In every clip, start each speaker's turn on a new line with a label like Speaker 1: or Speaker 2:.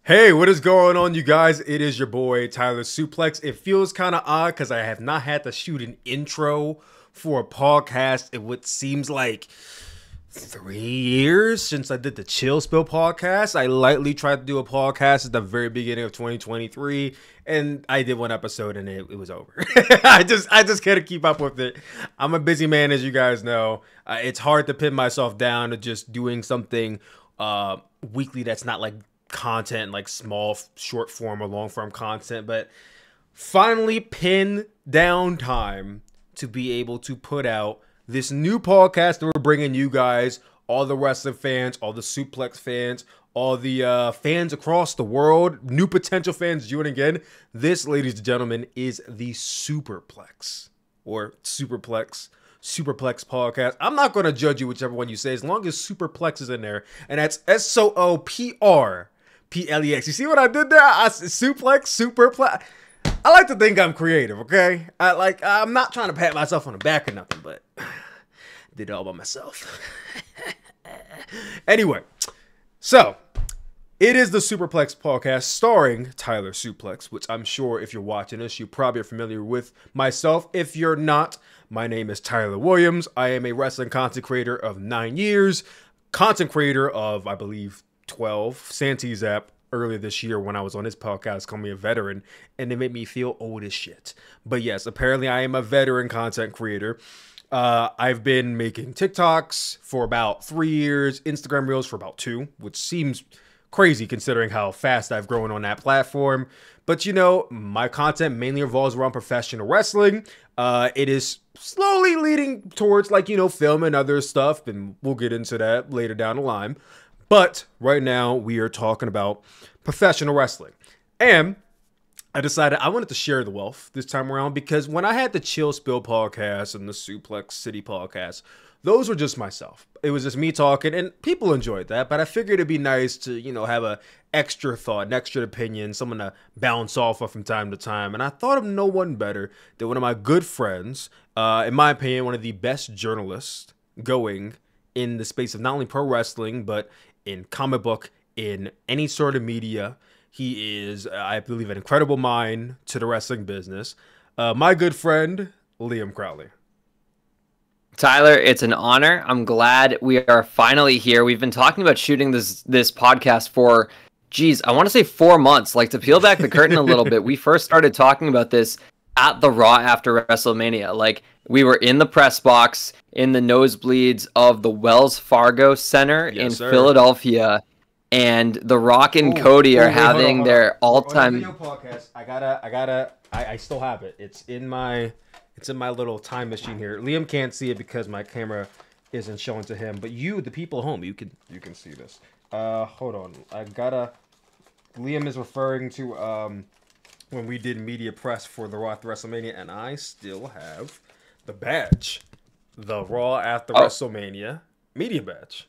Speaker 1: Hey, what is going on, you guys? It is your boy, Tyler Sooplex. It feels kind of odd because I have not had to shoot an intro for a podcast in what seems like 3 years since I did the Chill Spill podcast. I lightly tried to do a podcast at the very beginning of 2023, and I did one episode and it was over. I just can't keep up with it. I'm a busy man, as you guys know. It's hard to pin myself down to just doing something weekly that's not like content, like small short form or long form content, but finally pinned down time to be able to put out this new podcast that we're bringing you guys, all the wrestling fans, all the Sooplex fans, all the fans across the world, new potential fans joining in. This, ladies and gentlemen, is the Sooperplex or Sooperplex Podcast. I'm not going to judge you whichever one you say, as long as Sooperplex is in there, and that's Sooperplex. You see what I did there? Sooperplex. I like to think I'm creative, okay? I'm not trying to pat myself on the back or nothing, but did it all by myself. Anyway, so it is the Sooperplex Podcast starring Tyler Sooplex, which I'm sure if you're watching this, you probably are familiar with myself. If you're not, my name is Tyler Williams. I am a wrestling content creator of 9 years, content creator of, I believe, 12. Santee's app earlier this year when I was on his podcast called me a veteran, and it made me feel old as shit. But yes, apparently I am a veteran content creator. I've been making TikToks for about 3 years, Instagram Reels for about 2, which seems crazy considering how fast I've grown on that platform. But you know, my content mainly revolves around professional wrestling. It is slowly leading towards film and other stuff, and we'll get into that later down the line. But right now we are talking about professional wrestling. And I decided I wanted to share the wealth this time around, because when I had the Chill Spill podcast and the Sooplex City podcast, those were just myself. It was just me talking, and people enjoyed that. But I figured it'd be nice to, have a extra thought, an extra opinion, someone to bounce off of from time to time. And I thought of no one better than one of my good friends, in my opinion, one of the best journalists going in the space of not only pro wrestling, but in comic book, in any sort of media. He is, I believe, an incredible mind to the wrestling business. My good friend, Liam Crowley.
Speaker 2: Tyler, it's an honor. I'm glad we are finally here. We've been talking about shooting this podcast for, I want to say 4 months. Like, to peel back the curtain a little bit, we first started talking about this at the Raw after WrestleMania. Like, we were in the press box in the nosebleeds of the Wells Fargo Center in Philadelphia, and The Rock and Cody are having their all-time
Speaker 1: video podcast. I still have it. It's in my little time machine here. Liam can't see it because my camera isn't showing to him, but you, the people at home, you can see this. Hold on. Liam is referring to when we did media press for the Raw after WrestleMania, and I still have the badge, the Raw after WrestleMania media badge.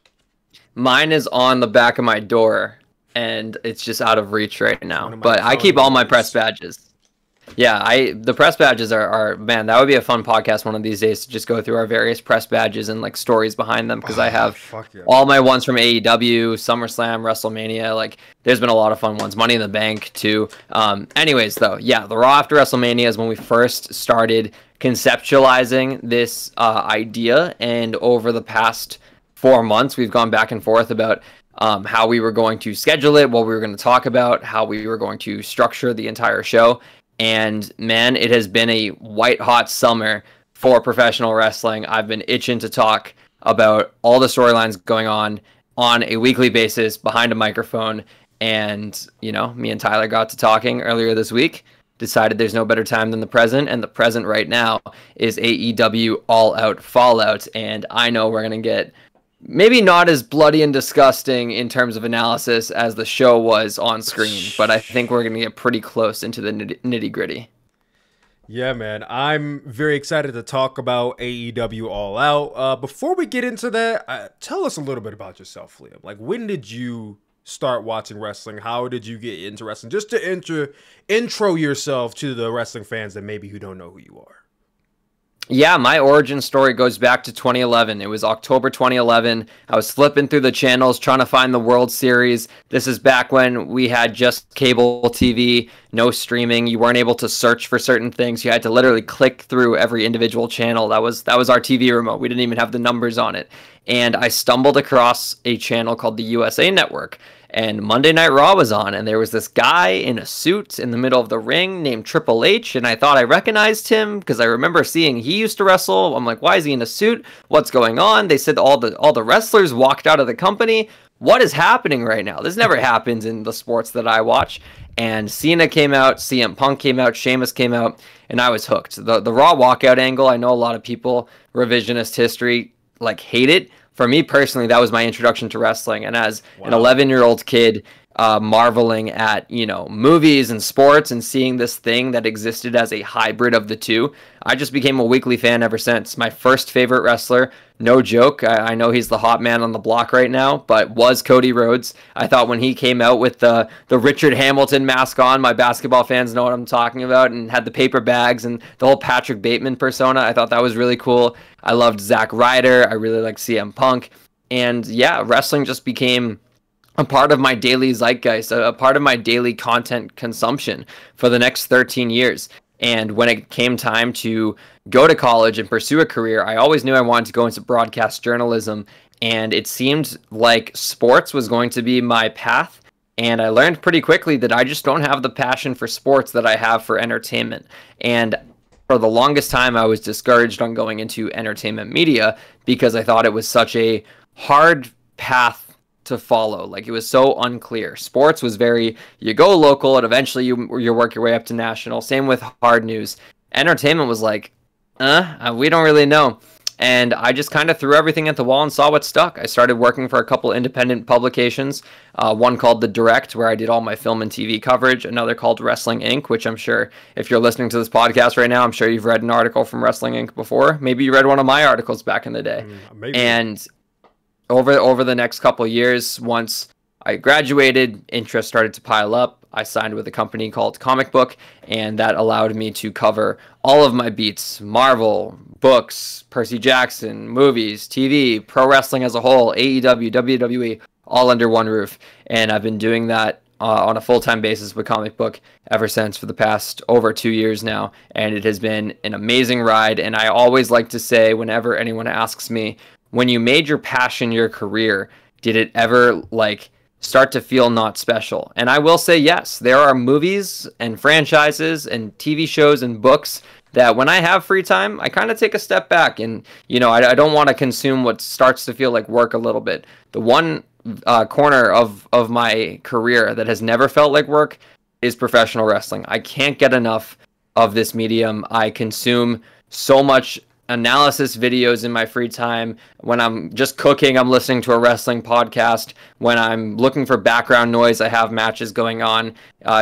Speaker 2: Mine is on the back of my door, and it's just out of reach right now. But I keep all my press badges. Yeah, the press badges are man, that would be a fun podcast one of these days, to just go through our various press badges and like stories behind them, because I have all my ones from AEW, SummerSlam, WrestleMania. Like, there's been a lot of fun ones. Money in the Bank too. Anyways, though, yeah, the Raw after WrestleMania is when we first started conceptualizing this idea, and over the past 4 months we've gone back and forth about how we were going to schedule it, what we were going to talk about, how we were going to structure the entire show. And man, it has been a white hot summer for professional wrestling. I've been itching to talk about all the storylines going on a weekly basis behind a microphone. And, me and Tyler got to talking earlier this week, decided there's no better time than the present. And the present right now is AEW All Out Fallout. And I know we're going to get maybe not as bloody and disgusting in terms of analysis as the show was on screen, but I think we're going to get pretty close into the nitty gritty.
Speaker 1: Yeah, man. I'm very excited to talk about AEW All Out. Before we get into that, tell us a little bit about yourself, Liam. Like, when did you start watching wrestling? How did you get into wrestling? Just to intro yourself to the wrestling fans that maybe who don't know who you are.
Speaker 2: Yeah, my origin story goes back to 2011. It was October 2011. I was flipping through the channels trying to find the World Series. This is back when we had just cable TV, no streaming. You weren't able to search for certain things. You had to literally click through every individual channel. That was our TV remote. We didn't even have the numbers on it. And I stumbled across a channel called the USA Network. And Monday Night Raw was on, and there was this guy in a suit in the middle of the ring named Triple H, and I thought I recognized him because I remember seeing he used to wrestle. I'm like, why is he in a suit? What's going on? They said all the wrestlers walked out of the company. What is happening right now? This never happens in the sports that I watch. And Cena came out, CM Punk came out, Sheamus came out, and I was hooked. The Raw walkout angle, I know a lot of people, revisionist history, like hate it. For me personally, that was my introduction to wrestling. And as an 11-year-old kid, marveling at, movies and sports and seeing this thing that existed as a hybrid of the two, I just became a weekly fan ever since. My first favorite wrestler, no joke, I know he's the hot man on the block right now, but was Cody Rhodes. I thought when he came out with the Richard Hamilton mask on, my basketball fans know what I'm talking about, and had the paper bags and the whole Patrick Bateman persona, I thought that was really cool. I loved Zack Ryder. I really liked CM Punk. And yeah, wrestling just became a part of my daily zeitgeist, a part of my daily content consumption for the next 13 years. And when it came time to go to college and pursue a career, I always knew I wanted to go into broadcast journalism. And it seemed like sports was going to be my path. And I learned pretty quickly that I just don't have the passion for sports that I have for entertainment. And for the longest time, I was discouraged on going into entertainment media because I thought it was such a hard path to follow. Like, it was so unclear. Sports was very, you go local and eventually you work your way up to national. Same with hard news. Entertainment was like, we don't really know. And I just kind of threw everything at the wall and saw what stuck. I started working for a couple independent publications, one called The Direct, where I did all my film and TV coverage, another called Wrestling Inc., which I'm sure if you're listening to this podcast right now, I'm sure you've read an article from Wrestling Inc. before. Maybe you read one of my articles back in the day. Maybe. And over the next couple of years, once I graduated, interest started to pile up. I signed with a company called Comic Book, and that allowed me to cover all of my beats: Marvel, books, Percy Jackson, movies, TV, pro wrestling as a whole, AEW, WWE, all under one roof. And I've been doing that on a full-time basis with Comic Book ever since, for the past over 2 years now. And it has been an amazing ride. And I always like to say, whenever anyone asks me, when you made your passion your career, did it ever start to feel not special? And I will say yes. There are movies and franchises and TV shows and books that when I have free time, I kind of take a step back, and I don't want to consume what starts to feel like work a little bit. The one corner of my career that has never felt like work is professional wrestling. I can't get enough of this medium. I consume so much analysis videos in my free time. When I'm just cooking, I'm listening to a wrestling podcast. When I'm looking for background noise, I have matches going on.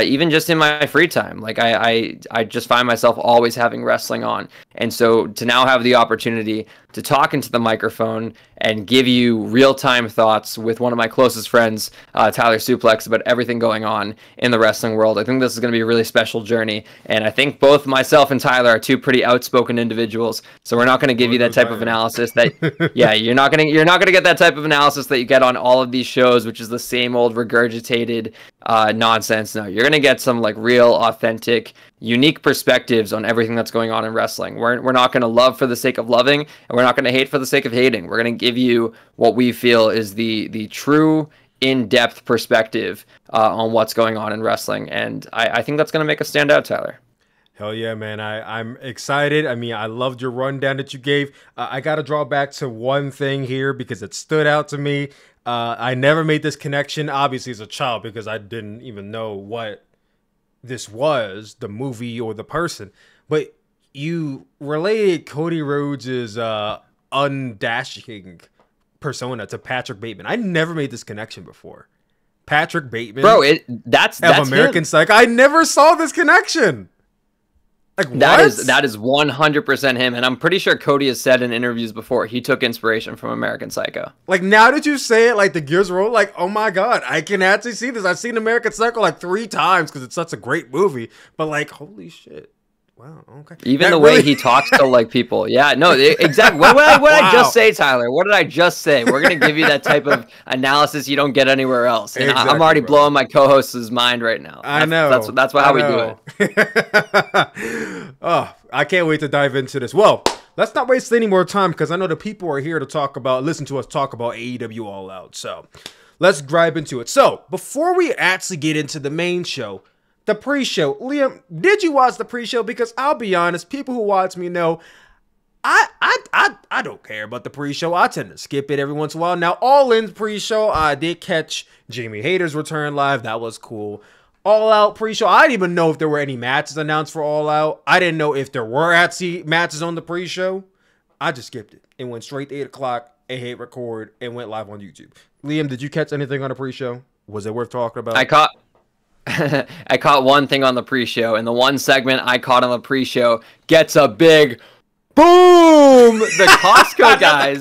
Speaker 2: Even just in my free time, I just find myself always having wrestling on. And so to now have the opportunity to talk into the microphone and give you real-time thoughts with one of my closest friends, Tyler Sooplex, about everything going on in the wrestling world, I think this is going to be a really special journey. And I think both myself and Tyler are two pretty outspoken individuals, so we're not going to give you that type of analysis that, yeah, you're not going to get that type of analysis that you get on all of these shows, which is the same old regurgitated nonsense. No, you're going to get some real, authentic, unique perspectives on everything that's going on in wrestling. We're not going to love for the sake of loving, and we're not going to hate for the sake of hating. We're going to give you what we feel is the true, in-depth perspective on what's going on in wrestling. And I think that's going to make us stand out, Tyler.
Speaker 1: Hell yeah, man. I'm excited. I mean, I loved your rundown that you gave. I got to draw back to one thing here because it stood out to me. I never made this connection, obviously, as a child, because I didn't even know what this was, the movie or the person. But you related Cody Rhodes' undashing persona to Patrick Bateman. I never made this connection before. Patrick Bateman,
Speaker 2: bro, that's
Speaker 1: American Psycho. I never saw this connection.
Speaker 2: That is 100% him, and I'm pretty sure Cody has said in interviews before he took inspiration from American Psycho.
Speaker 1: Now that you say it, the gears roll, oh my god, I can actually see this. I've seen American Psycho 3 times because it's such a great movie, but holy shit, Wow. Okay.
Speaker 2: Even the way he talks to like people. Yeah. No. Exactly. What did I just say, Tyler? What did I just say? We're gonna give you that type of analysis you don't get anywhere else. And
Speaker 1: exactly,
Speaker 2: I'm already blowing my co-host's mind right now.
Speaker 1: I know.
Speaker 2: That's how we do
Speaker 1: it. Oh, I can't wait to dive into this. Well, let's not waste any more time because I know the people are here to listen to us talk about AEW All Out. So let's dive into it. So before we actually get into the main show, the pre-show, Liam, did you watch the pre-show? Because I'll be honest, people who watch me know I don't care about the pre-show. I tend to skip it every once in a while. Now, All In pre-show, I did catch Jamie Hayter's return live. That was cool. All Out pre-show, I didn't even know if there were any matches announced for All Out. I didn't know if there were actually matches on the pre-show. I just skipped it. It went straight to 8 o'clock. It hit record and went live on YouTube. Liam, did you catch anything on the pre-show? Was it worth talking about?
Speaker 2: I caught one thing on the pre-show, and the one segment I caught on the pre-show gets a big boom. The Costco guys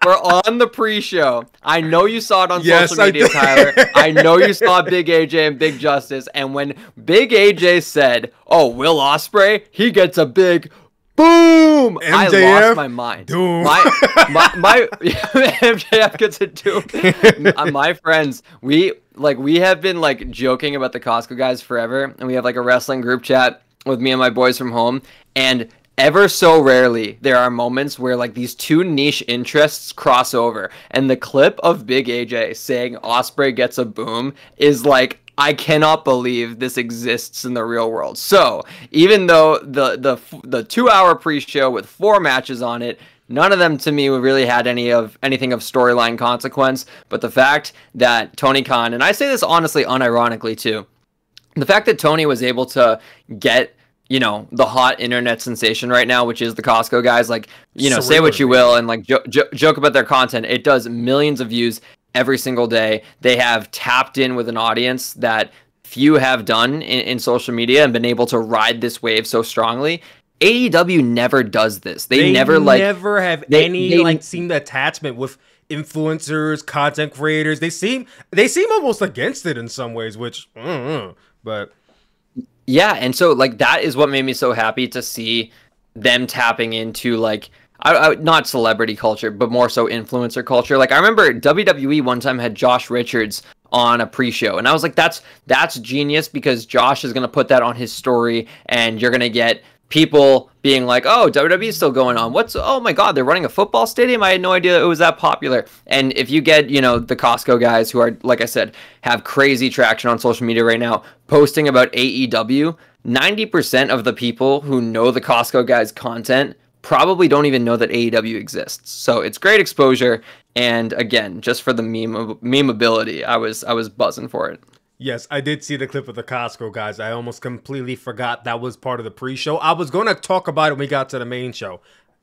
Speaker 2: were on the pre-show. I know you saw it on social media, Tyler. I know you saw Big AJ and Big Justice, and when Big AJ said, "Oh, Will Ospreay, he gets a big boom," MJF, I lost my mind.
Speaker 1: Doom.
Speaker 2: My MJF gets a doom. My friends, we have been joking about the Costco guys forever, and we have a wrestling group chat with me and my boys from home, and ever so rarely there are moments where these two niche interests cross over, and the clip of Big AJ saying Ospreay gets a boom is I cannot believe this exists in the real world. So even though the 2-hour pre-show with 4 matches on it, none of them to me really had anything of storyline consequence. But the fact that Tony Khan, and I say this honestly, unironically too, the fact that Tony was able to get the hot internet sensation right now, which is the Costco guys, say what you will and joke about their content, it does millions of views every single day. They have tapped in with an audience that few have done in social media and been able to ride this wave so strongly. AEW never does this. They never
Speaker 1: have seen the attachment with influencers, content creators. They seem almost against it in some ways, which I don't know, but
Speaker 2: yeah. And so that is what made me so happy to see them tapping into not celebrity culture, but more so influencer culture. I remember WWE one time had Josh Richards on a pre-show, and I was like, that's genius, because Josh is going to put that on his story, and you're going to get people being like, oh, WWE is still going on. Oh my God, they're running a football stadium? I had no idea it was that popular. And if you get, the Costco guys who are, like I said, have crazy traction on social media right now, posting about AEW, 90% of the people who know the Costco guys' content probably don't even know that AEW exists. So it's great exposure, and again, just for the memeability, I was buzzing for it.
Speaker 1: Yes, I did see the clip of the Costco guys. I almost completely forgot that was part of the pre-show. I was going to talk about it when we got to the main show.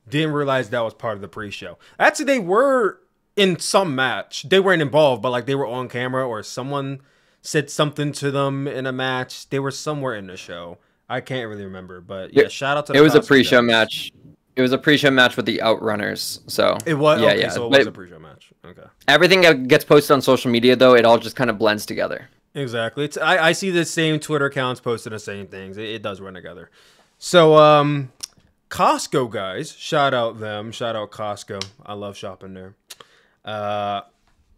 Speaker 1: Didn't realize that was part of the pre-show. Actually, they were in some match. They weren't involved, but they were on camera, or someone said something to them in a match. They were somewhere in the show. I can't really remember, but yeah, shout out to the Costco guys.
Speaker 2: It was a pre-show match. It was a pre-show match with the Outrunners, so
Speaker 1: it was. Yeah, so it was a pre-show match. Okay.
Speaker 2: Everything that gets posted on social media, though, it all just kind of blends together.
Speaker 1: Exactly. I see the same Twitter accounts posting the same things. It does run together. So, Costco guys, shout out them. Shout out Costco. I love shopping there.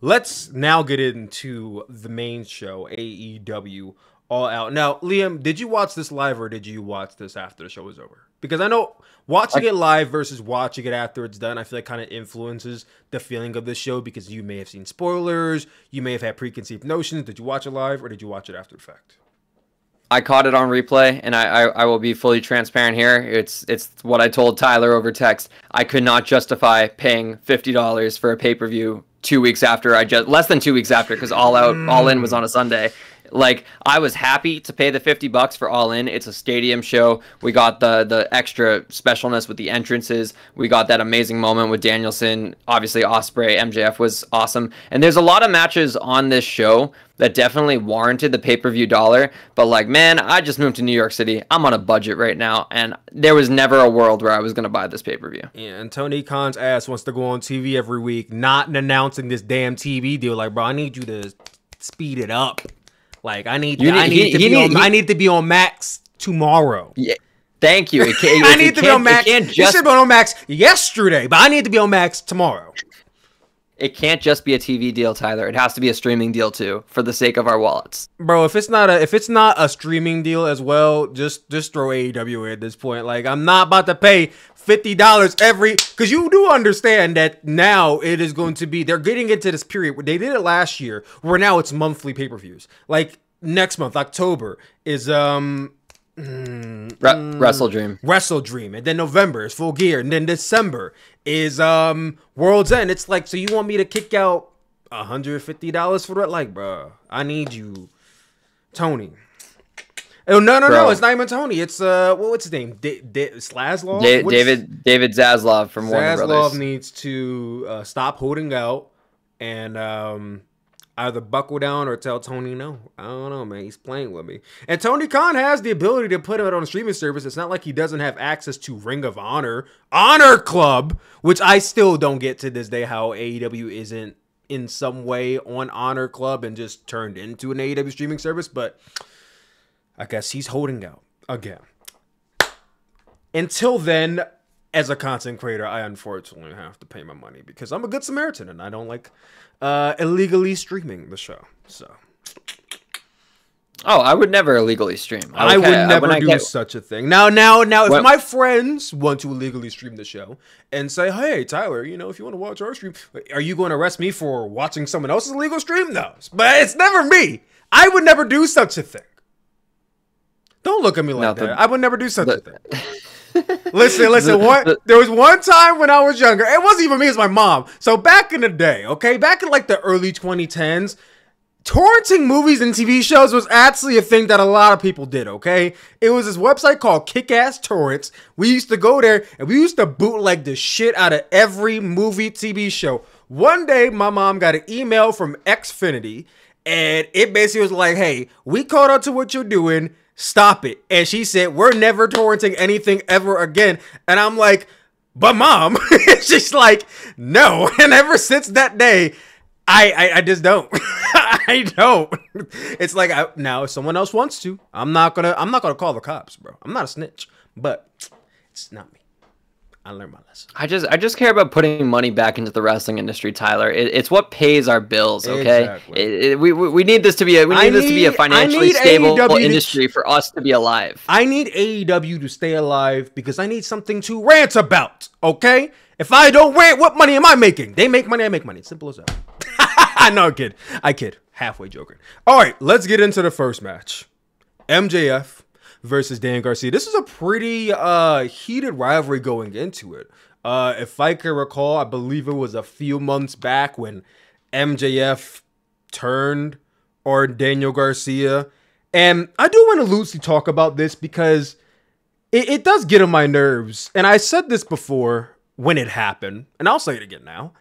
Speaker 1: Let's now get into the main show, AEW All Out. Now, Liam, did you watch this live, or did you watch this after the show was over? Because I know watching it live versus watching it after it's done, I feel kind of influences the feeling of the show, because you may have seen spoilers, you may have had preconceived notions. Did you watch it live, or did you watch it after the fact?
Speaker 2: I caught it on replay, and I will be fully transparent here. It's what I told Tyler over text. I could not justify paying $50 for a pay-per-view 2 weeks after less than 2 weeks after, because All In was on a Sunday. I was happy to pay the $50 for All In. It's a stadium show. We got the extra specialness with the entrances. We got that amazing moment with Danielson. Obviously, Ospreay, MJF was awesome. And there's a lot of matches on this show that definitely warranted the pay-per-view dollar. But man, I just moved to New York City. I'm on a budget right now, and there was never a world where I was going to buy this pay-per-view.
Speaker 1: Yeah, and Tony Khan's ass wants to go on TV every week, not announcing this damn TV deal. Bro, I need you to speed it up. I need to be on Max tomorrow.
Speaker 2: Yeah, Thank you.
Speaker 1: I need to be on Max. You should have been on Max yesterday, but I need to be on Max tomorrow.
Speaker 2: It can't just be a TV deal, Tyler. It has to be a streaming deal too, for the sake of our wallets.
Speaker 1: Bro, if it's not a streaming deal as well, just throw AEW at this point. Like, I'm not about to pay $50 because you do understand that now it is going to be, they're getting into this period where they did it last year, where now it's monthly pay-per-views. Like next month, October is
Speaker 2: Wrestle Dream,
Speaker 1: and then November is Full Gear, and then December is World's End. It's like, so you want me to kick out $150 for that? Like, bro, I need you, Tony. Oh no, it's not even Tony. It's what's his name? Slazlov?
Speaker 2: David Zaslav from Warner Brothers.
Speaker 1: Zaslav needs to stop holding out and either buckle down or tell Tony no. I don't know, man. He's playing with me. And Tony Khan has the ability to put it on a streaming service. It's not like he doesn't have access to Ring of Honor, Honor Club, which I still don't get to this day how AEW isn't in some way on Honor Club and just turned into an AEW streaming service. But I guess he's holding out again. Until then, as a content creator, I unfortunately have to pay my money because I'm a good Samaritan and I don't like illegally streaming the show. So,
Speaker 2: I would never illegally stream.
Speaker 1: I would never do such a thing. Now, if my friends want to illegally stream the show and say, "Hey, Tyler, if you want to watch our stream, are you going to arrest me for watching someone else's illegal stream?" No, but it's never me. I would never do such a thing. Don't look at me like that. I would never do such a thing. Listen. There was one time when I was younger. It wasn't even me, it was my mom. So back in the day, okay? Back in like the early 2010s, torrenting movies and TV shows was actually a thing that a lot of people did, okay? It was this website called Kick-Ass Torrents. We used to go there and we used to bootleg the shit out of every movie, TV show. One day, my mom got an email from Xfinity and it basically was like, "Hey, we caught up to what you're doing. Stop it." And she said, "We're never torrenting anything ever again." And I'm like, "But mom," she's like, "No." And ever since that day, I just don't. I don't. It's like now if someone else wants to, I'm not gonna call the cops, bro. I'm not a snitch, but it's not me. I learned my lesson.
Speaker 2: I just care about putting money back into the wrestling industry, Tyler. It's what pays our bills. Okay, exactly. We need this to be a financially stable industry for us to be alive.
Speaker 1: I need AEW to stay alive because I need something to rant about. Okay, if I don't rant, what money am I making? They make money, I make money. Simple as that. No, I kid. Halfway joking. All right, let's get into the first match. MJF versus Dan Garcia. This is a pretty heated rivalry going into it. If I can recall, I believe it was a few months back when MJF turned on Daniel Garcia. And I do want to loosely talk about this because it does get on my nerves. And I said this before when it happened, and I'll say it again now.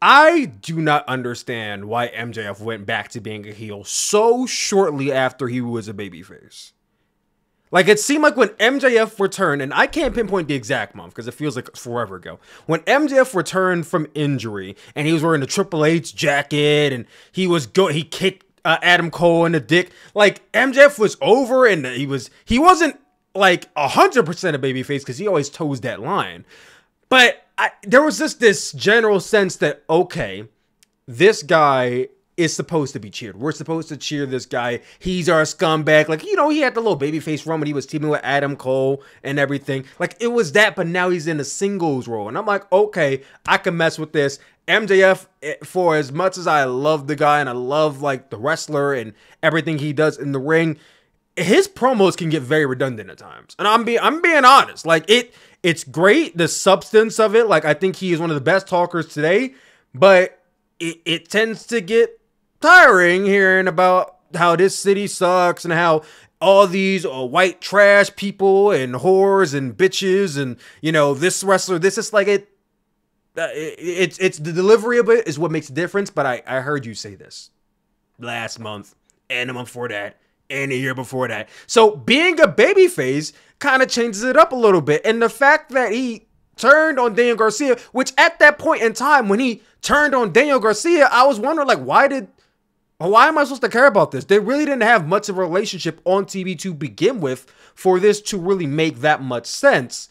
Speaker 1: I do not understand why MJF went back to being a heel so shortly after he was a babyface. Like, it seemed like when MJF returned, and I can't pinpoint the exact month because it feels like forever ago. When MJF returned from injury, and he was wearing the Triple H jacket, and he kicked Adam Cole in the dick. Like, MJF was over, and he wasn't like 100% a babyface because he always toes that line. But there was just this general sense that, okay, this guy is supposed to be cheered. We're supposed to cheer this guy. He's our scumbag. Like, he had the little babyface run when he was teaming with Adam Cole and everything. Like, it was that, but now he's in a singles role. And I'm like, okay, I can mess with this. MJF, for as much as I love the guy and I love, like, the wrestler and everything he does in the ring, his promos can get very redundant at times. And I'm being honest. Like, it's great, the substance of it. Like, I think he is one of the best talkers today, but it tends to get tiring hearing about how this city sucks and how all these white trash people and whores and bitches and, this wrestler, this is like it's the delivery of it is what makes a difference. But I heard you say this last month and the month before that and the year before that. So being a babyface kind of changes it up a little bit. And the fact that he turned on Daniel Garcia, which at that point in time when he turned on Daniel Garcia, I was wondering, like, why did Why am I supposed to care about this? They really didn't have much of a relationship on TV to begin with for this to really make that much sense.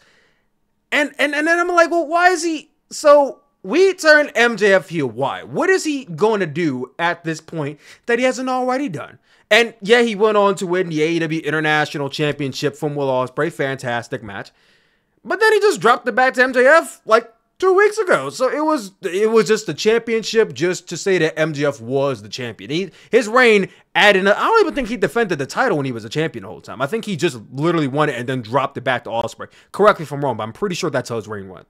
Speaker 1: And then I'm like, well, why is he... So we turn MJF heel. Why? What is he going to do at this point that he hasn't already done? And yeah, he went on to win the AEW International Championship from Will Ospreay. Fantastic match. But then he just dropped it back to MJF like 2 weeks ago. So it was just the championship just to say that MJF was the champion. His reign added... I don't even think he defended the title when he was a champion the whole time. I think he just literally won it and then dropped it back to Ospreay. Correct me if I'm wrong, but I'm pretty sure that's how his reign went.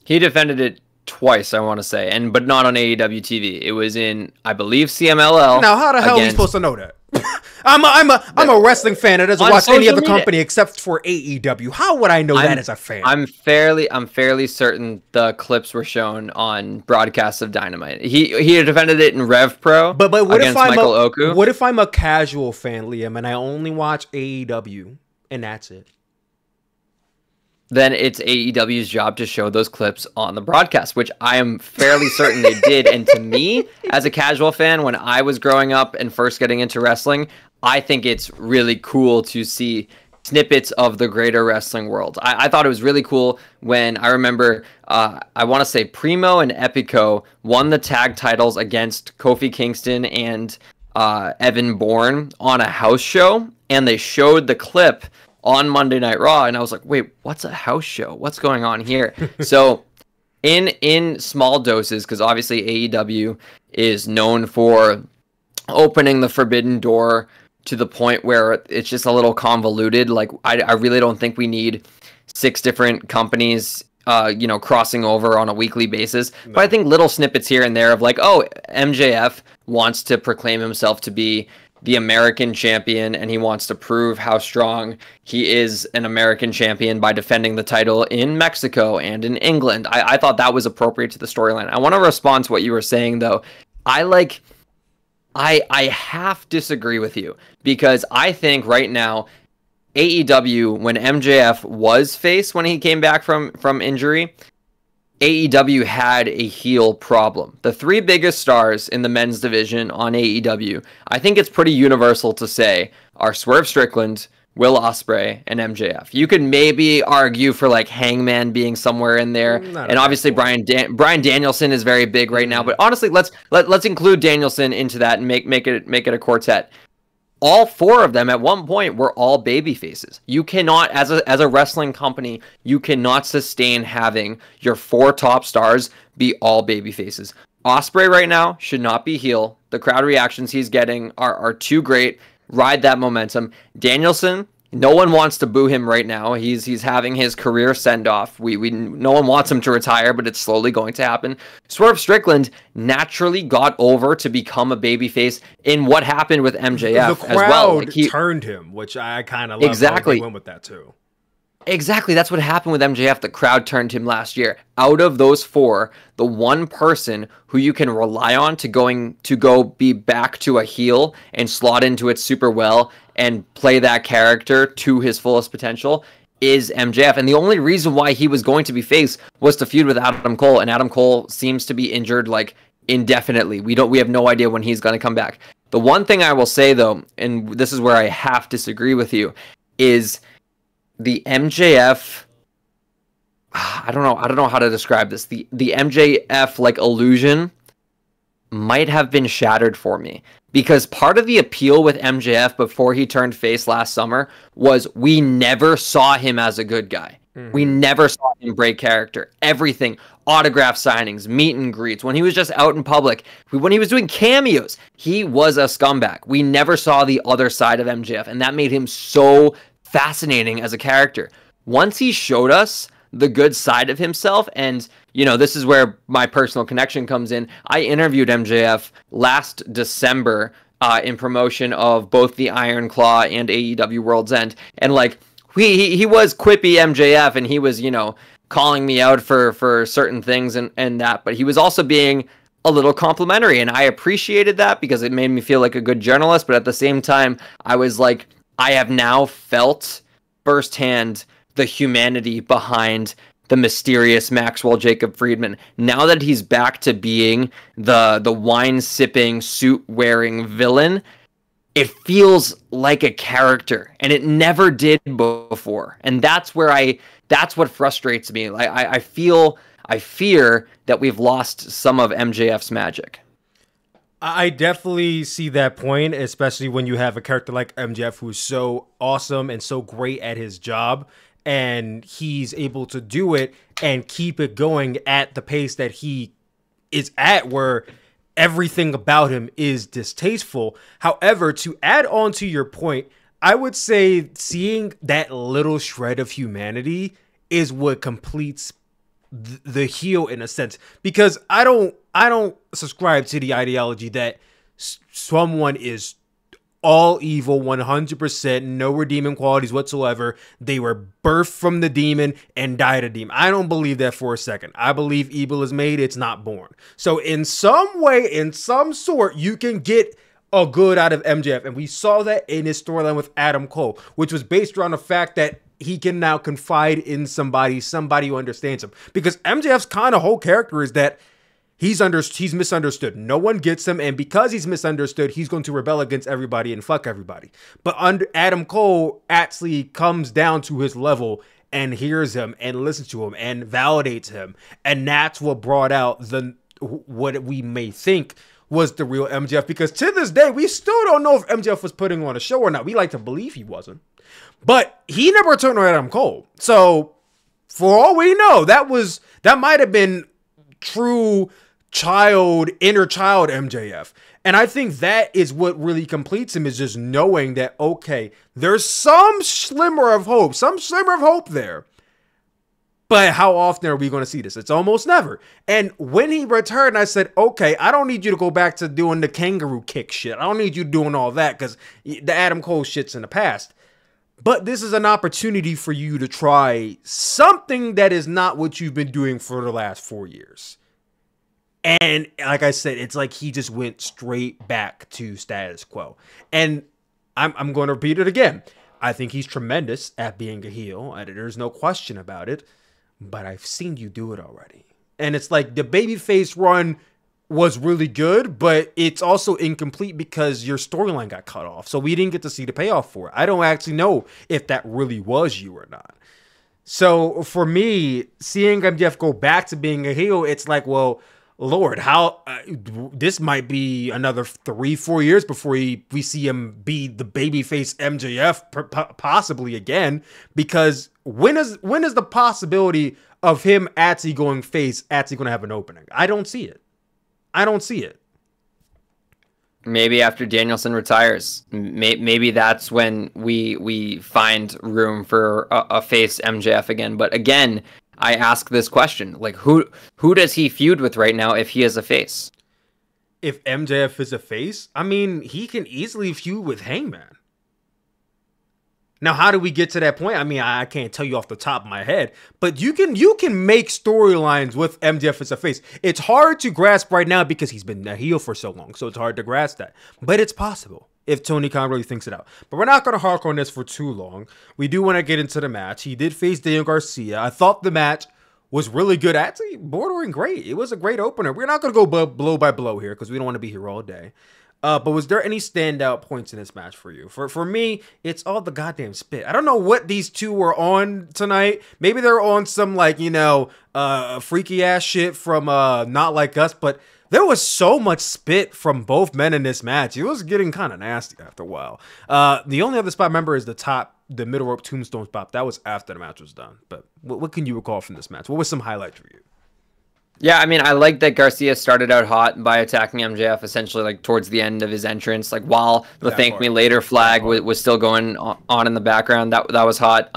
Speaker 2: He defended it twice, I want to say, but not on AEW TV. It was in, I believe, CMLL.
Speaker 1: Now, how the hell are you supposed to know that? I'm a wrestling fan that doesn't watch any other company except for AEW. How would I know that as a fan?
Speaker 2: I'm fairly certain the clips were shown on broadcasts of Dynamite. He defended it in Rev Pro,
Speaker 1: but what
Speaker 2: against Michael Oku.
Speaker 1: What if I'm a casual fan, Liam, and I only watch AEW and that's it?
Speaker 2: Then it's AEW's job to show those clips on the broadcast, which I am fairly certain they did. And to me, as a casual fan, when I was growing up and first getting into wrestling, I think it's really cool to see snippets of the greater wrestling world. I thought it was really cool when I remember, I want to say Primo and Epico won the tag titles against Kofi Kingston and Evan Bourne on a house show, and they showed the clip on Monday Night Raw, and I was like, wait, what's a house show? What's going on here? So in small doses, because obviously AEW is known for opening the forbidden door to the point where it's just a little convoluted. Like, I really don't think we need 6 different companies crossing over on a weekly basis. No. But I think little snippets here and there of like, oh, MJF wants to proclaim himself to be the American champion, and he wants to prove how strong he is an American champion by defending the title in Mexico and in England. I thought that was appropriate to the storyline. I want to respond to what you were saying, though. I half disagree with you, because I think right now AEW, when MJF was face when he came back from injury, AEW had a heel problem. The 3 biggest stars in the men's division on AEW, I think it's pretty universal to say, are Swerve Strickland, Will Ospreay, and MJF. You could maybe argue for like Hangman being somewhere in there, and obviously Bryan Danielson is very big right now. But honestly, let's include Danielson into that and make it a quartet. All 4 of them at one point were all baby faces. You cannot, as a wrestling company, you cannot sustain having your 4 top stars be all baby faces. Ospreay right now should not be heel. The crowd reactions he's getting are too great. Ride that momentum. Danielson, no one wants to boo him right now. He's having his career send off. No one wants him to retire, but it's slowly going to happen. Swerve Strickland naturally got over to become a babyface in what happened with MJF
Speaker 1: the
Speaker 2: as well.
Speaker 1: Like he turned him, which I kind of love.
Speaker 2: Exactly.
Speaker 1: How they went with that too.
Speaker 2: Exactly, that's what happened with MJF. The crowd turned him last year. Out of those 4, the one person who you can rely on to go be back to a heel and slot into it super well and play that character to his fullest potential is MJF. And the only reason why he was going to be face was to feud with Adam Cole, and Adam Cole seems to be injured like indefinitely. We have no idea when he's going to come back. The one thing I will say though, and this is where I half disagree with you, is the MJF, I don't know how to describe this. The MJF like illusion might have been shattered for me, because part of the appeal with MJF before he turned face last summer was we never saw him as a good guy. Mm-hmm. We never saw him break character. Everything, autograph signings, meet and greets, when he was just out in public, when he was doing cameos, he was a scumbag. We never saw the other side of MJF, and that made him so fascinating as a character. Once he showed us the good side of himself, and this is where my personal connection comes in. I interviewed MJF last December in promotion of both the Iron Claw and AEW World's End, and like he was quippy MJF, and he was calling me out for certain things and that, but he was also being a little complimentary, and I appreciated that because it made me feel like a good journalist. But at the same time, I was like, I have now felt firsthand the humanity behind the mysterious Maxwell Jacob Friedman. Now that he's back to being the wine-sipping, suit-wearing villain, it feels like a character, and it never did before. And that's what frustrates me. Like I fear that we've lost some of MJF's magic.
Speaker 1: I definitely see that point, especially when you have a character like MJF who's so awesome and so great at his job, and he's able to do it and keep it going at the pace that he is at, where everything about him is distasteful. However, to add on to your point, I would say seeing that little shred of humanity is what completes the heel in a sense, because I don't subscribe to the ideology that someone is all evil 100%, no redeeming qualities whatsoever. They were birthed from the demon and died a demon. I don't believe that for a second. I believe evil is made, it's not born. So in some way, in some sort, you can get a good out of MJF, and we saw that in his storyline with Adam Cole, which was based around the fact that he can now confide in somebody who understands him. Because MJF's kind of whole character is that he's misunderstood. No one gets him, and because he's misunderstood, he's going to rebel against everybody and fuck everybody. But Adam Cole actually comes down to his level and hears him and listens to him and validates him, and that's what brought out what we may think was the real MJF. Because to this day, we still don't know if MJF was putting on a show or not. We like to believe he wasn't. But he never turned on Adam Cole. So for all we know, that might have been true inner child MJF. And I think that is what really completes him, is just knowing that, okay, there's some slimmer of hope there. But how often are we going to see this? It's almost never. And when he returned, I said, okay, I don't need you to go back to doing the kangaroo kick shit. I don't need you doing all that, because the Adam Cole shit's in the past. But this is an opportunity for you to try something that is not what you've been doing for the last 4 years. And like I said, it's like he just went straight back to status quo. And I'm going to repeat it again. I think he's tremendous at being a heel. There's no question about it. But I've seen you do it already. And it's like the babyface run was really good, but it's also incomplete because your storyline got cut off. So we didn't get to see the payoff for it. I don't actually know if that really was you or not. So for me, seeing MJF go back to being a heel, it's like, well, Lord, how this might be another 3-4 years before we see him be the babyface MJF possibly again. Because when is the possibility of him actually going face actually going to have an opening? I don't see it.
Speaker 2: Maybe after Danielson retires, maybe that's when we find room for a face MJF again. But again, I ask this question, like, who does he feud with right now if he is a face?
Speaker 1: If MJF is a face, I mean, he can easily feud with Hangman. Now, how do we get to that point? I mean, I can't tell you off the top of my head, but you can make storylines with MJF as a face. It's hard to grasp right now because he's been a heel for so long, so it's hard to grasp that. But it's possible if Tony Khan really thinks it out. But we're not going to hark on this for too long. We do want to get into the match. He did face Daniel Garcia. I thought the match was really good, actually bordering great. It was a great opener. We're not going to go blow by blow here because we don't want to be here all day. But was there any standout points in this match for you? For me, it's all the goddamn spit. I don't know what these two were on tonight. Maybe they're on some, like, freaky ass shit from Not Like Us, but there was so much spit from both men in this match. It was getting kind of nasty after a while. The only other spot I remember is the middle rope tombstone spot. That was after the match was done. But what can you recall from this match? What was some highlights for you?
Speaker 2: Yeah, I mean, I like that Garcia started out hot by attacking MJF essentially like towards the end of his entrance, like while the Thank Me Later flag was still going on in the background. That was hot.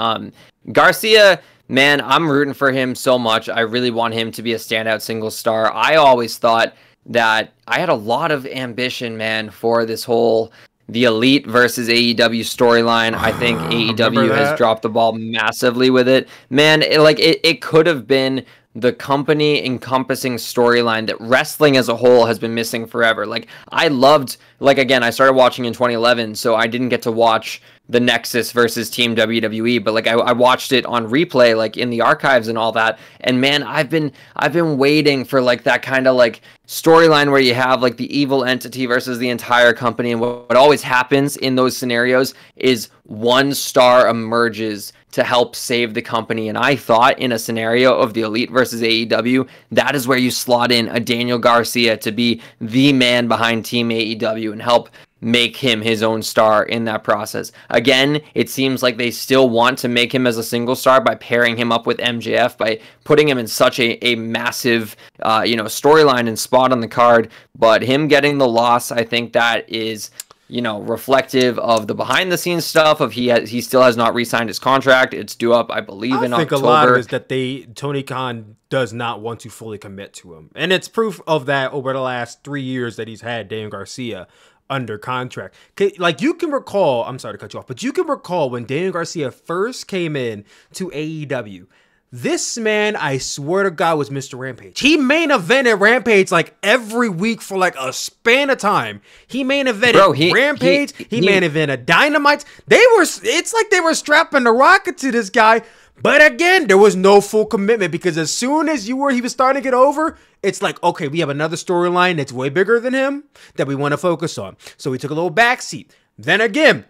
Speaker 2: Garcia, man, I'm rooting for him so much. I really want him to be a standout single star. I always thought that I had a lot of ambition, man, for this whole the Elite versus AEW storyline. I think AEW has dropped the ball massively with it. Man, it could have been the company encompassing storyline that wrestling as a whole has been missing forever. Like, I loved, like, again, I started watching in 2011, so I didn't get to watch the Nexus versus Team WWE, but like I watched it on replay, like in the archives and all that. And man, I've been waiting for like that kind of like storyline where you have like the evil entity versus the entire company. And what always happens in those scenarios is one star emerges to help save the company. And I thought in a scenario of the Elite versus AEW, that is where you slot in a Daniel Garcia to be the man behind Team AEW and help make him his own star in that process. Again, it seems like they still want to make him as a single star by pairing him up with MJF, by putting him in such a massive storyline and spot on the card. But him getting the loss, I think that is reflective of the behind the scenes stuff of he still has not re-signed his contract. It's due up, I believe, in October. I think a lot of it is
Speaker 1: that Tony Khan does not want to fully commit to him. And it's proof of that over the last 3 years that he's had Daniel Garcia under contract. Like, you can recall, I'm sorry to cut you off, but you can recall when Daniel Garcia first came in to AEW. This man, I swear to God, was Mr. Rampage. He main evented Rampage like every week for like a span of time. He main evented Rampage. He main evented Dynamite. It's like they were strapping the rocket to this guy. But again, there was no full commitment, because as soon as he was starting to get over, it's like, okay, we have another storyline that's way bigger than him that we want to focus on. So we took a little backseat. Then again,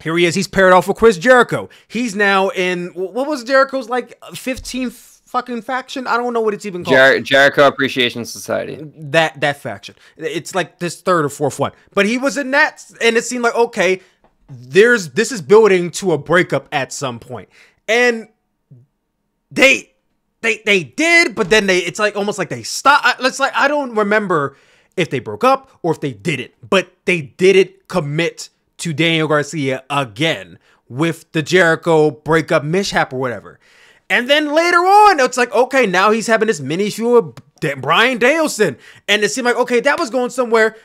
Speaker 1: here he is. He's paired off with Chris Jericho. He's now in, what was Jericho's like 15th fucking faction? I don't know what it's even called.
Speaker 2: Jericho Appreciation Society.
Speaker 1: That faction. It's like this third or fourth one. But he was in that, and it seemed like, okay, this is building to a breakup at some point. And they did, but then it's like almost like they stopped. It's like, I don't remember if they broke up or if they didn't, but they didn't commit to Daniel Garcia again with the Jericho breakup mishap or whatever. And then later on, it's like, okay, now he's having this mini feud with Bryan Danielson, and it seemed like, okay, that was going somewhere.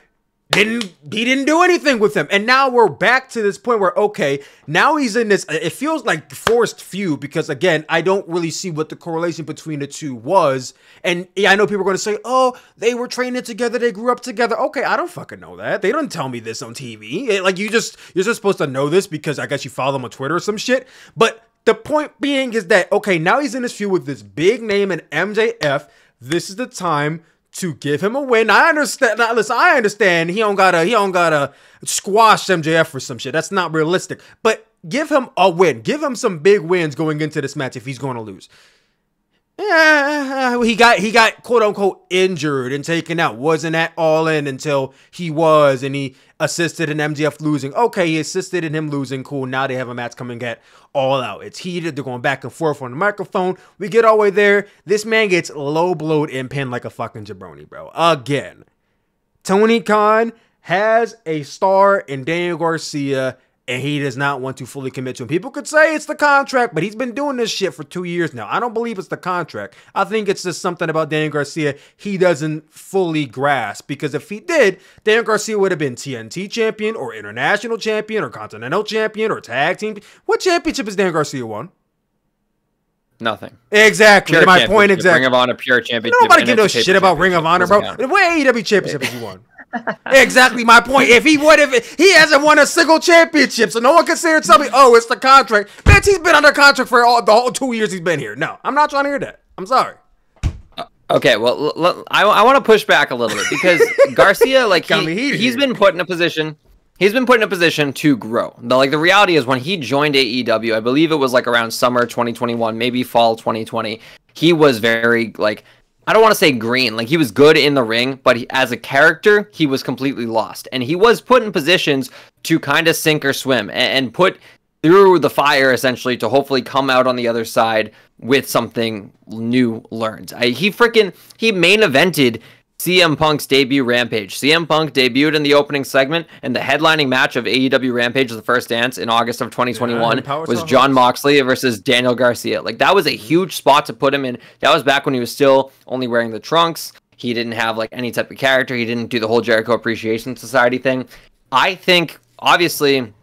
Speaker 1: He didn't do anything with him. And now we're back to this point where, okay, now he's in this, it feels like forced feud, because again, I don't really see what the correlation between the two was. And yeah, I know people are going to say, oh, they were training together, they grew up together. Okay, I don't fucking know that. They don't tell me this on TV. Like, you're just supposed to know this because I guess you follow them on Twitter or some shit. But the point being is that, okay, now he's in this feud with this big name in MJF. This is the time to give him a win. I understand. Now, listen, I understand he don't gotta squash MJF for some shit. That's not realistic. But give him a win. Give him some big wins going into this match if he's going to lose. Yeah, he got quote unquote injured and taken out. Wasn't at All In until he was, and he assisted in MJF losing. Okay, he assisted in him losing. Cool. Now they have a match coming at All Out. It's heated. They're going back and forth on the microphone. We get all the way there. This man gets low blowed and pinned like a fucking jabroni, bro. Again, Tony Khan has a star in Daniel Garcia, and he does not want to fully commit to him. People could say it's the contract, but he's been doing this shit for 2 years now. I don't believe it's the contract. I think it's just something about Daniel Garcia he doesn't fully grasp. Because if he did, Daniel Garcia would have been TNT champion or international champion or continental champion or tag team. What championship has Daniel Garcia won?
Speaker 2: Nothing.
Speaker 1: Exactly.
Speaker 2: Pure
Speaker 1: My point exactly.
Speaker 2: Ring of Honor, pure championship.
Speaker 1: Nobody give no shit about Ring of Honor, bro. What AEW championship has he won? Exactly my point. If he hasn't won a single championship, so no one can sit here and tell me, oh, it's the contract. Bitch, he's been under contract for the whole 2 years he's been here. No, I'm not trying to hear that. I'm sorry.
Speaker 2: Okay, well, I want to push back a little bit, because Garcia, like, he's been put in a position. He's been put in a position to grow. The reality is, when he joined AEW, I believe it was like around summer 2021, maybe fall 2020. He was very, like, I don't want to say green. Like, he was good in the ring, but as a character, he was completely lost. And he was put in positions to kind of sink or swim and put through the fire, essentially, to hopefully come out on the other side with something new learned. He main evented CM Punk's debut Rampage. CM Punk debuted in the opening segment, and the headlining match of AEW Rampage, The First Dance, in August of 2021 was Jon Moxley versus Daniel Garcia. Like, that was a huge spot to put him in. That was back when he was still only wearing the trunks. He didn't have, like, any type of character. He didn't do the whole Jericho Appreciation Society thing. I think, obviously,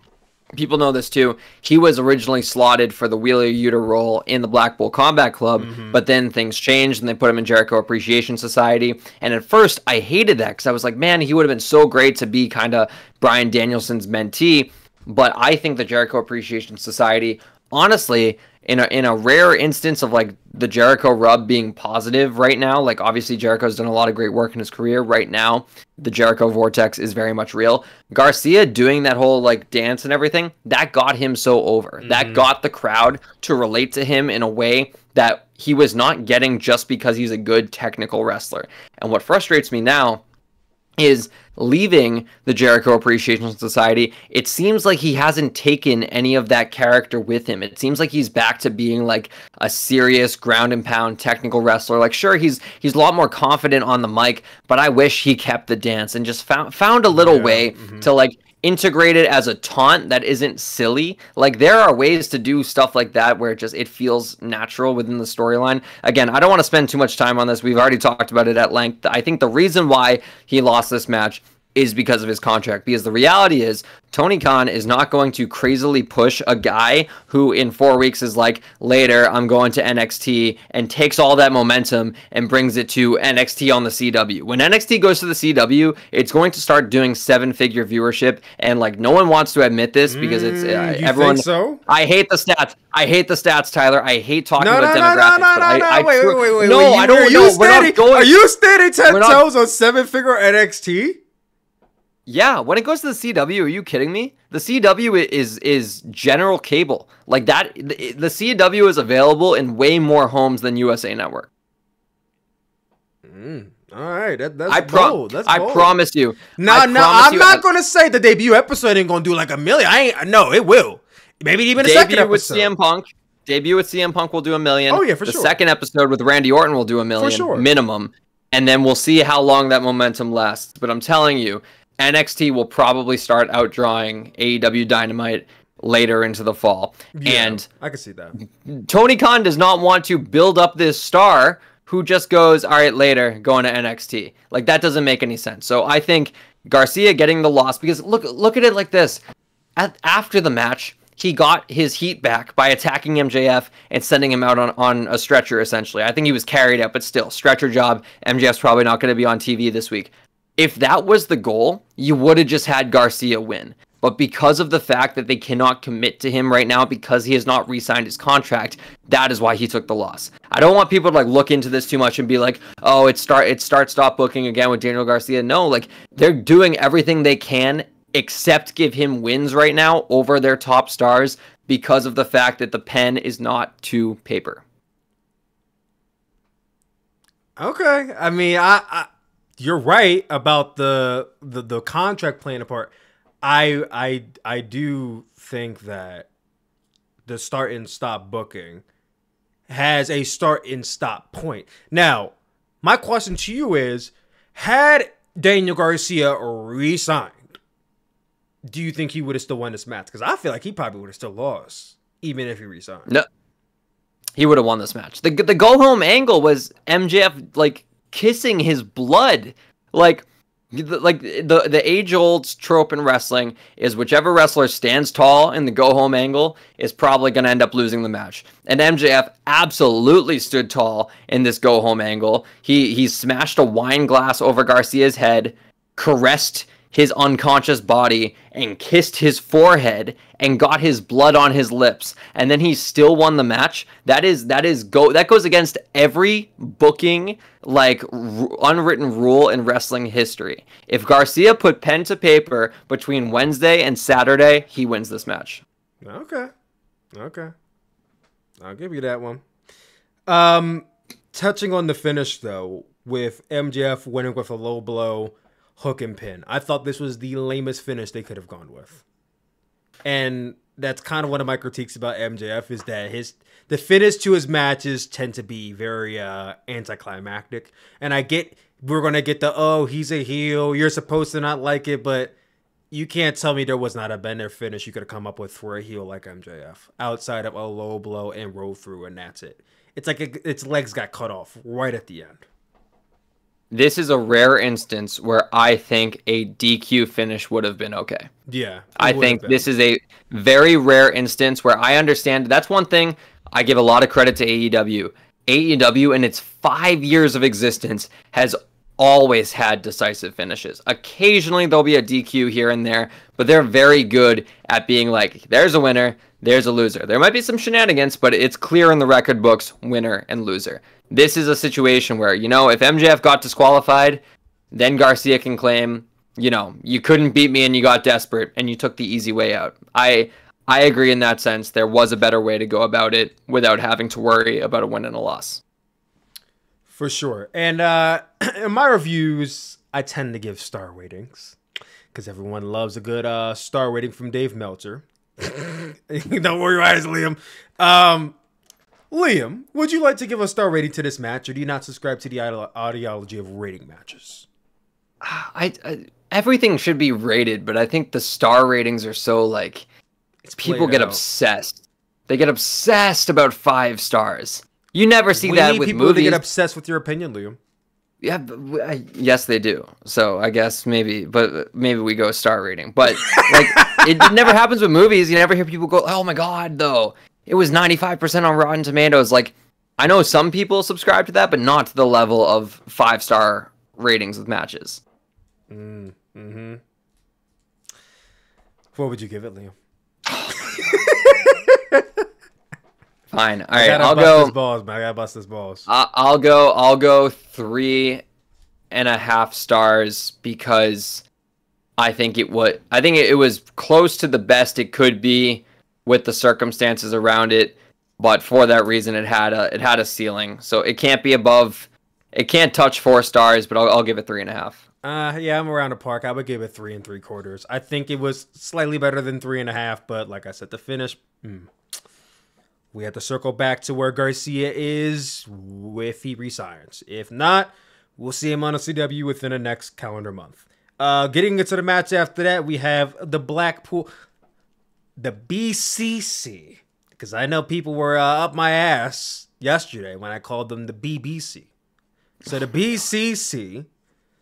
Speaker 2: people know this too. He was originally slotted for the Wheeler Yuta role in the Blackpool Combat Club, but then things changed and they put him in Jericho Appreciation Society. And at first, I hated that because I was like, man, he would have been so great to be kind of Bryan Danielson's mentee. But I think the Jericho Appreciation Society, honestly, in a rare instance of like the Jericho rub being positive right now, like obviously Jericho's done a lot of great work in his career. Right now, the Jericho vortex is very much real. Garcia doing that whole like dance and everything, that got him so over. That got the crowd to relate to him in a way that he was not getting just because he's a good technical wrestler. And what frustrates me now is leaving the Jericho Appreciation Society, it seems like he hasn't taken any of that character with him. It seems like he's back to being like a serious ground and pound technical wrestler. Like, sure, he's a lot more confident on the mic, but I wish he kept the dance and just found a little way to like integrate it as a taunt that isn't silly. Like, there are ways to do stuff like that where it feels natural within the storyline. Again, I don't want to spend too much time on this. We've already talked about it at length. I think the reason why he lost this match is because of his contract, because the reality is Tony Khan is not going to crazily push a guy who in 4 weeks is like, later I'm going to NXT, and takes all that momentum and brings it to NXT on the CW. When NXT goes to the CW, it's going to start doing 7-figure viewership, and like no one wants to admit this because it's everyone.
Speaker 1: Think so?
Speaker 2: I hate the stats, Tyler. I hate talking about
Speaker 1: No,
Speaker 2: demographics.
Speaker 1: wait.
Speaker 2: No, I don't know.
Speaker 1: Are you standing 10 toes on 7-figure NXT?
Speaker 2: Yeah, when it goes to the CW, are you kidding me? The CW is general cable. Like that, the CW is available in way more homes than USA Network.
Speaker 1: All right, that's bold. That's bold.
Speaker 2: I promise you.
Speaker 1: No, I'm not gonna say the debut episode ain't gonna do like 1 million. No, it will. Maybe even a second episode.
Speaker 2: Debut with CM Punk will do 1 million.
Speaker 1: Oh yeah, for sure.
Speaker 2: The second episode with Randy Orton will do 1 million,
Speaker 1: for sure,
Speaker 2: minimum. And then we'll see how long that momentum lasts. But I'm telling you, NXT will probably start outdrawing AEW Dynamite later into the fall.
Speaker 1: Yeah,
Speaker 2: and
Speaker 1: I can see that.
Speaker 2: Tony Khan does not want to build up this star who just goes, all right, later, going to NXT. Like, that doesn't make any sense. So I think Garcia getting the loss, because look at it like this. After the match, he got his heat back by attacking MJF and sending him out on a stretcher, essentially. I think he was carried out, but still, stretcher job. MJF's probably not going to be on TV this week. If that was the goal, you would have just had Garcia win. But because of the fact that they cannot commit to him right now because he has not re-signed his contract, that is why he took the loss. I don't want people to like look into this too much and be like, oh, it's stop booking again with Daniel Garcia. No, like they're doing everything they can except give him wins right now over their top stars because of the fact that the pen is not to paper.
Speaker 1: Okay. I mean, I you're right about the contract playing a part. I do think that the start and stop booking has a start and stop point. Now, my question to you is, had Daniel Garcia re-signed, do you think he would have still won this match? Because I feel like he probably would have still lost, even if he re-signed.
Speaker 2: No, he would have won this match. The go home angle was MJF like kissing his blood, like the age-old trope in wrestling is whichever wrestler stands tall in the go-home angle is probably going to end up losing the match. And MJF absolutely stood tall in this go-home angle. He smashed a wine glass over Garcia's head, caressed his unconscious body, and kissed his forehead and got his blood on his lips, and then he still won the match. That goes against every booking unwritten rule in wrestling history. If Garcia put pen to paper between Wednesday and Saturday, he wins this match.
Speaker 1: Okay. I'll give you that one. Touching on the finish though, with MJF winning with a low blow, hook and pin. I thought this was the lamest finish they could have gone with. And that's kind of one of my critiques about MJF is that the finish to his matches tend to be very anticlimactic. And I get we're going to get he's a heel, you're supposed to not like it, but you can't tell me there was not a better finish you could have come up with for a heel like MJF outside of a low blow and roll through, and that's it. It's like its legs got cut off right at the end.
Speaker 2: this is a rare instance where I think a DQ finish would have been okay.
Speaker 1: Yeah.
Speaker 2: I think this is a very rare instance where I understand. That's one thing I give a lot of credit to AEW. AEW in its 5 years of existence has always had decisive finishes. Occasionally there'll be a DQ here and there, but they're very good at being like, there's a winner, there's a loser. There might be some shenanigans, but it's clear in the record books, winner and loser. This is a situation where, you know, if MJF got disqualified, then Garcia can claim, you know, you couldn't beat me and you got desperate and you took the easy way out. I agree in that sense. There was a better way to go about it without having to worry about a win and a loss.
Speaker 1: For sure. And in my reviews, I tend to give star ratings because everyone loves a good star rating from Dave Meltzer. Don't worry about it, Liam. Liam, would you like to give a star rating to this match, or do you not subscribe to the ideology of rating matches?
Speaker 2: Everything should be rated, but I think the star ratings are so like people get obsessed. They get obsessed about 5 stars. You never see that with
Speaker 1: people
Speaker 2: movies.
Speaker 1: To get obsessed with your opinion, Liam.
Speaker 2: Yeah, yes, they do. So I guess maybe we go star rating. But like, it never happens with movies. You never hear people go, "Oh my god, though it was 95% on Rotten Tomatoes." Like, I know some people subscribe to that, but not to the level of 5-star ratings with matches.
Speaker 1: Mm-hmm. What would you give it, Liam?
Speaker 2: Fine. All right, I'll go.
Speaker 1: I gotta bust his balls.
Speaker 2: I'll go 3.5 stars because I think it was close to the best it could be with the circumstances around it, but for that reason, it had a ceiling, so it can't be above. It can't touch 4 stars, but I'll give it 3.5.
Speaker 1: Yeah, I'm around the park. I would give it 3 3/4. I think it was slightly better than 3.5, but like I said, the finish. We have to circle back to where Garcia is if he resigns. If not, we'll see him on a CW within the next calendar month. Getting into the match after that, we have the Blackpool, the BCC, because I know people were up my ass yesterday when I called them the BBC. So the BCC,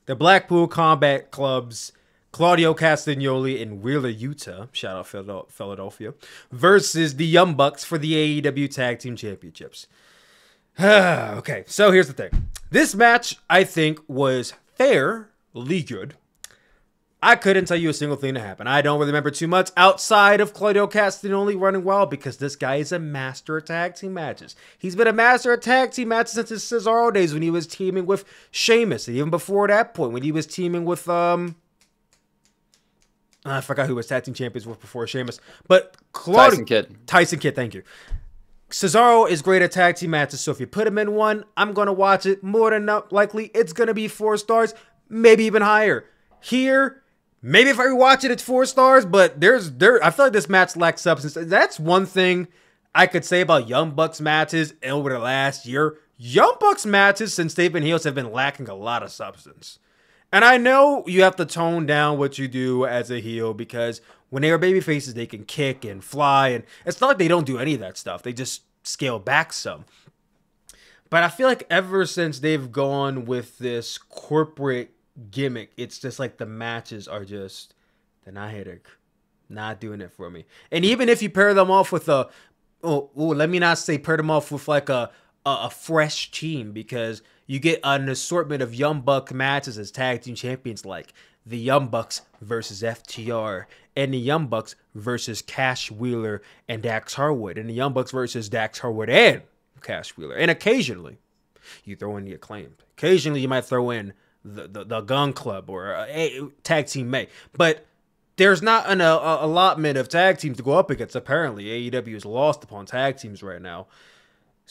Speaker 1: the Blackpool Combat Club's Claudio Castagnoli and Wheeler Yuta, shout out Philadelphia, versus the Young Bucks for the AEW Tag Team Championships. Okay, so here's the thing. This match, I think, was fairly good. I couldn't tell you a single thing that happened. I don't really remember too much outside of Claudio Castagnoli running wild because this guy is a master of tag team matches. He's been a master of tag team matches since his Cesaro days when he was teaming with Sheamus, and even before that point when he was teaming with I forgot who was tag team champions with before Sheamus. But
Speaker 2: Tyson Kidd,
Speaker 1: thank you. Cesaro is great at tag team matches, so if you put him in one, I'm going to watch it. More than likely, it's going to be 4 stars, maybe even higher. Here, maybe if I rewatch it, it's 4 stars, but I feel like this match lacks substance. That's one thing I could say about Young Bucks matches over the last year. Young Bucks matches, since they've been heels, have been lacking a lot of substance. And I know you have to tone down what you do as a heel because when they are baby faces, they can kick and fly. And it's not like they don't do any of that stuff. They just scale back some. But I feel like ever since they've gone with this corporate gimmick, it's just like the matches are just, they're not hitting. Not doing it for me. And even if you pair them off with let me not say pair them off with like a fresh team, because you get an assortment of Young Buck matches as tag team champions, like the Young Bucks versus FTR, and the Young Bucks versus Cash Wheeler and Dax Harwood, and the Young Bucks versus Dax Harwood and Cash Wheeler. And occasionally, you throw in the Acclaimed. Occasionally, you might throw in the Gun Club or a tag team May. But there's not an allotment of tag teams to go up against. Apparently, AEW is lost upon tag teams right now.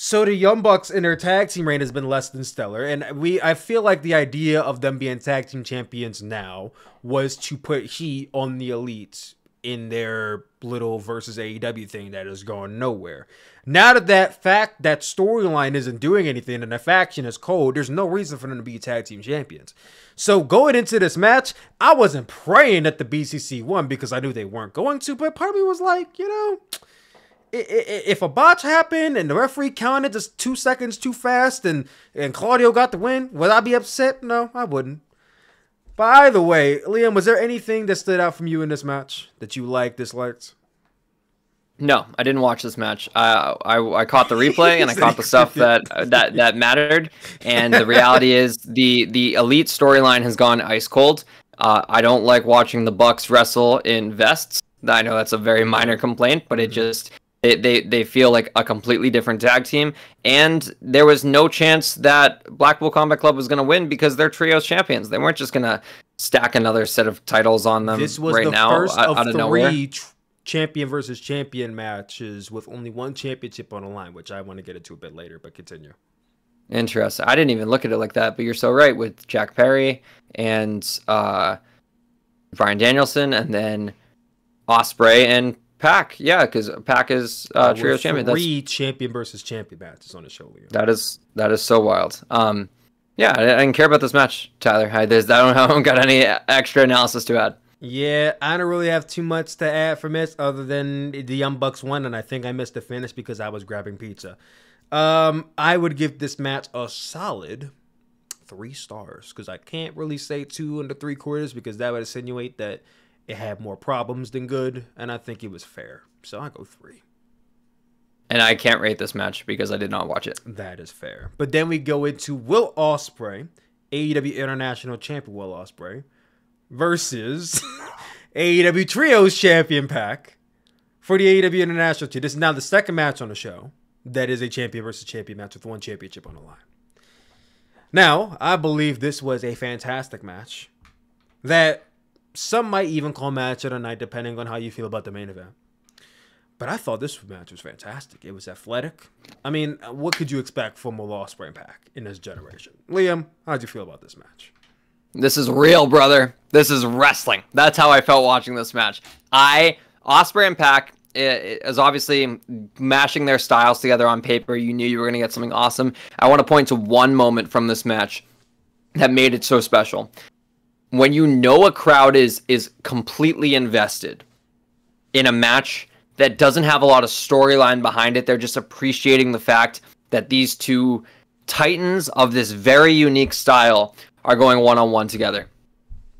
Speaker 1: So the Young Bucks in their tag team reign has been less than stellar. And I feel like the idea of them being tag team champions now was to put heat on the Elites in their little versus AEW thing that is going nowhere. Now that storyline isn't doing anything and the faction is cold, there's no reason for them to be tag team champions. So going into this match, I wasn't praying that the BCC won because I knew they weren't going to, but part of me was like, if a botch happened and the referee counted just 2 seconds too fast and Claudio got the win, would I be upset? No, I wouldn't. But either way, Liam, was there anything that stood out from you in this match that you liked, disliked?
Speaker 2: No, I didn't watch this match. I caught the replay and I caught the stuff that mattered. And the reality is the Elite storyline has gone ice cold. I don't like watching the Bucks wrestle in vests. I know that's a very minor complaint, but it just they feel like a completely different tag team. And there was no chance that Blackpool Combat Club was going to win because they're trios champions. They weren't just going to stack another set of titles on them
Speaker 1: this was
Speaker 2: right
Speaker 1: the
Speaker 2: now
Speaker 1: first
Speaker 2: out of nowhere.
Speaker 1: Champion versus champion matches with only one championship on the line, which I want to get into a bit later, but continue.
Speaker 2: Interesting. I didn't even look at it like that, but you're so right with Jack Perry and Bryan Danielson and then Ospreay and Pac. Yeah, because Pac is trio champion.
Speaker 1: Three champion versus champion matches on the show, Leo.
Speaker 2: That is so wild. Yeah, I didn't care about this match, Tyler. I don't got any extra analysis to add.
Speaker 1: Yeah, I don't really have too much to add from this other than the Young Bucks won, and I think I missed the finish because I was grabbing pizza. I would give this match a solid 3 stars because I can't really say 2 3/4 because that would insinuate that it had more problems than good, and I think it was fair. So I go 3.
Speaker 2: And I can't rate this match because I did not watch it.
Speaker 1: That is fair. But then we go into Will Ospreay, AEW International Champion Will Ospreay, versus AEW Trios Champion Pac for the AEW International Championship. This is now the second match on the show that is a champion versus champion match with one championship on the line. Now, I believe this was a fantastic match that some might even call match of the night depending on how you feel about the main event. But I thought this match was fantastic. It was athletic. I mean, what could you expect from a Will Ospreay and Pac in this generation? Liam, how'd you feel about this match?
Speaker 2: This is real, brother. This is wrestling. That's how I felt watching this match. Ospreay and Pac is obviously mashing their styles together on paper. You knew you were going to get something awesome. I want to point to one moment from this match that made it so special. When you know a crowd is completely invested in a match that doesn't have a lot of storyline behind it, they're just appreciating the fact that these two titans of this very unique style are going one-on-one together.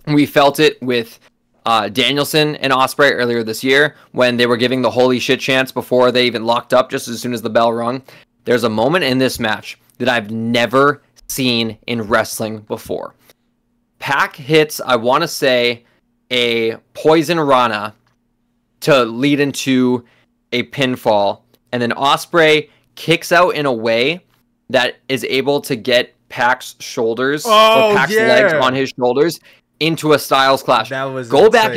Speaker 2: We felt it with Danielson and Ospreay earlier this year when they were giving the holy shit chants before they even locked up just as soon as the bell rung. There's a moment in this match that I've never seen in wrestling before. Pac hits, I want to say, a Poison Rana to lead into a pinfall, and then Ospreay kicks out in a way that is able to get Pac's shoulders or Pac's legs on his shoulders into a Styles Clash. Go back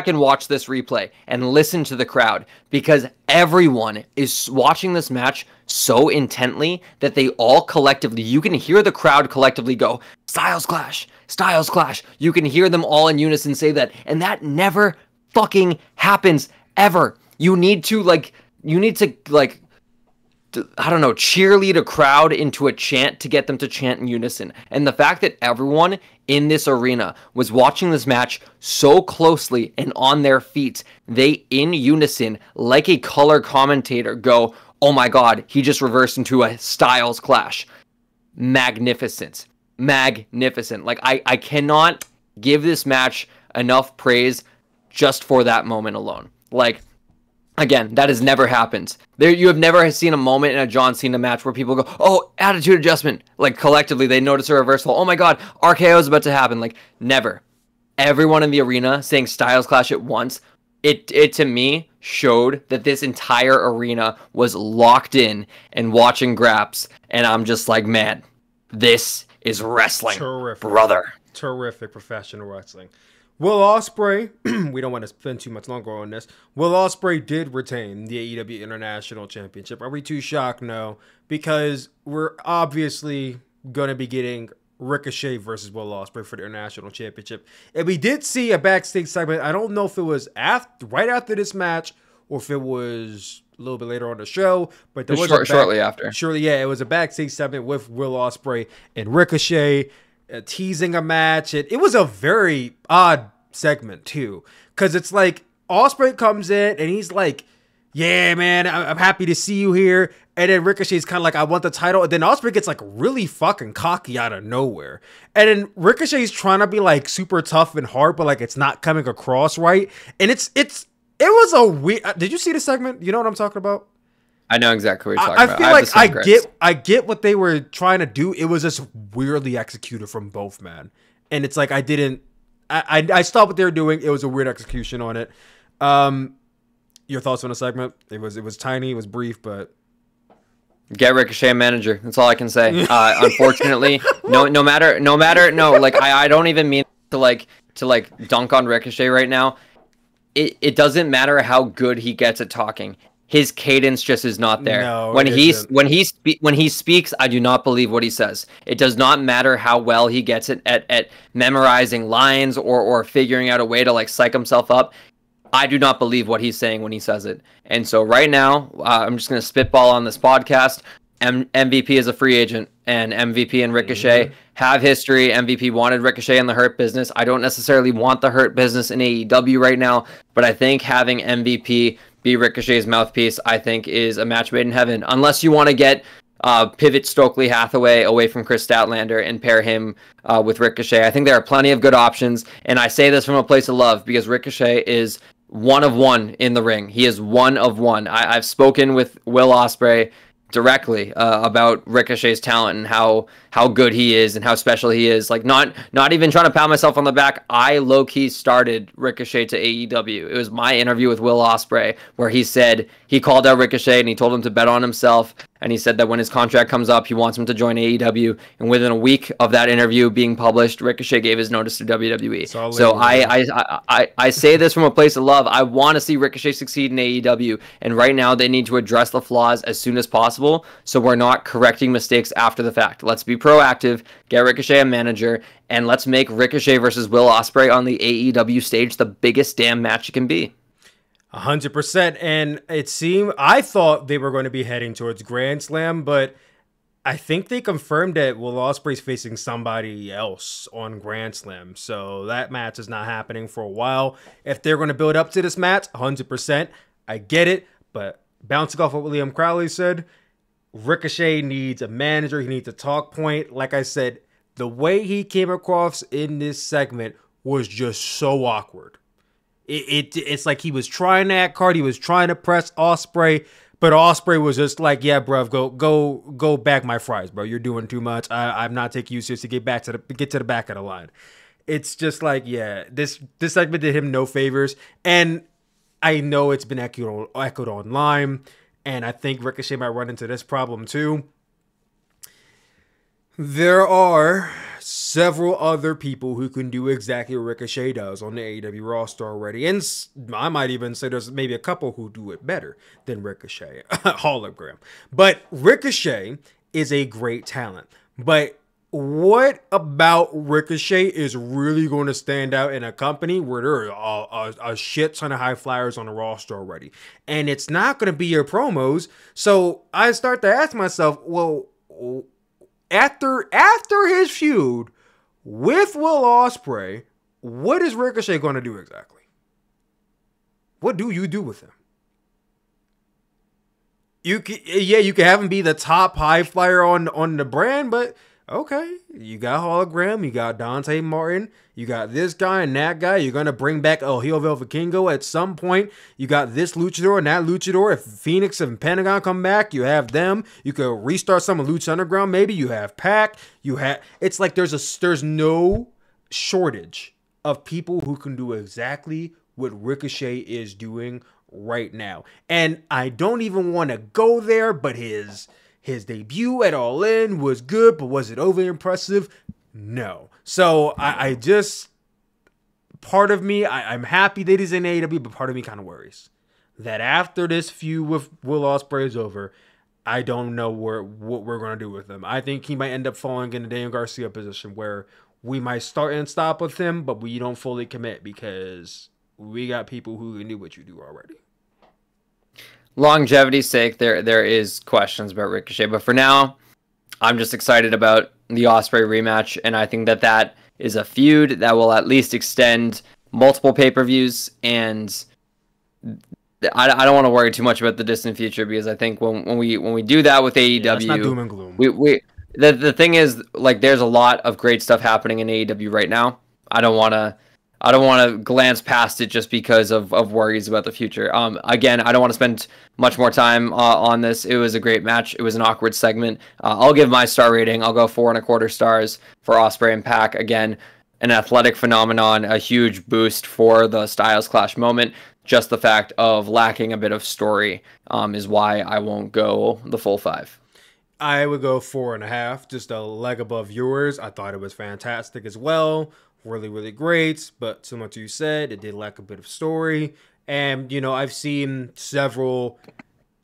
Speaker 2: and watch this replay and listen to the crowd because everyone is watching this match so intently that they all collectively, you can hear the crowd collectively go, Styles Clash, Styles Clash. You can hear them all in unison say that, and that never fucking happens ever. You need to I don't know, cheerlead a crowd into a chant to get them to chant in unison. And the fact that everyone in this arena was watching this match so closely and on their feet, they in unison, like a color commentator, go, oh my God, he just reversed into a Styles Clash. Magnificent. Magnificent. Like, I cannot give this match enough praise just for that moment alone. Like, again, that has never happened. You have never seen a moment in a John Cena match where people go, oh, attitude adjustment. Like, collectively, they notice a reversal. Oh my God, RKO is about to happen. Like, never. Everyone in the arena saying Styles Clash at once, it to me showed that this entire arena was locked in and watching Graps. And I'm just like, man, this is wrestling.
Speaker 1: Terrific.
Speaker 2: Brother.
Speaker 1: Terrific professional wrestling. Will Ospreay, we don't want to spend too much longer on this. Will Ospreay did retain the AEW International Championship. Are we too shocked? No, because we're obviously going to be getting Ricochet versus Will Ospreay for the International Championship. And we did see a backstage segment. I don't know if it was right after this match or if it was a little bit later on the show, but there was
Speaker 2: shortly after.
Speaker 1: Surely, yeah, it was a backstage segment with Will Ospreay and Ricochet. Teasing a match. It was a very odd segment too, because it's like Ospreay comes in and he's like, yeah, man, I'm happy to see you here. And then Ricochet's kind of like, I want the title. And then Ospreay gets like really fucking cocky out of nowhere. And then Ricochet's trying to be like super tough and hard, but like it's not coming across right. And it was a weird. Did you see the segment? You know what I'm talking about?
Speaker 2: I know exactly what you're talking about.
Speaker 1: I feel like I get what they were trying to do. It was just weirdly executed from both, man. And it's like I stopped what they were doing. It was a weird execution on it. Your thoughts on the segment? It was tiny, it was brief, but
Speaker 2: get Ricochet a manager. That's all I can say. Unfortunately, no matter. Like I don't even mean to dunk on Ricochet right now. It doesn't matter how good he gets at talking. His cadence just is not there.
Speaker 1: No,
Speaker 2: when he speaks, I do not believe what he says. It does not matter how well he gets it at memorizing lines or figuring out a way to like psych himself up. I do not believe what he's saying when he says it. And so right now, I'm just going to spitball on this podcast. MVP is a free agent, and MVP and Ricochet have history. MVP wanted Ricochet in the Hurt Business. I don't necessarily want the Hurt Business in AEW right now, but I think having MVP be Ricochet's mouthpiece, I think, is a match made in heaven. Unless you want to get pivot Stokely Hathaway away from Chris Statlander and pair him with Ricochet. I think there are plenty of good options, and I say this from a place of love because Ricochet is one of one in the ring. He is one of one. I've spoken with Will Ospreay directly about Ricochet's talent and how good he is and how special he is. Like not even trying to pat myself on the back. I low-key started Ricochet to AEW. It was my interview with Will Ospreay where he said he called out Ricochet and he told him to bet on himself. And he said that when his contract comes up, he wants him to join AEW. And within a week of that interview being published, Ricochet gave his notice to WWE. So I say this from a place of love. I want to see Ricochet succeed in AEW. And right now, they need to address the flaws as soon as possible so we're not correcting mistakes after the fact. Let's be proactive, get Ricochet a manager, and let's make Ricochet versus Will Ospreay on the AEW stage the biggest damn match it can be.
Speaker 1: 100%. And I thought they were going to be heading towards Grand Slam, but I think they confirmed that Will Ospreay's facing somebody else on Grand Slam. So that match is not happening for a while. If they're going to build up to this match, 100%, I get it. But bouncing off what William Crowley said, Ricochet needs a manager. He needs a talk point. Like I said, the way he came across in this segment was just so awkward. It's like he was trying to act hard. He was trying to press Ospreay, but Ospreay was just like, "Yeah, bruv, go bag my fries, bro. You're doing too much. I'm not taking you seriously. Get to the back of the line." It's just like, yeah, this segment did him no favors, and I know it's been echoed online, and I think Ricochet might run into this problem too. There are several other people who can do exactly what Ricochet does on the AEW roster already. And I might even say there's maybe a couple who do it better than Ricochet. Hologram. But Ricochet is a great talent. But what about Ricochet is really going to stand out in a company where there are a shit ton of high flyers on the roster already? And it's not going to be your promos. So I start to ask myself, well, after his feud with Will Ospreay, what is Ricochet going to do exactly? What do you do with him? You can have him be the top high flyer on the brand, but okay, you got Hologram, you got Dante Martin, you got this guy and that guy. You're going to bring back El Hijo Vikingo at some point. You got this luchador and that luchador. If Phoenix and Pentagon come back, you have them. You could restart some of Lucha Underground. Maybe you have Pac. It's like there's no shortage of people who can do exactly what Ricochet is doing right now. And I don't even want to go there, but his debut at All In was good, but was it over impressive? No. So I just, part of me, I'm happy that he's in AEW, but part of me kind of worries that after this feud with Will Ospreay is over, I don't know what we're going to do with him. I think he might end up falling in the Daniel Garcia position where we might start and stop with him, but we don't fully commit because we got people who can do what you do already.
Speaker 2: Longevity's sake, there is questions about Ricochet, but for now, I'm just excited about the Ospreay rematch, and I think that is a feud that will at least extend multiple pay-per-views, and I don't want to worry too much about the distant future, because I think when we do that with AEW,
Speaker 1: that's not doom and gloom.
Speaker 2: The thing is, like, there's a lot of great stuff happening in AEW right now. I don't want to glance past it just because of worries about the future. Again, I don't want to spend much more time on this. It was a great match. It was an awkward segment. I'll give my star rating. I'll go 4.25 stars for Ospreay and Pac. Again, an athletic phenomenon, a huge boost for the Styles Clash moment. Just the fact of lacking a bit of story is why I won't go the full 5.
Speaker 1: I would go 4.5, just a leg above yours. I thought it was fantastic as well. Really, really great. But similar to you said, it did lack a bit of story. And, I've seen several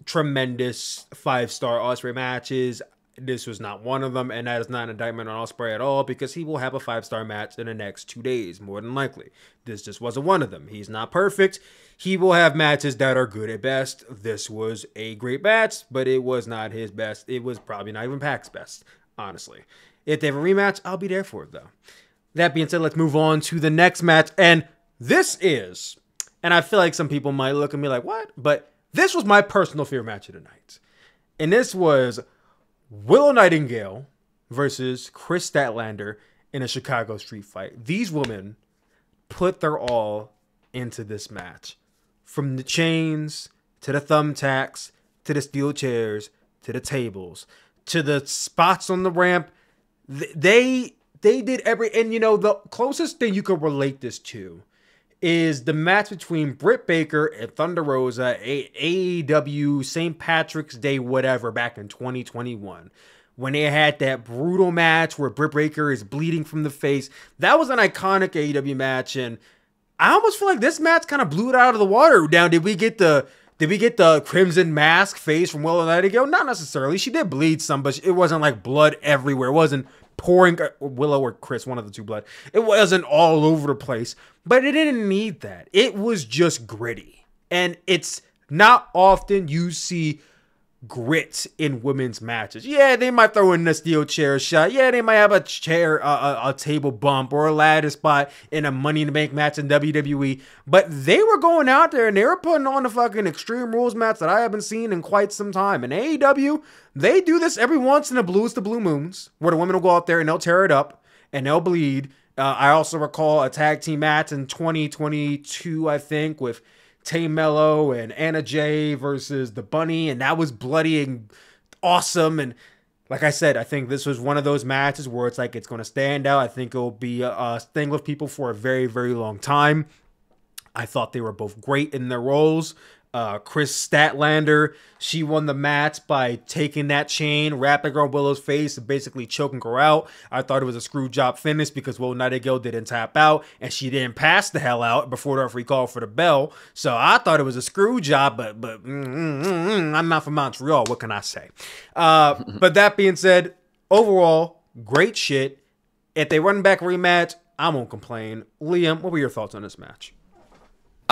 Speaker 1: tremendous 5-star Ospreay matches. This was not one of them, and that is not an indictment on Ospreay at all, because he will have a 5-star match in the next 2 days, more than likely. This just wasn't one of them. He's not perfect. He will have matches that are good at best. This was a great match, but it was not his best. It was probably not even Pac's best, honestly. If they have a rematch, I'll be there for it, though. That being said, let's move on to the next match, and this is, and I feel like some people might look at me like, what? But this was my personal favorite match of the night. And this was Willow Nightingale versus Chris Statlander in a Chicago street fight. These women put their all into this match. From the chains, to the thumbtacks, to the steel chairs, to the tables, to the spots on the ramp. They did every... And, the closest thing you could relate this to is the match between Britt Baker and Thunder Rosa, AEW St. Patrick's Day whatever, back in 2021. When they had that brutal match where Britt Baker is bleeding from the face. That was an iconic AEW match, and I almost feel like this match kind of blew it out of the water. Now, did we get the Crimson Mask face from Willow Nightingale? Not necessarily. She did bleed some, but it wasn't like blood everywhere. It wasn't pouring, Willow or Chris, one of the two blood. It wasn't all over the place, but it didn't need that. It was just gritty. And it's not often you see grit in women's matches. Yeah, they might throw in a steel chair shot. Yeah, they might have a chair, a table bump or a ladder spot in a Money in the Bank match in WWE. But they were going out there and they were putting on a fucking Extreme Rules match that I haven't seen in quite some time. And AEW, they do this every once in a blues to blue moons, where the women will go out there and they'll tear it up and they'll bleed. I also recall a tag team match in 2022, I think, with Tay Mello and Anna Jay versus the Bunny, and that was bloody and awesome. And like I said, I think this was one of those matches where it's like it's going to stand out. I think it will be a thing with people for a very, very long time. I thought they were both great in their roles. Chris Statlander, she won the match by taking that chain, wrapping her on Willow's face, and basically choking her out. I thought it was a screw job finish because Willow Nightingale didn't tap out and she didn't pass the hell out before the referee called for the bell. So I thought it was a screw job, but I'm not from Montreal. What can I say? But that being said, overall, great shit. If they run back a rematch, I won't complain. Liam, what were your thoughts on this match?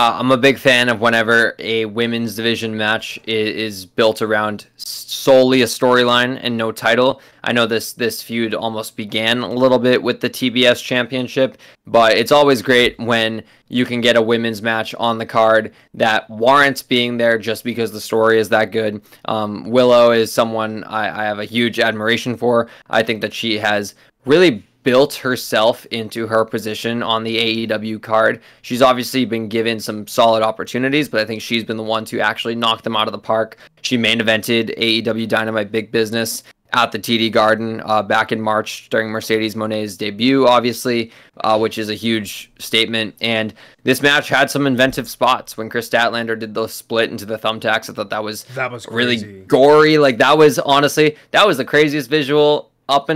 Speaker 2: I'm a big fan of whenever a women's division match is built around solely a storyline and no title. I know this feud almost began a little bit with the TBS championship, but it's always great when you can get a women's match on the card that warrants being there just because the story is that good. Willow is someone I have a huge admiration for. I think that she has really built herself into her position on the AEW card. She's obviously been given some solid opportunities, but I think she's been the one to actually knock them out of the park. She main evented AEW Dynamite Big Business at the TD Garden back in March during Mercedes Moné's debut, obviously, which is a huge statement. And this match had some inventive spots. When Chris Statlander did the split into the thumbtacks, I thought that was really gory. Like, that was the craziest visual up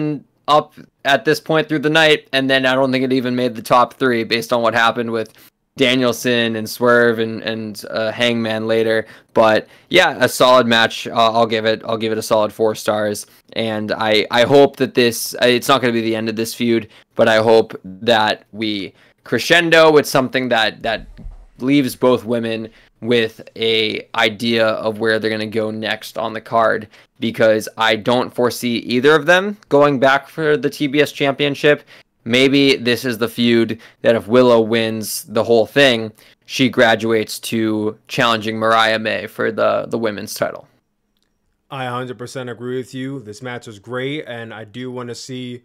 Speaker 2: at this point through the night, and then I don't think it even made the top 3 based on what happened with Danielson and Swerve and Hangman later. But yeah, a solid match. I'll give it a solid 4 stars, and I hope that it's not going to be the end of this feud, but I hope that we crescendo with something that leaves both women with a idea of where they're going to go next on the card, because I don't foresee either of them going back for the TBS championship. maybe this is the feud that if Willow wins the whole thing, she graduates to challenging Mariah May for the women's title.
Speaker 1: I 100% agree with you. This match was great, and I do want to see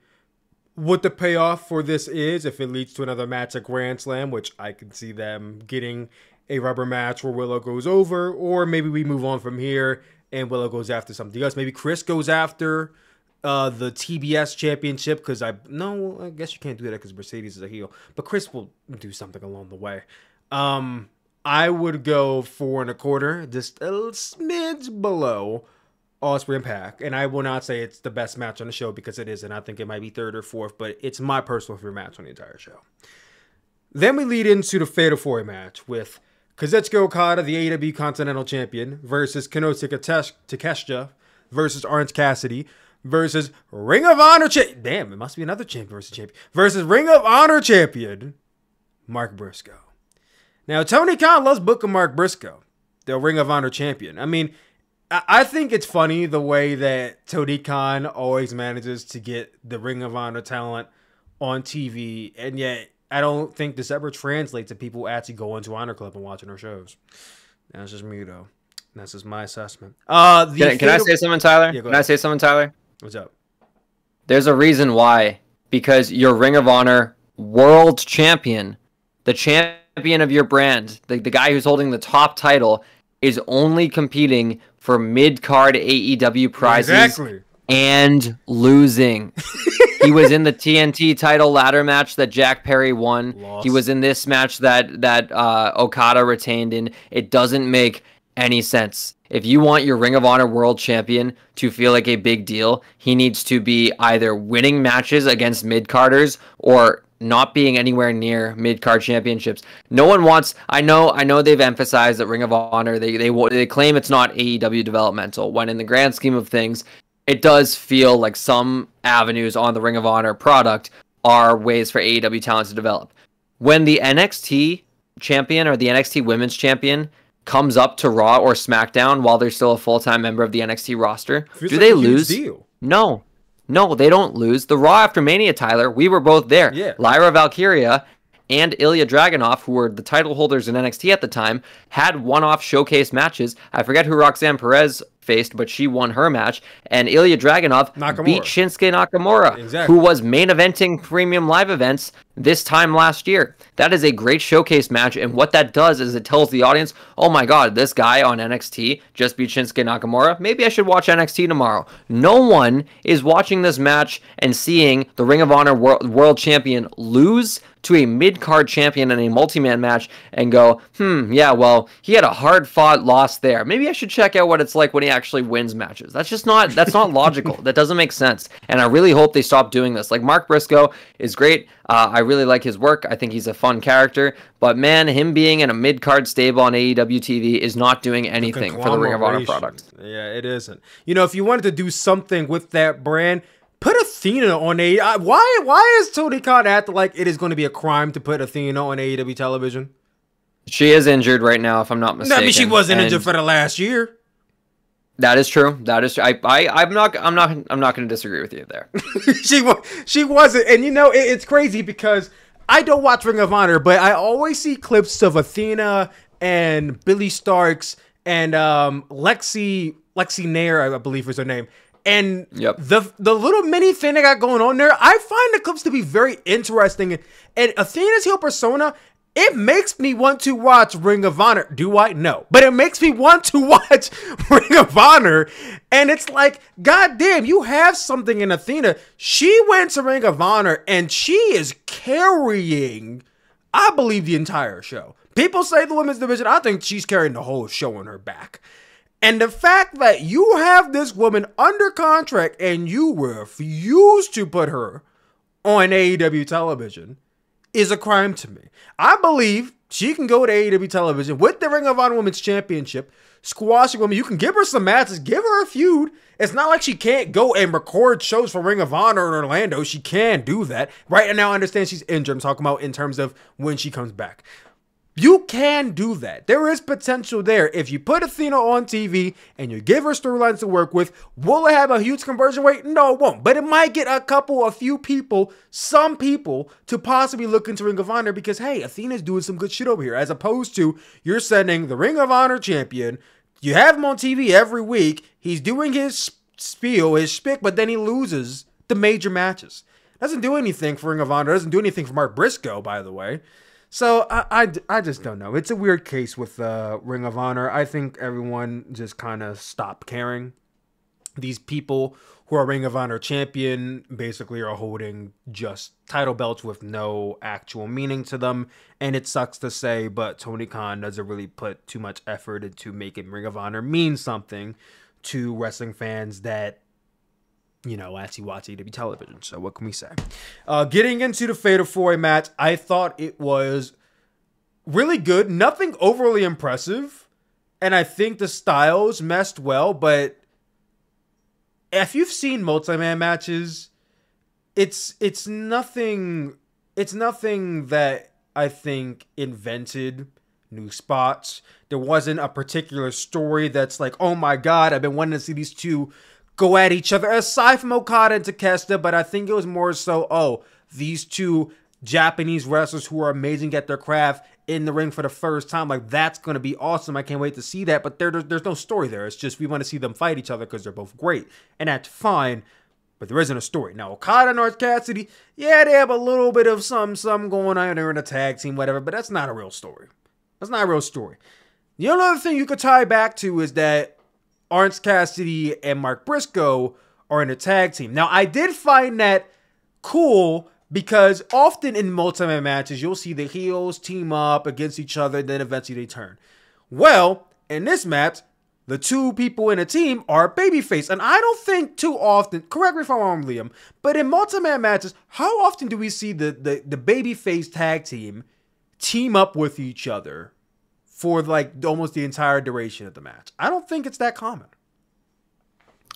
Speaker 1: what the payoff for this is. If it leads to another match at Grand Slam, which I can see them getting a rubber match where Willow goes over, or maybe we move on from here and Willow goes after something else. Maybe Chris goes after the TBS championship, because I guess you can't do that because Mercedes is a heel, but Chris will do something along the way. I would go 4.25, just a smidge below Osprey and Pac, and I will not say it's the best match on the show because it isn't. I think it might be third or fourth, but it's my personal favorite match on the entire show. Then we lead into the Fatal 4 match with Kazuchika Okada, the AEW Continental Champion, versus Kenosuke Takeshita versus Orange Cassidy versus Ring of Honor champion. Damn, it must be another champion versus champion. Versus Ring of Honor champion, Mark Briscoe. Now, Tony Khan loves booking Mark Briscoe, the Ring of Honor champion. I mean, I think it's funny the way that Tony Khan always manages to get the Ring of Honor talent on TV, and yet I don't think this ever translates to people actually going to Honor Club and watching our shows. That's just me, though. That's just my assessment.
Speaker 2: Can I say something, Tyler?
Speaker 1: Yeah,
Speaker 2: can I say something, Tyler?
Speaker 1: What's up?
Speaker 2: There's a reason why. Because your Ring of Honor world champion, the champion of your brand, the guy who's holding the top title, is only competing for mid-card AEW prizes and losing. He was in the TNT title ladder match that Jack Perry won.
Speaker 1: Lost.
Speaker 2: He was in this match that Okada retained in. It doesn't make any sense. If you want your Ring of Honor world champion to feel like a big deal, he needs to be either winning matches against mid-carders or not being anywhere near mid-card championships. No one wants. I know they've emphasized that Ring of Honor. They claim it's not AEW developmental, when in the grand scheme of things, it does feel like some avenues on the Ring of Honor product are ways for AEW talent to develop. When the NXT champion or the NXT Women's Champion comes up to Raw or SmackDown while they're still a full-time member of the NXT roster, do they lose? No, they don't lose. The Raw after Mania, Tyler, we were both there.
Speaker 1: Yeah.
Speaker 2: Lyra Valkyria and Ilya Dragunov, who were the title holders in NXT at the time, had one-off showcase matches. I forget who Roxanne Perez faced, but she won her match. And Ilya Dragunov beat Shinsuke Nakamura, who was main eventing premium live events this time last year. That is a great showcase match, and what that does is it tells the audience, oh my god, this guy on NXT just beat Shinsuke Nakamura. Maybe I should watch NXT tomorrow. No one is watching this match and seeing the Ring of Honor World Champion lose to a mid-card champion in a multi-man match and go, yeah, well, he had a hard-fought loss there. Maybe I should check out what it's like when he actually wins matches. That's not logical. That doesn't make sense. And I really hope they stop doing this. Like, Mark Briscoe is great. I really like his work. I think he's a fun character. But man, him being in a mid-card stable on AEW TV is not doing anything for the Ring of Honor product.
Speaker 1: Yeah, it isn't. You know, if you wanted to do something with that brand, put Athena on AEW. Why is Tony Khan acting like it is going to be a crime to put Athena on AEW television?
Speaker 2: She is injured right now, if I'm not mistaken.
Speaker 1: I mean, she wasn't injured for the last year.
Speaker 2: That is true. That is true. I'm not going to disagree with you there.
Speaker 1: she wasn't, and you know it's crazy because I don't watch Ring of Honor, but I always see clips of Athena and Billy Starks and Lexi Nair, I believe is her name. And the little mini thing they got going on there, I find the clips to be very interesting. And Athena's heel persona, it makes me want to watch Ring of Honor. Do I? No. But it makes me want to watch Ring of Honor. And it's like, goddamn, you have something in Athena. She went to Ring of Honor and she is carrying, I believe, the entire show. People say the women's division. I think she's carrying the whole show on her back. And the fact that you have this woman under contract and you refuse to put her on AEW television is a crime to me. I believe she can go to AEW television with the Ring of Honor Women's Championship, squash a woman. You can give her some matches, give her a feud. It's not like she can't go and record shows for Ring of Honor in Orlando. She can do that. Right now, I understand she's injured. I'm talking about in terms of when she comes back. You can do that. There is potential there. If you put Athena on TV and you give her storylines to work with, will it have a huge conversion rate? No, it won't. But it might get a few people, some people, to possibly look into Ring of Honor because, hey, Athena's doing some good shit over here. As opposed to you're sending the Ring of Honor champion, you have him on TV every week, he's doing his spiel, his shtick, but then he loses the major matches. Doesn't do anything for Ring of Honor. Doesn't do anything for Mark Briscoe, by the way. So I just don't know. It's a weird case with Ring of Honor. I think everyone just kind of stopped caring. These people who are Ring of Honor champion basically are holding just title belts with no actual meaning to them. And it sucks to say, but Tony Khan doesn't really put too much effort into making Ring of Honor mean something to wrestling fans that, you know, actually watch AEW television. So what can we say? Getting into the Fatal 4-Way match, I thought it was really good. Nothing overly impressive. And I think the styles meshed well. But if you've seen multi-man matches, it's nothing that I think invented new spots. There wasn't a particular story that's like, oh my God, I've been wanting to see these two go at each other, aside from Okada and Takeshita, but I think it was more so, these two Japanese wrestlers who are amazing at their craft in the ring for the first time, like, that's going to be awesome. I can't wait to see that, but there's no story there. It's just we want to see them fight each other because they're both great, and that's fine, but there isn't a story. Now, Okada and Orange Cassidy, yeah, they have a little bit of some going on. They're in a tag team, whatever, but that's not a real story. That's not a real story. The only other thing you could tie back to is that Orange Cassidy and Mark Briscoe are in a tag team. Now, I did find that cool because often in multi-man matches, you'll see the heels team up against each other, and then eventually they turn. Well, in this match, the two people in a team are babyface. And I don't think too often, correct me if I'm wrong, Liam, but in multi-man matches, how often do we see the babyface tag team up with each other for like almost the entire duration of the match? I don't think it's that common.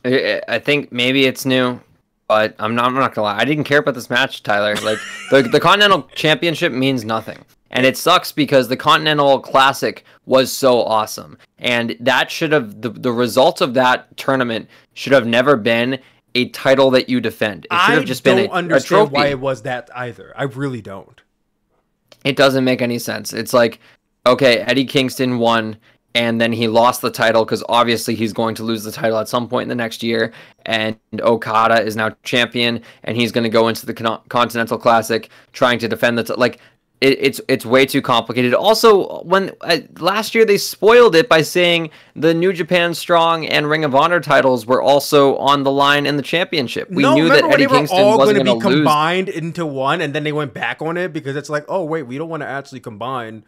Speaker 2: I think maybe it's new, but I'm not gonna lie. I didn't care about this match, Tyler. Like the Continental Championship means nothing. And it sucks because the Continental Classic was so awesome. And that should have, the result of that tournament should have never been a title that you defend. It should have just been a trophy. I don't understand
Speaker 1: why it was that either. I really don't.
Speaker 2: It doesn't make any sense. It's like, okay, Eddie Kingston won, and then he lost the title because obviously he's going to lose the title at some point in the next year, and Okada is now champion, and he's going to go into the Continental Classic trying to defend the like. It's way too complicated. Also, when last year they spoiled it by saying the New Japan Strong and Ring of Honor titles were also on the line in the championship. We knew that Eddie Kingston wasn't going to lose.
Speaker 1: Combined into one, and then they went back on it because it's like, oh wait, we don't want to actually combine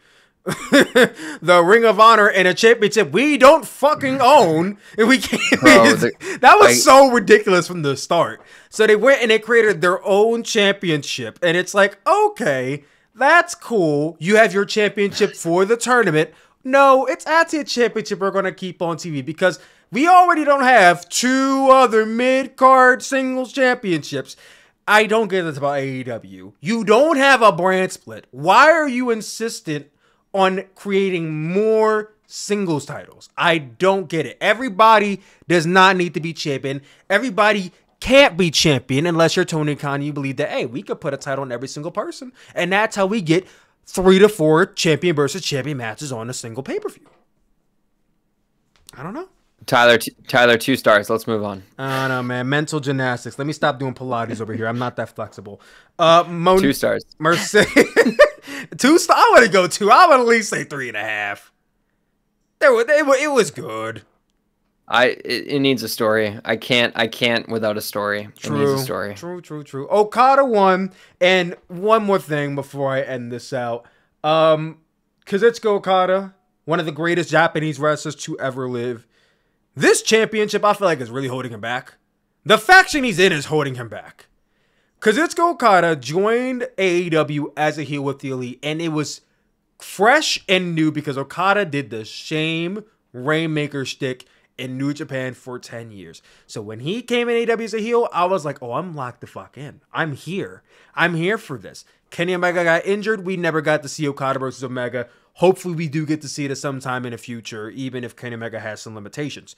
Speaker 1: the Ring of Honor and a championship we don't fucking own, and we can't. That was so ridiculous from the start. So they went and they created their own championship, and it's like, okay, that's cool. You have your championship for the tournament. No, it's actually a championship we're going to keep on TV because we already don't have two other mid-card singles championships. I don't get this about AEW. You don't have a brand split. Why are you insistent on creating more singles titles? I don't get it. Everybody does not need to be champion. Everybody can't be champion unless you're Tony Khan. You believe that, hey, we could put a title on every single person. And that's how we get 3 to 4 champion versus champion matches on a single pay-per-view. I don't know.
Speaker 2: Tyler, 2 stars. Let's move on.
Speaker 1: I don't know, man. Mental gymnastics. Let me stop doing Pilates over here. I'm not that flexible.
Speaker 2: 2 stars.
Speaker 1: Mercedes. 2 stars. I want to go 2. I would at least say 3.5. It was good.
Speaker 2: It needs a story. I can't without a story.
Speaker 1: True,
Speaker 2: it needs a story.
Speaker 1: True. Okada won. And one more thing before I end this out. Kazuchika Okada, one of the greatest Japanese wrestlers to ever live. This championship, I feel like, is really holding him back. The faction he's in is holding him back. Kazuchika Okada joined AEW as a heel with the Elite, and it was fresh and new because Okada did the Shame Rainmaker shtick in New Japan for 10 years. So when he came in AEW as a heel, I was like, oh, I'm locked the fuck in. I'm here. I'm here for this. Kenny Omega got injured. We never got to see Okada versus Omega. Hopefully we do get to see it at some time in the future, even if Kenny Omega has some limitations.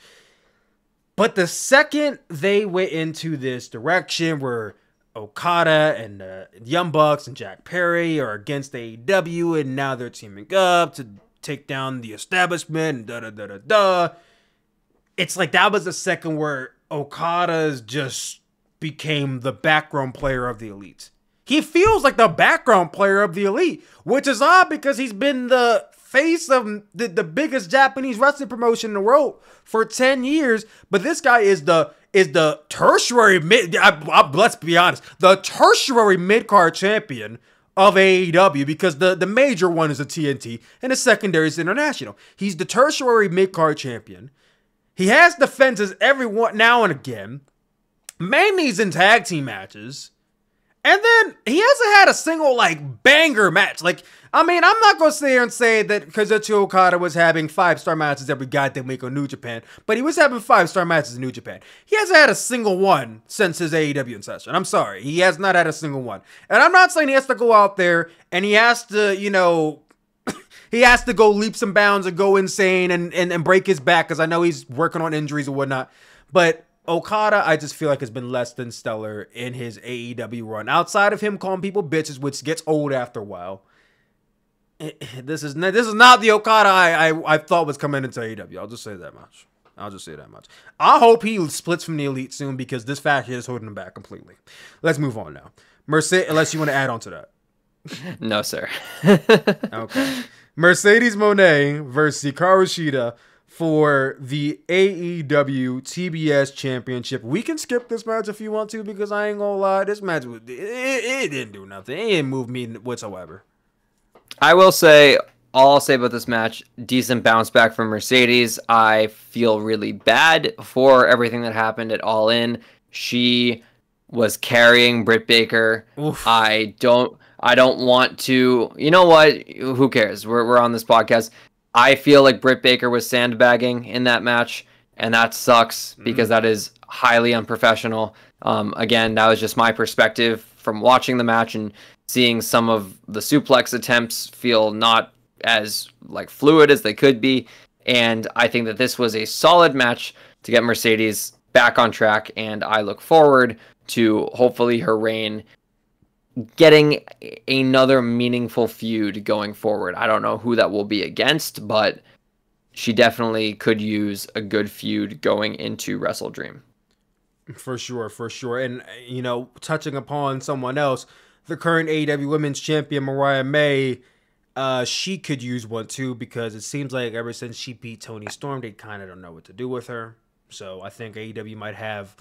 Speaker 1: But the second they went into this direction where Okada and Young Bucks and Jack Perry are against AEW, and now they're teaming up to take down the establishment, and it's like that was the second where Okada's just became the background player of the Elite. He feels like the background player of the Elite, which is odd because he's been the face of the biggest Japanese wrestling promotion in the world for 10 years. But this guy is the tertiary let's be honest, the tertiary mid-card champion of AEW, because the major one is the TNT and the secondary is international. He's the tertiary mid-card champion. He has defenses every now and again. Mainly he's in tag team matches. And then he hasn't had a single, banger match. I'm not going to sit here and say that Kazuchika Okada was having 5-star matches every goddamn week on New Japan, but he was having 5-star matches in New Japan. He hasn't had a single one since his AEW session. I'm sorry. He has not had a single one. And I'm not saying he has to go out there and he has to, he has to go leaps and bounds and go insane and break his back, because I know he's working on injuries and whatnot. But Okada, I just feel like, has been less than stellar in his AEW run. Outside of him calling people bitches, which gets old after a while. This is not the Okada I thought was coming into AEW. I'll just say that much. I hope he splits from the Elite soon, because this faction is holding him back completely. Let's move on now. Mercedes, unless you want to add on to that.
Speaker 2: No, sir.
Speaker 1: Okay. Mercedes Moné versus Hikaru Shida for the AEW TBS Championship. We can skip this match if you want to, because I ain't gonna lie, this match it didn't do nothing. It didn't move me whatsoever.
Speaker 2: I will say, all I'll say about this match, decent bounce back from Mercedes. I feel really bad for everything that happened at All In. She was carrying Britt Baker. Oof. I don't want to, you know what? Who cares? We're on this podcast. I feel like Britt Baker was sandbagging in that match, and that sucks because that is highly unprofessional. Again, that was just my perspective from watching the match and seeing some of the suplex attempts feel not as fluid as they could be. And I think that this was a solid match to get Mercedes back on track, and I look forward to hopefully her reign getting another meaningful feud going forward. I don't know who that will be against, but she definitely could use a good feud going into Wrestle Dream.
Speaker 1: For sure. And, touching upon someone else, the current AEW Women's Champion, Mariah May, she could use one too, because it seems like ever since she beat Toni Storm, they kind of don't know what to do with her. So I think AEW might have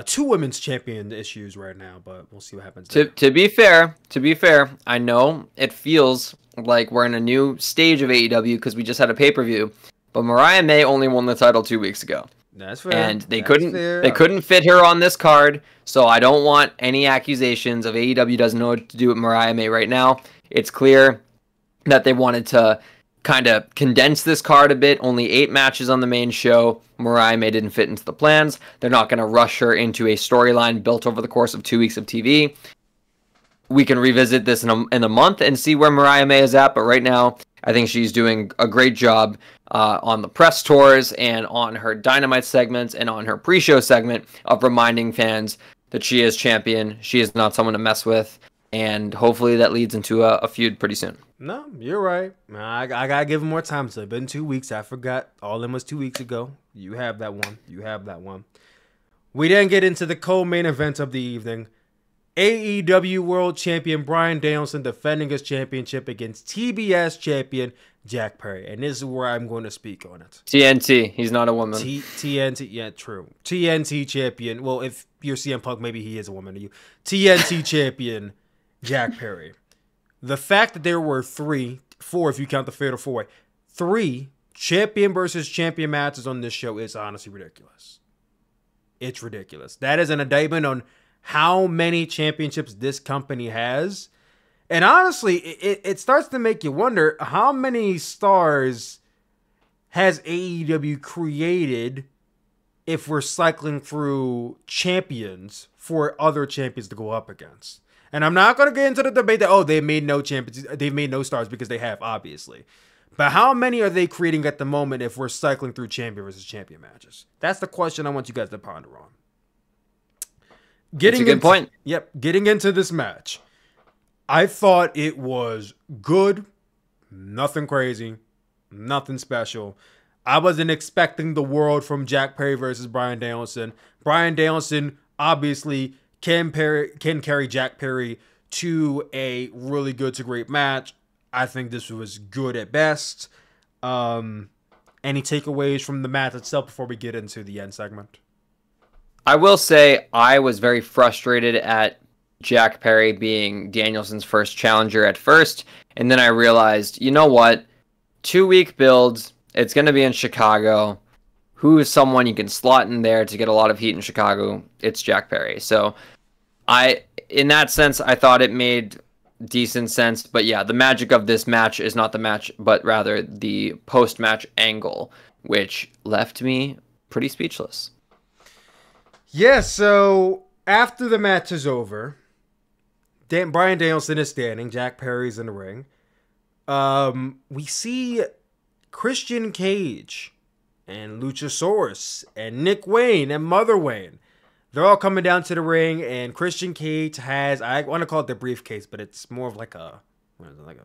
Speaker 1: 2 women's champion issues right now, but we'll see what happens.
Speaker 2: To be fair, I know it feels like we're in a new stage of AEW because we just had a pay-per-view, but Mariah May only won the title 2 weeks ago.
Speaker 1: That's fair.
Speaker 2: And they couldn't fit her on this card, so I don't want any accusations of AEW doesn't know what to do with Mariah May right now. It's clear that they wanted to kind of condense this card a bit. Only 8 matches on the main show. Mariah May didn't fit into the plans. They're not going to rush her into a storyline built over the course of 2 weeks of TV. We can revisit this in a month and see where Mariah May is at, but right now, I think she's doing a great job on the press tours and on her Dynamite segments and on her pre-show segment of reminding fans that she is champion. She is not someone to mess with, and hopefully that leads into a feud pretty soon.
Speaker 1: No, you're right. I gotta give him more time. So it's been 2 weeks. I forgot. All in was 2 weeks ago. You have that one. We then get into the co-main event of the evening. AEW World Champion Bryan Danielson defending his championship against TBS Champion Jack Perry. And this is where I'm going to speak on it.
Speaker 2: TNT. He's not a woman.
Speaker 1: TNT. Yeah, true. TNT Champion. Well, if you're CM Punk, maybe he is a woman to you. TNT Champion Jack Perry. The fact that there were 4 if you count the Fatal 4-Way, 3 champion versus champion matches on this show is honestly ridiculous. It's ridiculous. That is an indictment on how many championships this company has. And honestly, it starts to make you wonder, how many stars has AEW created if we're cycling through champions for other champions to go up against? And I'm not going to get into the debate that, they made no champions, they've made no stars, because they have, obviously. But how many are they creating at the moment if we're cycling through champion versus champion matches? That's the question I want you guys to ponder on.
Speaker 2: That's a good point.
Speaker 1: Yep, getting into this match. I thought it was good, nothing crazy, nothing special. I wasn't expecting the world from Jack Perry versus Bryan Danielson. Bryan Danielson obviously can carry Jack Perry to a really good to great match. I think this was good at best. Any takeaways from the match itself before we get into the end segment?
Speaker 2: I will say I was very frustrated at Jack Perry being Danielson's first challenger at first. And then I realized, you know what? 2-week builds. It's going to be in Chicago. Who is someone you can slot in there to get a lot of heat in Chicago? It's Jack Perry. So in that sense, I thought it made decent sense. But yeah, the magic of this match is not the match, but rather the post-match angle, which left me pretty speechless.
Speaker 1: Yeah, so after the match is over, Bryan Danielson is standing. Jack Perry's in the ring. We see Christian Cage and Luchasaurus and Nick Wayne and Mother Wayne. They're all coming down to the ring, and Christian Cage has, I want to call it the briefcase, but it's more of like a, what is it, like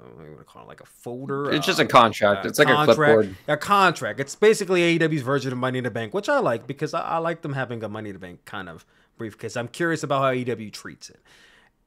Speaker 1: a folder?
Speaker 2: It's just a contract. It's like a clipboard.
Speaker 1: A contract. It's basically AEW's version of Money in the Bank, which I like because I like them having a Money in the Bank kind of briefcase. I'm curious about how AEW treats it.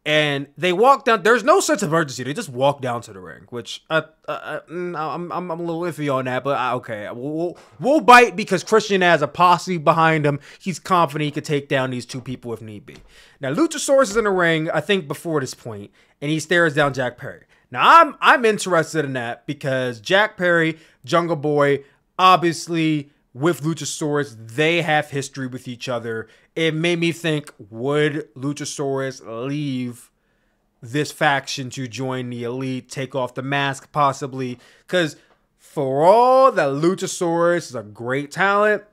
Speaker 1: And they walk down. There's no sense of urgency. They just walk down to the ring, which I'm a little iffy on that. But okay, we'll bite because Christian has a posse behind him. He's confident he could take down these two people if need be. Now Luchasaurus is in the ring, I think, before this point, and he stares down Jack Perry. Now I'm interested in that because Jack Perry, Jungle Boy, obviously with Luchasaurus, they have history with each other. It made me think, would Luchasaurus leave this faction to join the Elite, take off the mask possibly? Because for all that Luchasaurus is a great talent,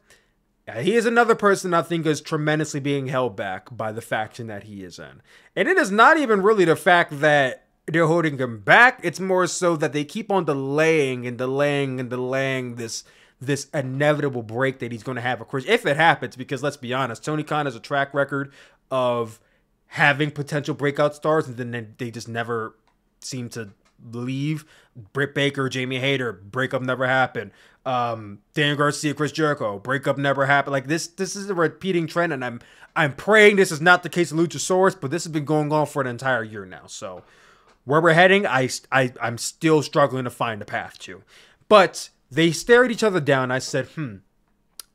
Speaker 1: he is another person I think is tremendously being held back by the faction that he is in. And it is not even really the fact that they're holding him back. It's more so that they keep on delaying this inevitable break that he's going to have, of course, if it happens, because let's be honest, Tony Khan has a track record of having potential breakout stars, and then they just never seem to leave. Britt Baker, Jamie Hayter, breakup never happened. Dan Garcia, Chris Jericho, breakup never happened. Like this is a repeating trend, and I'm praying this is not the case of Luchasaurus, but this has been going on for an entire year now. So where we're heading, I'm still struggling to find a path to. But they stared each other down. I said,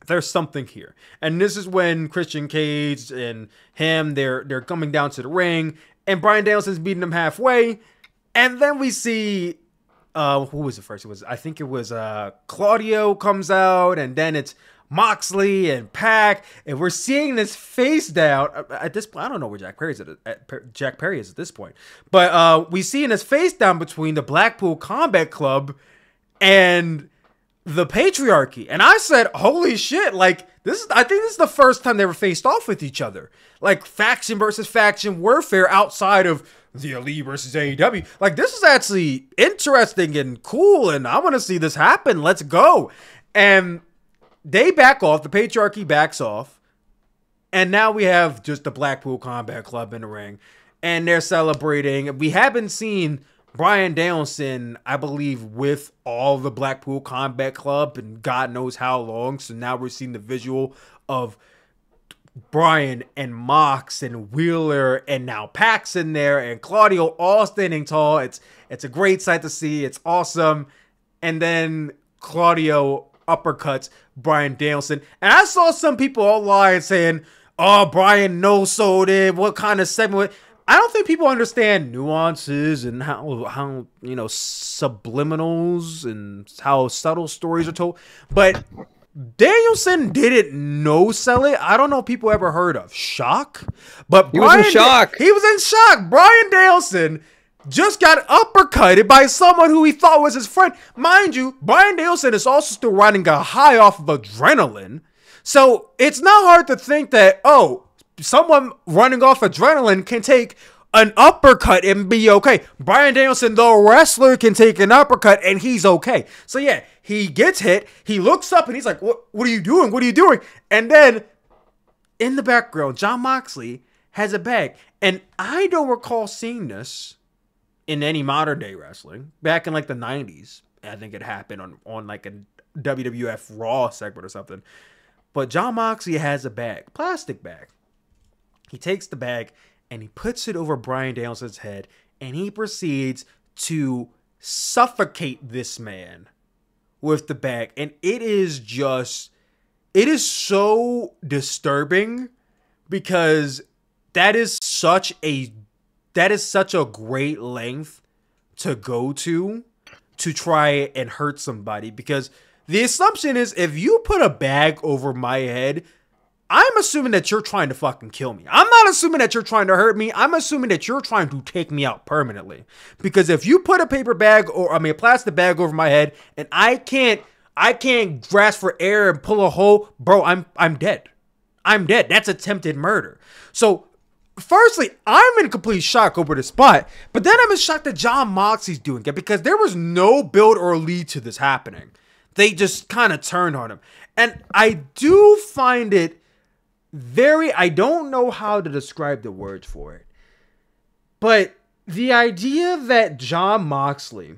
Speaker 1: there's something here. And this is when Christian Cage and him, they're coming down to the ring, and Bryan Danielson's beating them halfway. And then we see, who was it first? I think it was Claudio comes out, and then it's Moxley and Pac, and we're seeing this face down at this point. I don't know where Jack Perry is at this point, but we see this face down between the Blackpool Combat Club and the Patriarchy. And I said, holy shit, like I think this is the first time they ever faced off with each other. Like faction versus faction warfare outside of the Elite versus AEW. Like this is actually interesting and cool, and I want to see this happen. Let's go. And they back off, the Patriarchy backs off, and now we have just the Blackpool Combat Club in the ring, and they're celebrating. We haven't seen Bryan Danielson, I believe, with all the Blackpool Combat Club and God knows how long. So now we're seeing the visual of Bryan and Mox and Wheeler and now Pax in there and Claudio all standing tall. It's a great sight to see. It's awesome. And then Claudio uppercuts Bryan Danielson. And I saw some people online saying, oh, Bryan no-sold it. What kind of segment? I don't think people understand nuances and how subliminals and how subtle stories are told. But Danielson didn't no-sell it. I don't know if people ever heard of shock. But
Speaker 2: he was in shock.
Speaker 1: He was in shock. Bryan Danielson just got uppercutted by someone who he thought was his friend. Mind you, Bryan Danielson is also still riding a high off of adrenaline. So it's not hard to think that, someone running off adrenaline can take an uppercut and be okay. Bryan Danielson, the wrestler, can take an uppercut and he's okay. So yeah, he gets hit. He looks up and he's like, what are you doing? What are you doing? And then in the background, Jon Moxley has a bag. And I don't recall seeing this in any modern day wrestling. Back in like the 90s, I think it happened on like a WWF Raw segment or something. But Jon Moxley has a bag, plastic bag. He takes the bag and he puts it over Bryan Danielson's head and he proceeds to suffocate this man with the bag. And it is so disturbing because that is such a great length to go to try and hurt somebody, because the assumption is if you put a bag over my head, I'm assuming that you're trying to fucking kill me. I'm not assuming that you're trying to hurt me. I'm assuming that you're trying to take me out permanently. Because if you put a a plastic bag over my head and I can't grasp for air and pull a hole, bro, I'm dead. I'm dead. That's attempted murder. So firstly, I'm in complete shock over the spot, but then I'm in shock that Jon Moxley's doing it because there was no build or lead to this happening. They just kind of turned on him. And I do find it I don't know how to describe the words for it, but the idea that Jon Moxley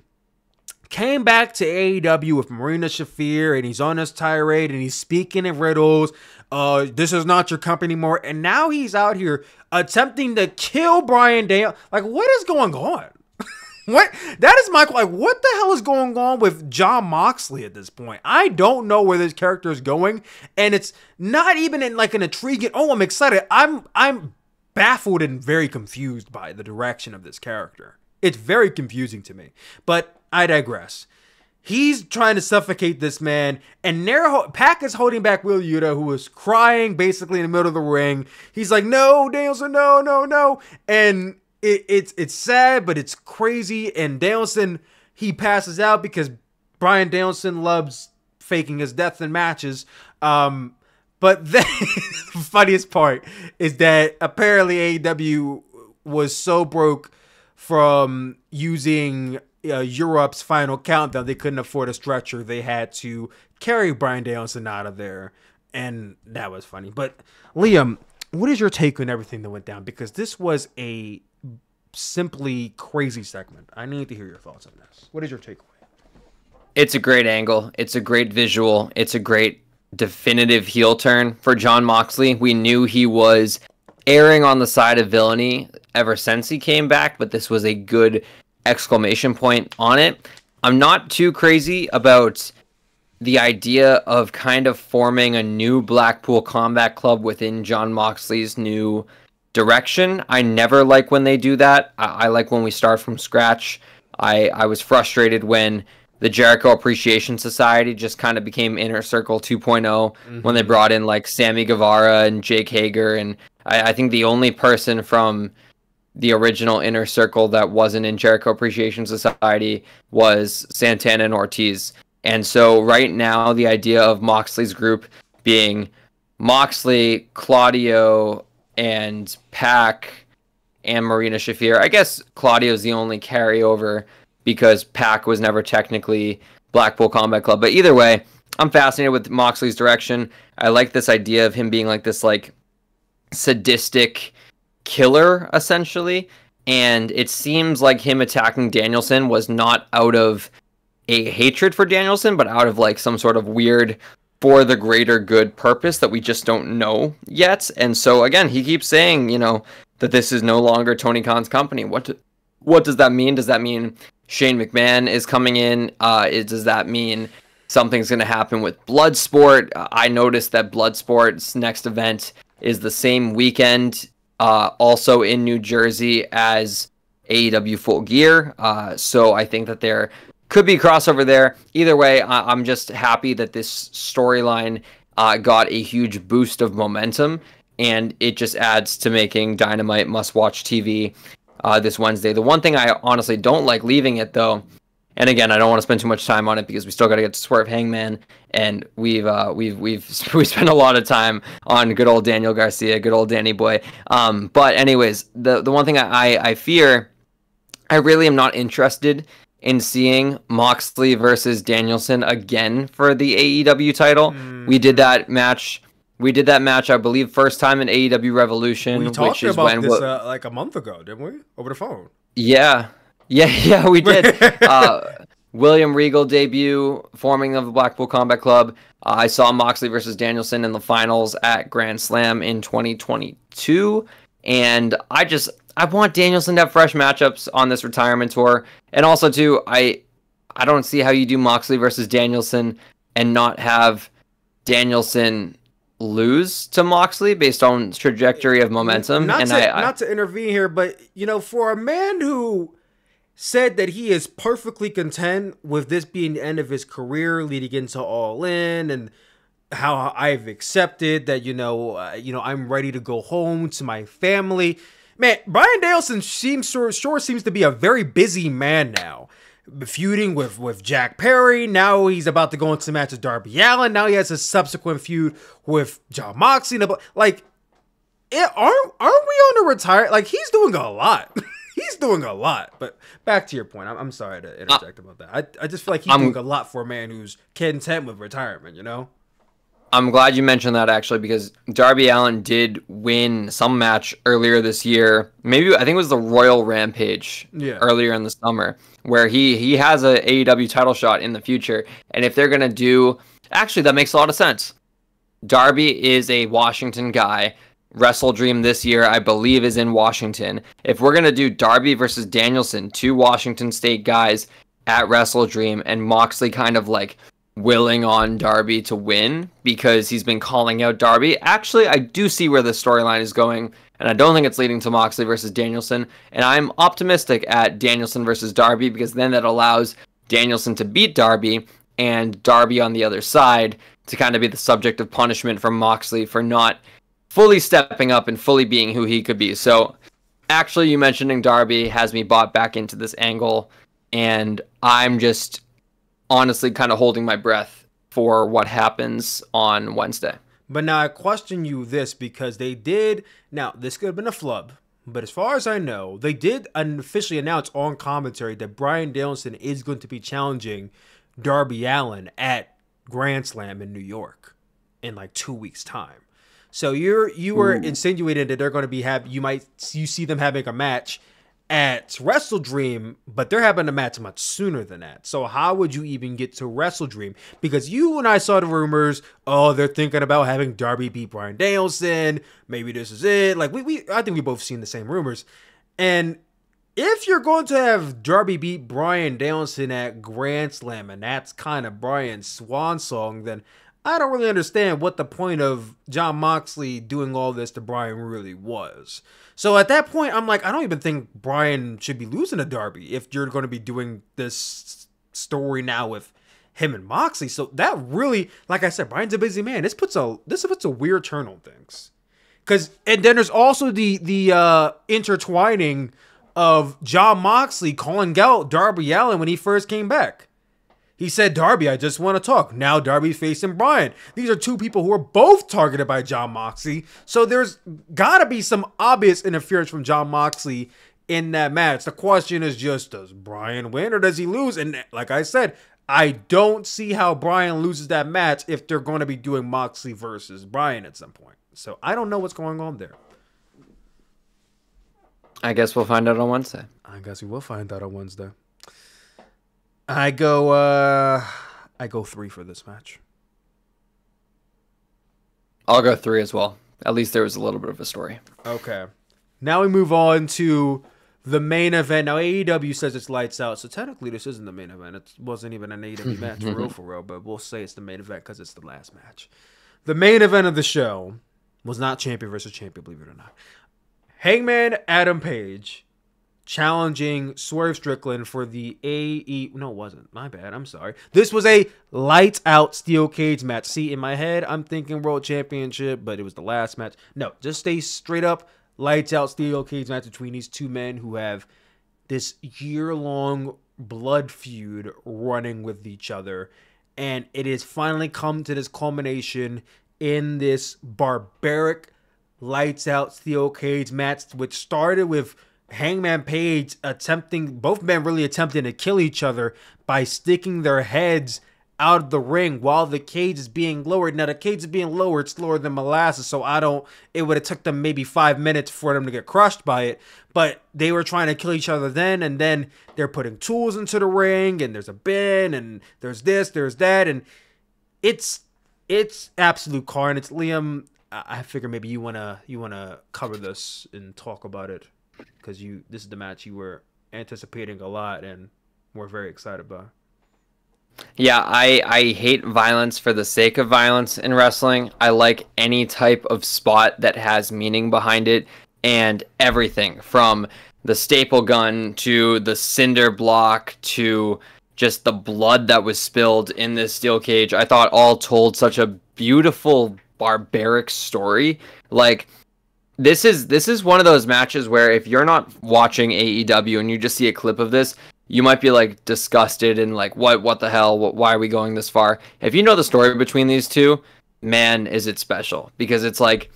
Speaker 1: came back to AEW with Marina Shafir and he's on his tirade and he's speaking in riddles. This is not your company anymore. And now he's out here attempting to kill Bryan Danielson. Like, what is going on? That is my, like, what the hell is going on with Jon Moxley at this point? I don't know where this character is going. And it's not even in like an intriguing, I'm excited. I'm baffled and very confused by the direction of this character. It's very confusing to me, but I digress. He's trying to suffocate this man, and Pac is holding back Will Yuta, who is crying basically in the middle of the ring. He's like, no, Danielson, no. And it's sad, but it's crazy. And Danielson, he passes out because Bryan Danielson loves faking his death in matches. But then the funniest part is that apparently AEW was so broke from using Europe's Final Countdown, they couldn't afford a stretcher. They had to carry Bryan Danielson out of there, and that was funny. But Liam, what is your take on everything that went down? Because this was a simply crazy segment. I need to hear your thoughts on this. What is your takeaway?
Speaker 2: It's a great angle. It's a great visual. It's a great definitive heel turn for Jon Moxley. We knew he was erring on the side of villainy ever since he came back, but this was a good exclamation point on it. I'm not too crazy about the idea of kind of forming a new Blackpool Combat Club within Jon Moxley's new direction. I never like when they do that. I like when we start from scratch. I was frustrated when the Jericho Appreciation Society just kind of became Inner Circle 2.0 when they brought in like Sammy Guevara and Jake Hager, and I think the only person from the original Inner Circle that wasn't in Jericho Appreciation Society was Santana and Ortiz. And so right now, the idea of Moxley's group being Moxley, Claudio, and Pac, and Marina Shafir. I guess Claudio's the only carryover because Pac was never technically Blackpool Combat Club. But either way, I'm fascinated with Moxley's direction. I like this idea of him being like this like sadistic killer, essentially. And it seems like him attacking Danielson was not out of a hatred for Danielson, but out of like some sort of weird for the greater good purpose that we just don't know yet. And so again, he keeps saying, that this is no longer Tony Khan's company. What does that mean? Does that mean Shane McMahon is coming in? Does that mean something's going to happen with Bloodsport? I noticed that Bloodsport's next event is the same weekend, also in New Jersey as AEW Full Gear. So I think that there could be crossover there. Either way, I'm just happy that this storyline got a huge boost of momentum, and it just adds to making Dynamite must-watch TV this Wednesday. The one thing I honestly don't like leaving it, though, And again, I don't want to spend too much time on it because we still got to get to Swerve Hangman, and we've spent a lot of time on good old Daniel Garcia, good old Danny Boy. But anyways, the one thing I fear, I really am not interested in seeing Moxley versus Danielson again for the AEW title. We did that match. I believe, first time in AEW Revolution.
Speaker 1: We talked about this like a month ago, didn't we? Over the phone.
Speaker 2: Yeah, we did. William Regal debut, forming of the Blackpool Combat Club. I saw Moxley versus Danielson in the finals at Grand Slam in 2022, and I want Danielson to have fresh matchups on this retirement tour. And also, too, I don't see how you do Moxley versus Danielson and not have Danielson lose to Moxley based on trajectory of momentum.
Speaker 1: Not to intervene here, but, for a man who said that he is perfectly content with this being the end of his career leading into All In, and how I've accepted that, I'm ready to go home to my family. Man, Bryan Danielson seems to be a very busy man now. Feuding with Jack Perry. Now he's about to go into a match with Darby Allin. Now he has a subsequent feud with Jon Moxley. Like, aren't we on the retire? Like, he's doing a lot. He's doing a lot. But back to your point. I'm sorry to interject about that. I just feel like he's doing a lot for a man who's content with retirement,
Speaker 2: I'm glad you mentioned that, actually, because Darby Allin did win some match earlier this year. Maybe, I think it was the Royal Rampage earlier in the summer, where he has a AEW title shot in the future. And if they're going to do... Actually, that makes a lot of sense. Darby is a Washington guy. Wrestle Dream this year, I believe, is in Washington. If we're going to do Darby versus Danielson, two Washington State guys at Wrestle Dream, and Moxley kind of like willing on Darby to win because he's been calling out Darby. Actually, I do see where the storyline is going, and I don't think it's leading to Moxley versus Danielson. And I'm optimistic at Danielson versus Darby because then that allows Danielson to beat Darby and Darby on the other side to kind of be the subject of punishment from Moxley for not fully stepping up and fully being who he could be. So actually, you mentioning Darby has me bought back into this angle, and I'm just honestly kind of holding my breath for what happens on Wednesday.
Speaker 1: But now I question you this because they did, now this could have been a flub, but as far as I know, they did officially announce on commentary that Bryan Danielson is going to be challenging Darby Allin at Grand Slam in New York in like 2 weeks' time. So you were insinuating that they're going to be you see them having a match at Wrestle Dream, but they're having a match much sooner than that. So how would you even get to Wrestle Dream? Because you and I saw the rumors, they're thinking about having Darby beat Bryan Danielson. Maybe this is it. Like I think we both seen the same rumors. And if you're going to have Darby beat Bryan Danielson at Grand Slam, and that's kind of Bryan's swan song, then I don't really understand what the point of Jon Moxley doing all this to Bryan really was. So at that point, I'm like, I don't even think Bryan should be losing to Darby if you're going to be doing this story now with him and Moxley. So that really, like I said, Bryan's a busy man. This puts a weird turn on things. And then there's also the intertwining of Jon Moxley calling out Darby Allin when he first came back. He said, Darby, I just want to talk. Now Darby's facing Bryan. These are two people who are both targeted by Jon Moxley. So there's got to be some obvious interference from Jon Moxley in that match. The question is just, does Bryan win or does he lose? And like I said, I don't see how Bryan loses that match if they're going to be doing Moxley versus Bryan at some point. So I don't know what's going on there.
Speaker 2: I guess we'll find out on Wednesday.
Speaker 1: I guess we will find out on Wednesday. I go 3 for this match.
Speaker 2: I'll go 3 as well. At least there was a little bit of a story.
Speaker 1: Okay. Now we move on to the main event. Now AEW says it's lights out, so technically this isn't the main event. It wasn't even an AEW match for real, but we'll say it's the main event because it's the last match. The main event of the show was not champion versus champion, believe it or not. Hangman Adam Page challenging Swerve Strickland for the No, it wasn't. My bad. I'm sorry. This was a lights out steel cage match. See, in my head, I'm thinking World Championship, but it was the last match. No, just stay straight up lights out steel cage match between these two men who have this year-long blood feud running with each other. And it has finally come to this culmination in this barbaric lights out steel cage match, which started with Hangman Page both men really attempting to kill each other by sticking their heads out of the ring while the cage is being lowered. Now the cage is being lowered slower than molasses, so it would have took them maybe 5 minutes for them to get crushed by it, but they were trying to kill each other then, and then they're putting tools into the ring, and there's a bin, and there's this, there's that, and it's absolute carnage. Liam, I figure maybe you wanna cover this and talk about it, because this is the match you were anticipating a lot and were very excited about.
Speaker 2: Yeah, I hate violence for the sake of violence in wrestling. I like any type of spot that has meaning behind it, and everything from the staple gun to the cinder block to just the blood that was spilled in this steel cage. I thought all told such a beautiful, barbaric story. Like, this is one of those matches where if you're not watching AEW and you just see a clip of this, you might be like disgusted and like, what the hell? Why are we going this far? If you know the story between these two, man, is it special, because it's like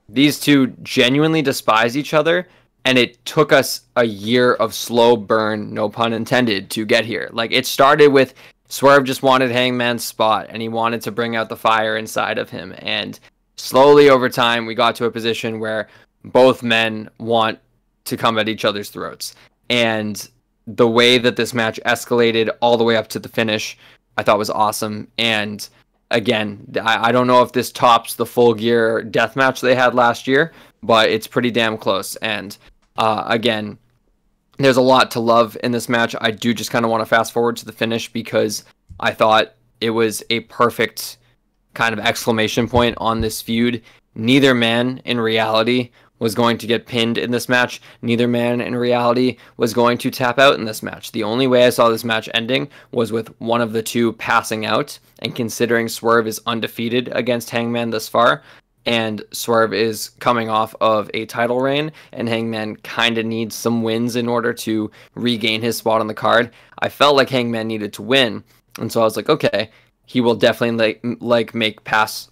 Speaker 2: these two genuinely despise each other, and it took us a year of slow burn, no pun intended, to get here. Like, it started with Swerve just wanted Hangman's spot, and he wanted to bring out the fire inside of him, and slowly over time we got to a position where both men want to come at each other's throats. And the way that this match escalated all the way up to the finish, I thought was awesome. And again, I don't know if this tops the Full Gear death match they had last year, but it's pretty damn close. And again, there's a lot to love in this match. I do just kind of want to fast forward to the finish, because I thought it was a perfect kind of exclamation point on this feud. Neither man in reality was going to get pinned in this match. Neither man in reality was going to tap out in this match. The only way I saw this match ending was with one of the two passing out, and considering Swerve is undefeated against Hangman thus far, and Swerve is coming off of a title reign, and Hangman kind of needs some wins in order to regain his spot on the card, I felt like Hangman needed to win. And so I was like, okay, he will definitely make pass.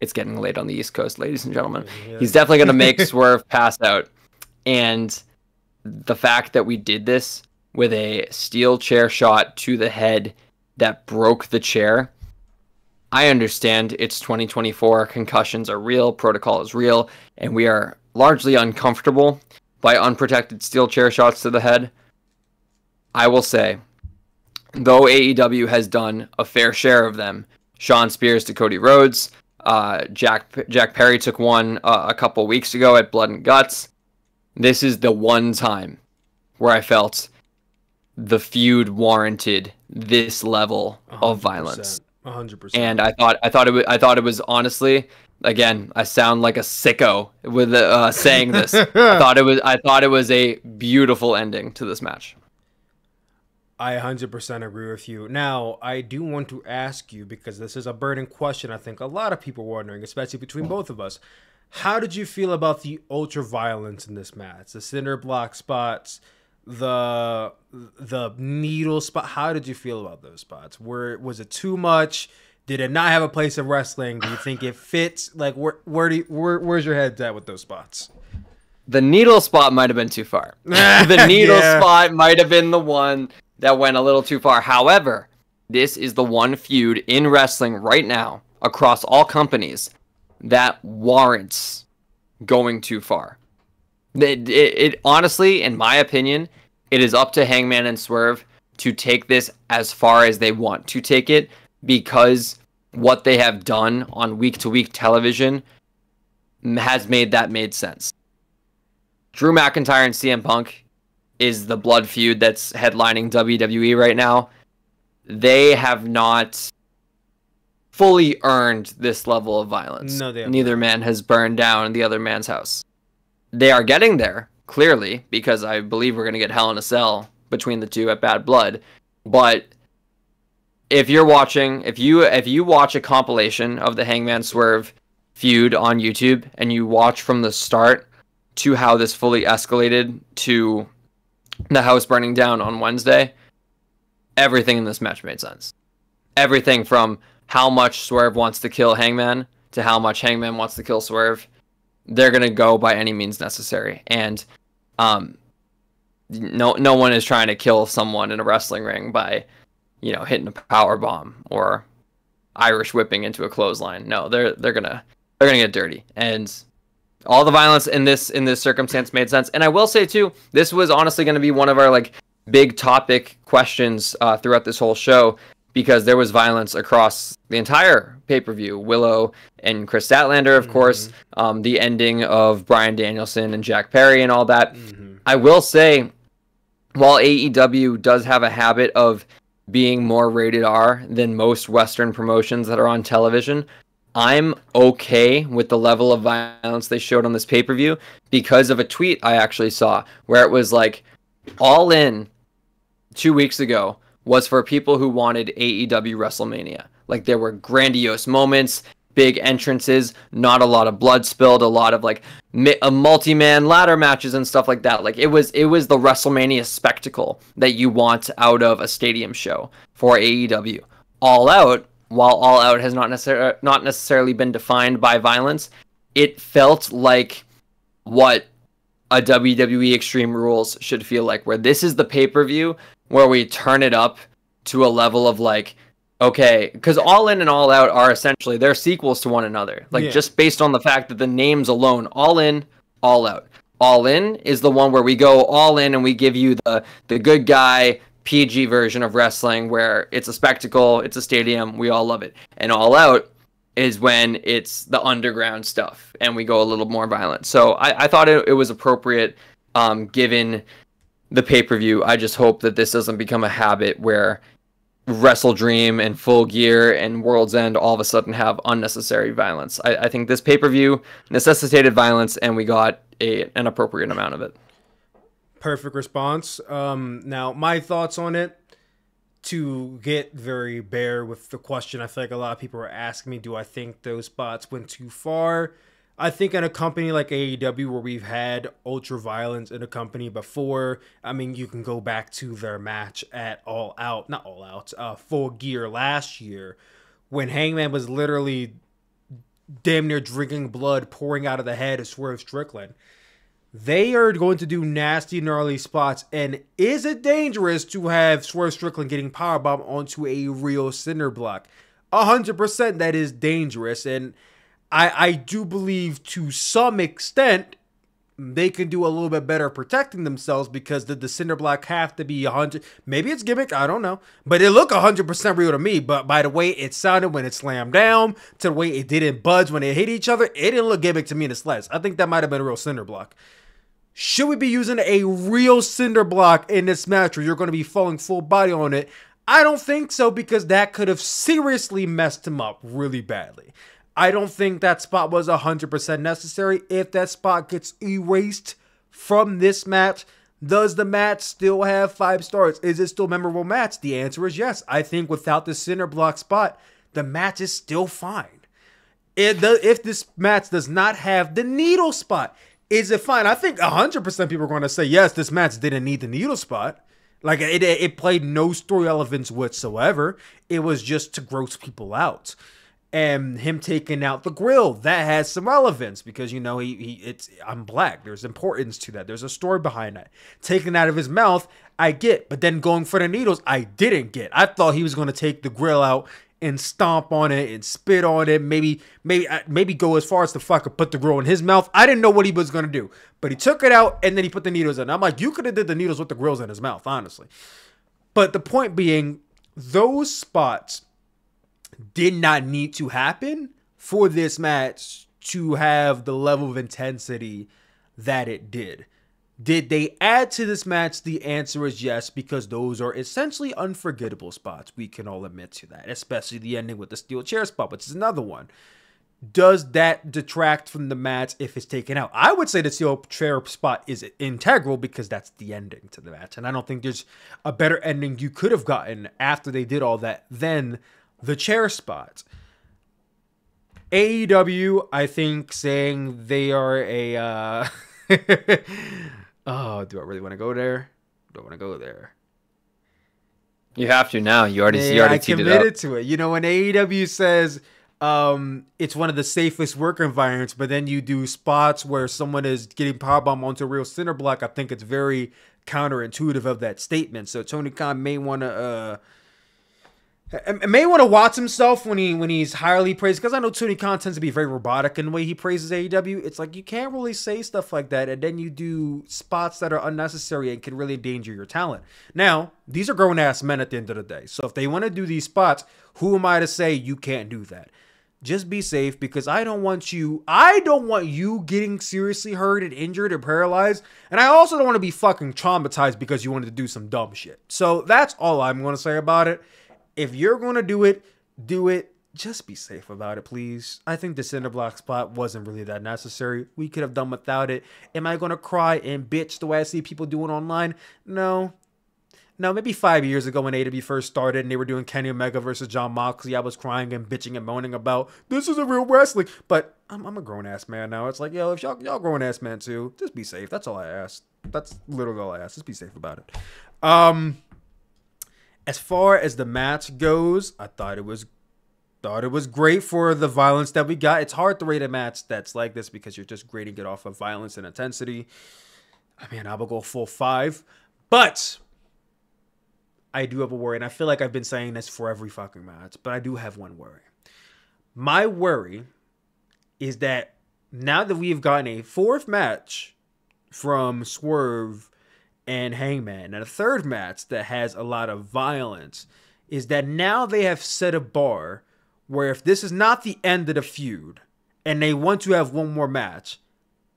Speaker 2: It's getting late on the East Coast, ladies and gentlemen. Yeah. He's definitely going to make Swerve pass out. And the fact that we did this with a steel chair shot to the head that broke the chair, I understand it's 2024, concussions are real, protocol is real, and we are largely uncomfortable by unprotected steel chair shots to the head. I will say, though AEW has done a fair share of them, Shawn Spears to Cody Rhodes, Jack Perry took one a couple weeks ago at Blood and Guts. This is the one time where I felt the feud warranted this level of violence.
Speaker 1: 100%.
Speaker 2: And I thought it was honestly, again, I sound like a sicko with saying this. I thought it was a beautiful ending to this match.
Speaker 1: I 100% agree with you. Now, I do want to ask you, because this is a burning question I think a lot of people are wondering, especially between both of us. How did you feel about the ultra violence in this match? The cinder block spots, the needle spot. How did you feel about those spots? Was it too much? Did it not have a place in wrestling? Do you think it fits? Like, where's your head at with those spots?
Speaker 2: The needle spot might have been too far. The needle spot might have been the one that went a little too far. However, this is the one feud in wrestling right now across all companies that warrants going too far. It honestly, in my opinion, it is up to Hangman and Swerve to take this as far as they want to take it, because what they have done on week-to-week television has made sense. Drew McIntyre and CM Punk is the blood feud that's headlining WWE right now. They have not fully earned this level of violence.
Speaker 1: No, they haven't.
Speaker 2: Neither man has burned down the other man's house. They are getting there, clearly, because I believe we're going to get Hell in a Cell between the two at Bad Blood. But if you watch a compilation of the Hangman Swerve feud on YouTube, and you watch from the start to how this fully escalated to the house burning down on Wednesday, everything in this match made sense. Everything from how much Swerve wants to kill Hangman to how much Hangman wants to kill Swerve. They're going to go by any means necessary. And no one is trying to kill someone in a wrestling ring by, hitting a power bomb or Irish whipping into a clothesline. No, they're gonna get dirty. And all the violence in this circumstance made sense. And I will say too, this was honestly going to be one of our big topic questions throughout this whole show, because there was violence across the entire pay-per-view. Willow and Chris Statlander, of course, the ending of Bryan Danielson and Jack Perry and all that. I will say, while AEW does have a habit of being more rated R than most Western promotions that are on television, I'm okay with the level of violence they showed on this pay-per-view because of a tweet I actually saw where it was All In 2 weeks ago was for people who wanted AEW WrestleMania. There were grandiose moments, big entrances, not a lot of blood spilled, a lot of a multi-man ladder matches and stuff like that. It was the WrestleMania spectacle that you want out of a stadium show for AEW. All Out, while All Out has not necessarily been defined by violence, it felt like what a WWE Extreme Rules should feel like, where this is the pay-per-view where we turn it up to a level of okay, because All In and All Out are essentially, they're sequels to one another. Just based on the fact that the names alone, All In, All Out. All In is the one where we go all in and we give you the good guy PG version of wrestling where it's a spectacle, it's a stadium, we all love it. And All Out is when it's the underground stuff and we go a little more violent. So I thought it was appropriate given the pay-per-view. I just hope that this doesn't become a habit where Wrestle Dream and Full Gear and World's End all of a sudden have unnecessary violence. I think this pay-per-view necessitated violence and we got an appropriate amount of it.
Speaker 1: Perfect response. Now, my thoughts on it, to get very bare with the question, I feel like a lot of people are asking me, do I think those spots went too far? I think in a company like AEW where we've had ultra violence in a company before, I mean, you can go back to their match at Full Gear last year when Hangman was literally damn near drinking blood pouring out of the head of Swerve Strickland. They are going to do nasty, gnarly spots. And is it dangerous to have Swerve Strickland getting powerbombed onto a real cinder block? 100% that is dangerous. And I do believe to some extent they can do a little bit better protecting themselves because the cinder block have to be 100. Maybe it's gimmick, I don't know. But it looked 100% real to me. But by the way it sounded when it slammed down, to the way it didn't budge when it hit each other, it didn't look gimmick to me in the slightest. I think that might have been a real cinder block. Should we be using a real cinder block in this match where you're going to be falling full body on it? I don't think so, because that could have seriously messed him up really badly. I don't think that spot was 100% necessary. If that spot gets erased from this match, does the match still have 5 stars? Is it still a memorable match? The answer is yes. I think without the cinder block spot, the match is still fine. If this match does not have the needle spot, is it fine? I think 100% people are going to say, yes, this match didn't need the needle spot. It played no story relevance whatsoever. It was just to gross people out. And him taking out the grill, that has some relevance because, I'm black. There's importance to that. There's a story behind that. Taking out of his mouth, I get. But then going for the needles, I didn't get. I thought he was going to take the grill out and stomp on it and spit on it. Maybe go as far as to fucking put the grill in his mouth. I didn't know what he was going to do. But he took it out and then he put the needles in. I'm like, you could have did the needles with the grills in his mouth, honestly. But the point being, those spots did not need to happen for this match to have the level of intensity that it did. Did they add to this match? The answer is yes, because those are essentially unforgettable spots. We can all admit to that, especially the ending with the steel chair spot, which is another one. Does that detract from the match if it's taken out? I would say the steel chair spot is integral because that's the ending to the match. And I don't think there's a better ending you could have gotten after they did all that than the chair spot. AEW, I think, saying they are a... Oh, do I really want to go there? don't want to go there.
Speaker 2: You have to now. You already
Speaker 1: I
Speaker 2: teed
Speaker 1: committed
Speaker 2: it up.
Speaker 1: to it. You know, when AEW says it's one of the safest work environments, but then you do spots where someone is getting powerbombed onto a real cinder block, I think it's very counterintuitive of that statement. So Tony Khan may want to watch himself when he's highly praised, because I know Tony Khan tends to be very robotic in the way he praises AEW. It's like you can't really say stuff like that, and then you do spots that are unnecessary and can really endanger your talent. Now, these are grown-ass men at the end of the day, so if they want to do these spots, who am I to say you can't do that? Just be safe, because I don't want you getting seriously hurt and injured and paralyzed, and I also don't want to be fucking traumatized because you wanted to do some dumb shit. So that's all I'm going to say about it. If you're going to do it. Just be safe about it, please. I think the cinder block spot wasn't really that necessary. We could have done without it. Am I going to cry and bitch the way I see people doing online? No, maybe 5 years ago when AEW first started and they were doing Kenny Omega versus John Moxley, I was crying and bitching and moaning about, this is a real wrestling. But I'm a grown-ass man now. It's like, yo, if y'all grown-ass man too, just be safe. That's all I ask. That's literally all I ask. Just be safe about it. As far as the match goes, I thought it was great for the violence that we got. It's hard to rate a match that's like this because you're just grading it off of violence and intensity. I mean, I will go full 5, but I do have a worry, and I feel like I've been saying this for every fucking match, but I do have one worry. My worry is that now that we have gotten a 4th match from Swerve and Hangman, and a 3rd match that has a lot of violence, is that now they have set a bar where if this is not the end of the feud and they want to have one more match,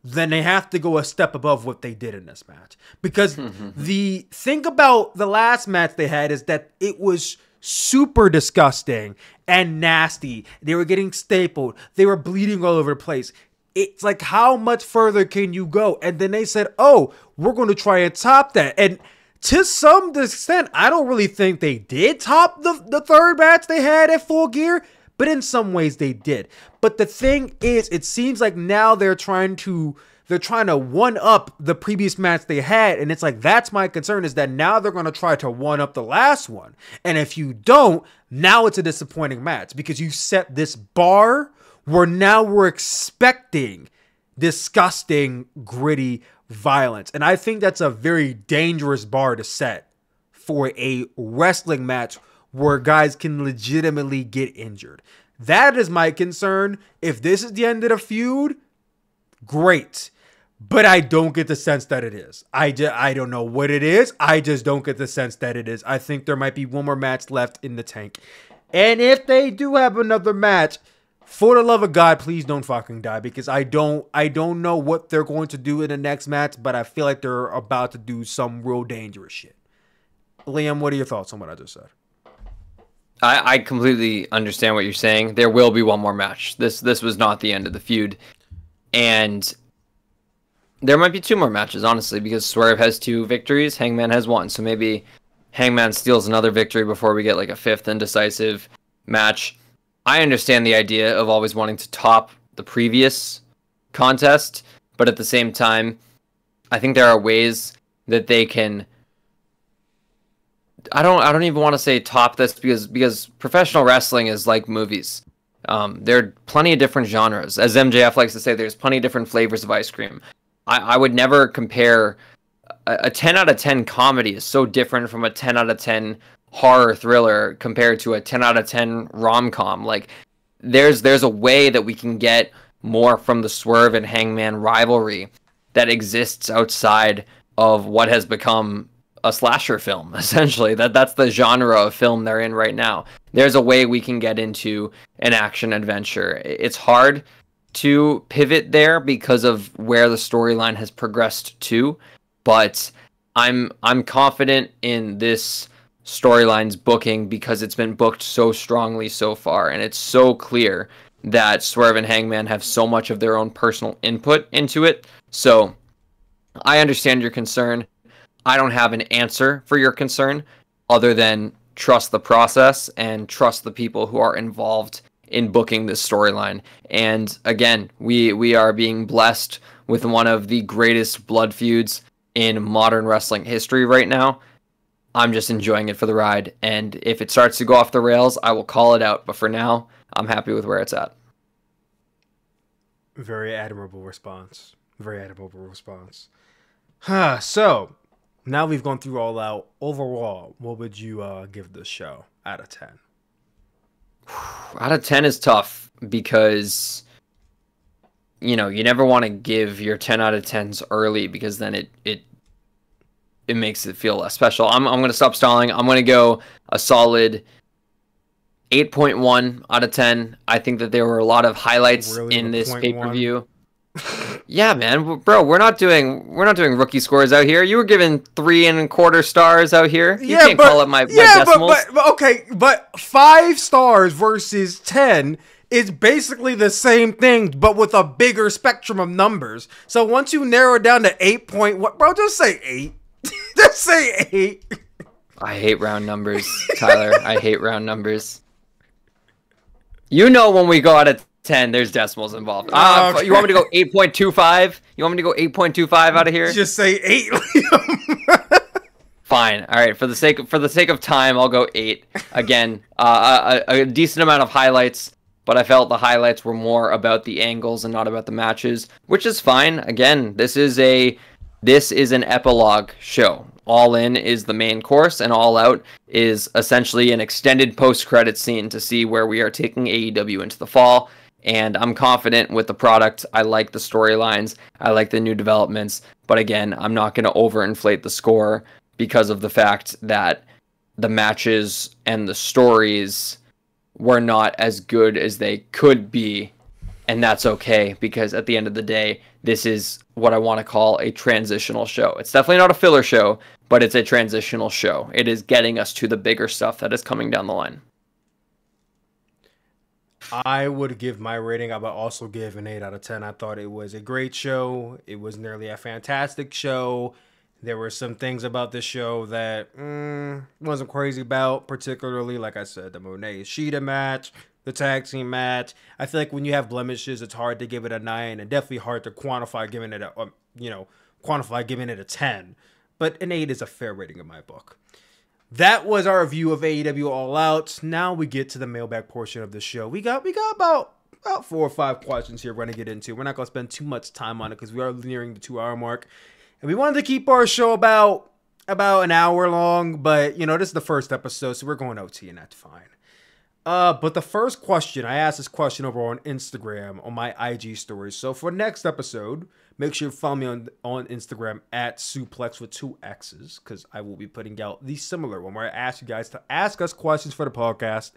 Speaker 1: then they have to go a step above what they did in this match. Because the thing about the last match they had is that it was super disgusting and nasty. They were getting stapled. They were bleeding all over the place. It's like, how much further can you go? And then they said, oh, we're going to try and top that. And to some extent, I don't really think they did top the 3rd match they had at Full Gear, but in some ways they did. But the thing is, it seems like now they're trying to one up the previous match they had, and it's like, that's my concern, is that now they're going to try to one up the last one. And if you don't, now it's a disappointing match, because you set this bar where now we're expecting disgusting, gritty violence. And I think that's a very dangerous bar to set for a wrestling match where guys can legitimately get injured. That is my concern. If this is the end of the feud, great. But I don't get the sense that it is. I don't know what it is. I just don't get the sense that it is. I think there might be one more match left in the tank. And if they do have another match, for the love of God, please don't fucking die, because I don't know what they're going to do in the next match, but I feel like they're about to do some real dangerous shit. Liam, what are your thoughts on what I just said?
Speaker 2: I completely understand what you're saying. There will be one more match. This was not the end of the feud. And there might be 2 more matches, honestly, because Swerve has 2 victories, Hangman has 1. So maybe Hangman steals another victory before we get like a 5th indecisive match. I understand the idea of always wanting to top the previous contest, but at the same time, I think there are ways that they can. I don't even want to say top this, because professional wrestling is like movies. There are plenty of different genres. As MJF likes to say, there's plenty of different flavors of ice cream. I would never compare a 10 out of 10 comedy is so different from a 10 out of 10 horror thriller compared to a 10 out of 10 rom-com. Like, there's a way that we can get more from the Swerve and Hangman rivalry that exists outside of what has become a slasher film, essentially. That's the genre of film they're in right now. There's a way we can get into an action adventure. It's hard to pivot there because of where the storyline has progressed to, but I'm confident in this storyline's booking because it's been booked so strongly so far, and it's so clear that Swerve and Hangman have so much of their own personal input into it. So I understand your concern. I don't have an answer for your concern other than trust the process and trust the people who are involved in booking this storyline. And again, we are being blessed with one of the greatest blood feuds in modern wrestling history right now. I'm just enjoying it for the ride. And if it starts to go off the rails, I will call it out. But for now, I'm happy with where it's at.
Speaker 1: Very admirable response. Very admirable response. So, now we've gone through All Out. Overall, what would you give this show out of 10?
Speaker 2: Out of 10 is tough because, you never want to give your 10 out of 10s early because then it makes it feel less special. I'm going to stop stalling. I'm going to go a solid 8.1 out of 10. I think that there were a lot of highlights in this pay-per-view. Yeah, man, bro, we're not doing rookie scores out here. You were given 3.25 stars out here. You can't call up my decimals.
Speaker 1: But 5 stars versus 10 is basically the same thing, but with a bigger spectrum of numbers. So once you narrow it down to 8.1, bro, just say 8. Just say 8.
Speaker 2: I hate round numbers, Tyler. I hate round numbers. When we go out of 10, there's decimals involved. Okay. You want me to go 8.25? You want me to go 8.25 out of here?
Speaker 1: Just say 8.
Speaker 2: Fine. All right. For the sake of time, I'll go 8. Again, a decent amount of highlights, but I felt the highlights were more about the angles and not about the matches, which is fine. Again, this is an epilogue show. All In is the main course, and All Out is essentially an extended post-credit scene to see where we are taking AEW into the fall. And I'm confident with the product. I like the storylines. I like the new developments. But again, I'm not going to overinflate the score because of the fact that the matches and the stories were not as good as they could be. And that's okay, because at the end of the day, this is what I want to call a transitional show. It's definitely not a filler show, but it's a transitional show. It is getting us to the bigger stuff that is coming down the line.
Speaker 1: I would give my rating. I would also give an 8 out of 10. I thought it was a great show. It was nearly a fantastic show. There were some things about this show that wasn't crazy about, particularly, like I said, the Monet Ishida match, the tag team match. I feel like when you have blemishes, it's hard to give it a 9, and definitely hard to quantify giving it a 10. But an 8 is a fair rating in my book. That was our review of AEW All Out. Now we get to the mailbag portion of the show. We got about 4 or 5 questions here we're going to get into. We're not going to spend too much time on it because we are nearing the 2-hour mark. And we wanted to keep our show about an hour long, but this is the first episode, so we're going OT, and that's fine. But the first question, I asked this question over on Instagram on my IG stories. So for next episode, make sure you follow me on Instagram at Sooplex with 2 X's, because I will be putting out the similar one where I ask you guys to ask us questions for the podcast,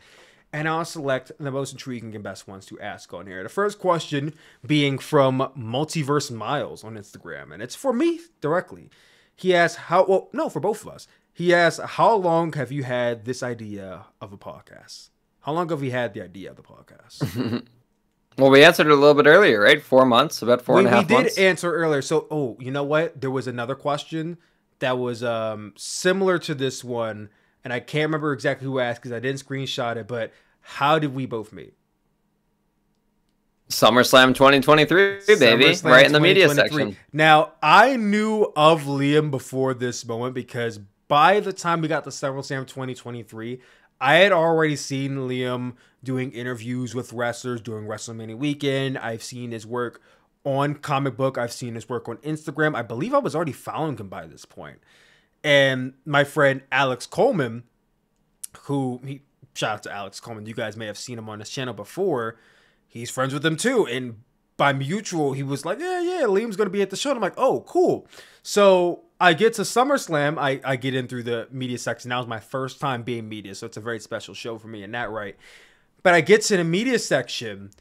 Speaker 1: and I'll select the most intriguing and best ones to ask on here. The first question being from Multiverse Miles on Instagram, and it's for me directly. He asks for both of us. He asks, how long have you had this idea of a podcast? How long have we had the idea of the podcast?
Speaker 2: Well, we answered it a little bit earlier, right? 4 months, about 4.5 months. We
Speaker 1: did answer earlier. So, you know what? There was another question that was similar to this one, and I can't remember exactly who asked because I didn't screenshot it, but how did we both meet?
Speaker 2: SummerSlam 2023, baby. SummerSlam right in the media section.
Speaker 1: Now, I knew of Liam before this moment because by the time we got to SummerSlam 2023, I had already seen Liam doing interviews with wrestlers during WrestleMania weekend. I've seen his work on Comic Book. I've seen his work on Instagram. I believe I was already following him by this point. And my friend Alex Coleman, shout out to Alex Coleman. You guys may have seen him on this channel before. He's friends with him too. And by mutual, he was like, yeah, Liam's going to be at the show. And I'm like, oh, cool. So I get to SummerSlam. I get in through the media section. That was my first time being media, so it's a very special show for me in that right. But I get to the media section,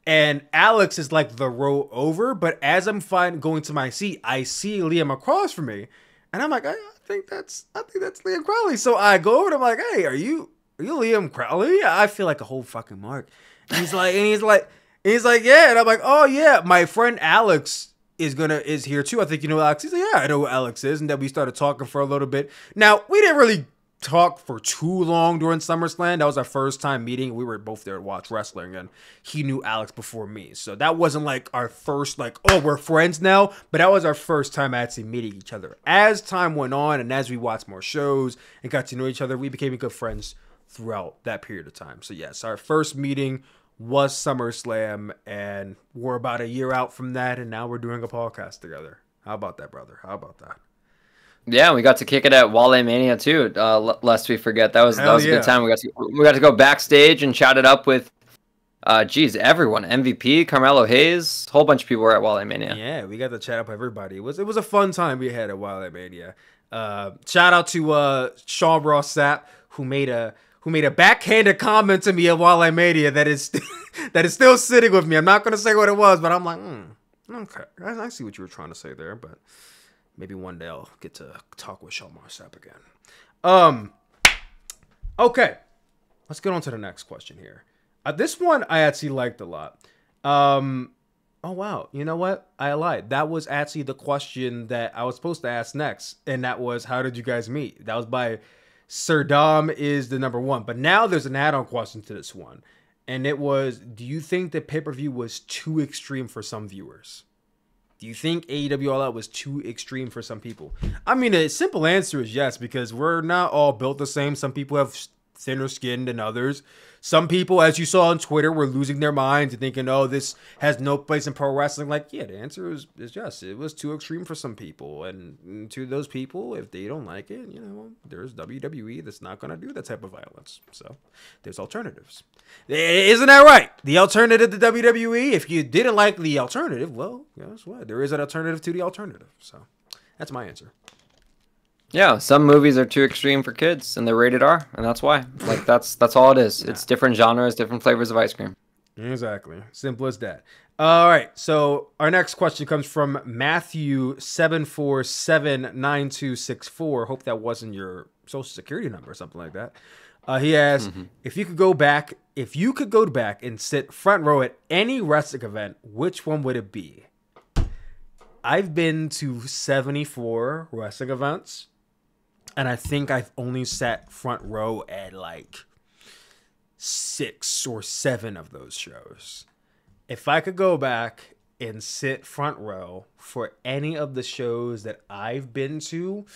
Speaker 1: and Alex is like the row over. But as I'm going to my seat, I see Liam across from me, and I'm like, I think that's Liam Crowley. So I go over and I'm like, hey, are you Liam Crowley? I feel like a whole fucking mark. And he's like, yeah. And I'm like, oh yeah, my friend Alex is here too. I think you know Alex. He's like, yeah, I know who Alex is. And then we started talking for a little bit. Now, we didn't really talk for too long during SummerSlam. That was our first time meeting. We were both there to watch wrestling, and he knew Alex before me. So that wasn't like our first, like, oh, we're friends now. But that was our first time actually meeting each other. As time went on and as we watched more shows and got to know each other, we became good friends throughout that period of time. So yes, our first meeting was SummerSlam, and we're about a year out from that, and now we're doing a podcast together. How about that, brother? How about that?
Speaker 2: Yeah, we got to kick it at Wale Mania too. Lest we forget, that was a good time. We got to go backstage and chat it up with, everyone. MVP, Carmelo Hayes, a whole bunch of people were at Wale Mania.
Speaker 1: Yeah, we got to chat up everybody. It was a fun time we had at Wale Mania. Shout out to Sean Ross Sapp, who made a backhanded comment to me at Wale Mania that is still sitting with me. I'm not gonna say what it was, but I'm like, okay, I see what you were trying to say there, but. Maybe one day I'll get to talk with Sean Marsap again. Okay. Let's get on to the next question here. This one I actually liked a lot. Oh, wow. You know what? I lied. That was actually the question that I was supposed to ask next. And that was, how did you guys meet? That was by Sir Dom is the number one. But now there's an add-on question to this one. And it was, do you think the pay-per-view was too extreme for some viewers? Do you think AEW All Out was too extreme for some people? I mean, a simple answer is yes, because we're not all built the same. Some people have thinner skin than others. Some people, as you saw on Twitter, were losing their minds and thinking, oh, this has no place in pro wrestling. Like, yeah, the answer is yes. It was too extreme for some people. And to those people, if they don't like it, there's WWE that's not going to do that type of violence. So there's alternatives. Isn't that right? The alternative to WWE, if you didn't like the alternative, well, guess what? There is an alternative to the alternative. So that's my answer.
Speaker 2: Yeah, some movies are too extreme for kids, and they're rated R, and that's why. Like, that's all it is. It's different genres, different flavors of ice cream.
Speaker 1: Exactly. Simple as that. All right, so our next question comes from Matthew7479264. Hope that wasn't your social security number or something like that. He asks, if you could go back and sit front row at any wrestling event, which one would it be? I've been to 74 wrestling events. And I think I've only sat front row at like 6 or 7 of those shows. If I could go back and sit front row for any of the shows that I've been to,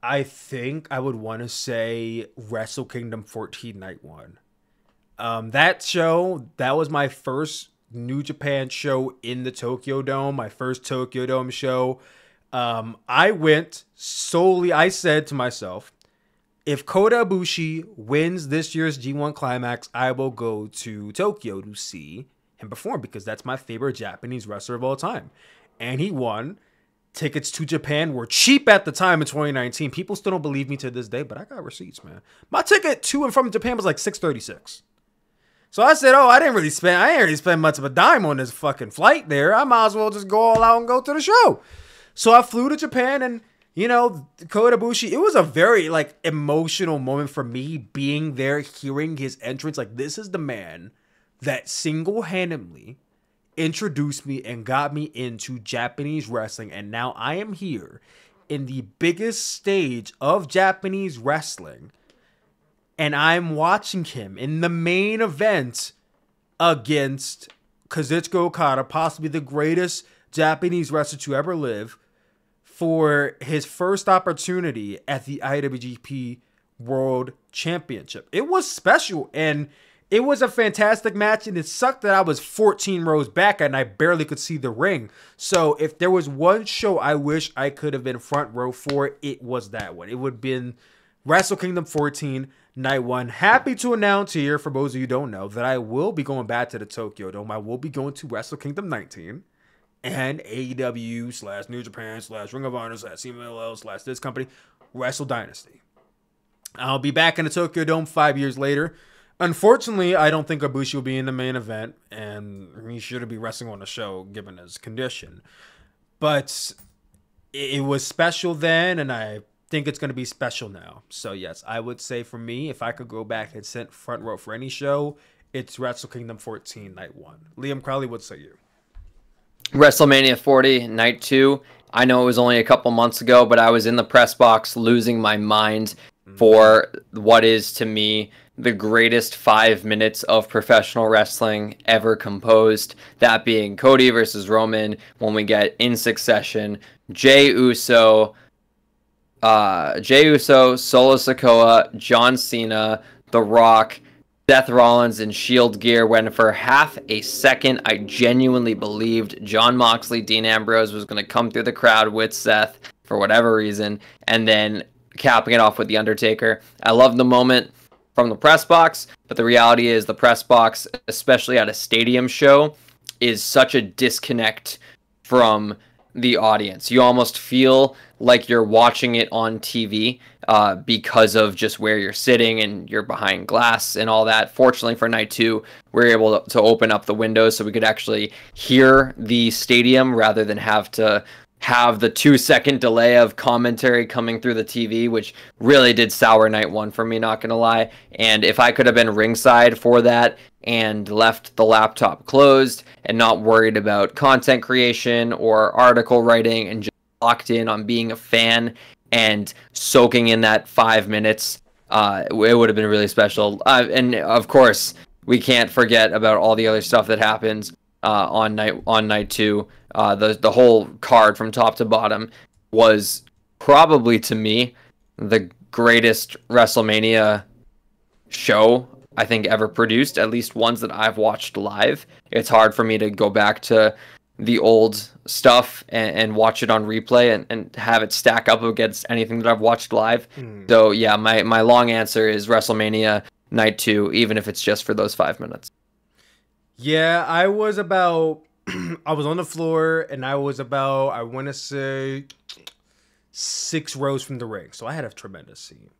Speaker 1: I think I would want to say Wrestle Kingdom 14 Night 1. That show, that was my first New Japan show in the Tokyo Dome, my first Tokyo Dome show. I went solely, I said to myself, if Kota Ibushi wins this year's G1 Climax, I will go to Tokyo to see him perform because that's my favorite Japanese wrestler of all time. And he won. Tickets to Japan were cheap at the time in 2019. People still don't believe me to this day, but I got receipts, man. My ticket to and from Japan was like $636. So I said, I ain't really spend much of a dime on this fucking flight there. I might as well just go all out and go to the show. So I flew to Japan and, Kota Ibushi, it was a very, emotional moment for me being there, hearing his entrance. Like, this is the man that single-handedly introduced me and got me into Japanese wrestling. And now I am here in the biggest stage of Japanese wrestling. And I'm watching him in the main event against Kazuchika Okada, possibly the greatest Japanese wrestler to ever live, for his first opportunity at the IWGP World Championship. It was special, and it was a fantastic match, and it sucked that I was 14 rows back and I barely could see the ring. So if there was one show I wish I could have been front row for, it was that one. It would have been Wrestle Kingdom 14 Night 1. Happy to announce here, for those of you who don't know, that I will be going back to the Tokyo Dome. I will be going to Wrestle Kingdom 19. And AEW / New Japan / Ring of Honor / CMLL / this company, Wrestle Dynasty. I'll be back in the Tokyo Dome 5 years later. Unfortunately, I don't think Ibushi will be in the main event, and he shouldn't be wrestling on the show given his condition. But it was special then, and I think it's going to be special now. So yes, I would say for me, if I could go back and sit front row for any show, it's Wrestle Kingdom 14 Night 1. Liam Crowley, what say you?
Speaker 2: WrestleMania 40 Night 2. I know it was only a couple months ago, but I was in the press box losing my mind. for what is to me the greatest 5 minutes of professional wrestling ever composed. That being Cody versus Roman, when we get in succession Jey Uso, Solo Sikoa, John Cena, The Rock, Seth Rollins in Shield gear, when for half a second I genuinely believed Jon Moxley, Dean Ambrose was going to come through the crowd with Seth for whatever reason, and then capping it off with The Undertaker. I love the moment from the press box, but the reality is the press box, especially at a stadium show, is such a disconnect from the audience. You almost feel like you're watching it on TV because of just where you're sitting and you're behind glass and all that. Fortunately for night 2, we were able to open up the windows so we could actually hear the stadium rather than have to have the 2-second delay of commentary coming through the TV, which really did sour night 1 for me, not gonna lie. And if I could have been ringside for that and left the laptop closed and not worried about content creation or article writing and just locked in on being a fan and soaking in that 5 minutes, it would have been really special. And of course, we can't forget about all the other stuff that happens on night 2. The whole card from top to bottom was probably, to me, the greatest WrestleMania show I think ever produced, at least ones that I've watched live. It's hard for me to go back to the old stuff and watch it on replay and have it stack up against anything that I've watched live. So yeah, my long answer is WrestleMania night 2, even if it's just for those 5 minutes.
Speaker 1: Yeah, I was about I was on the floor and I was about, I want to say, 6 rows from the ring. So I had a tremendous seat.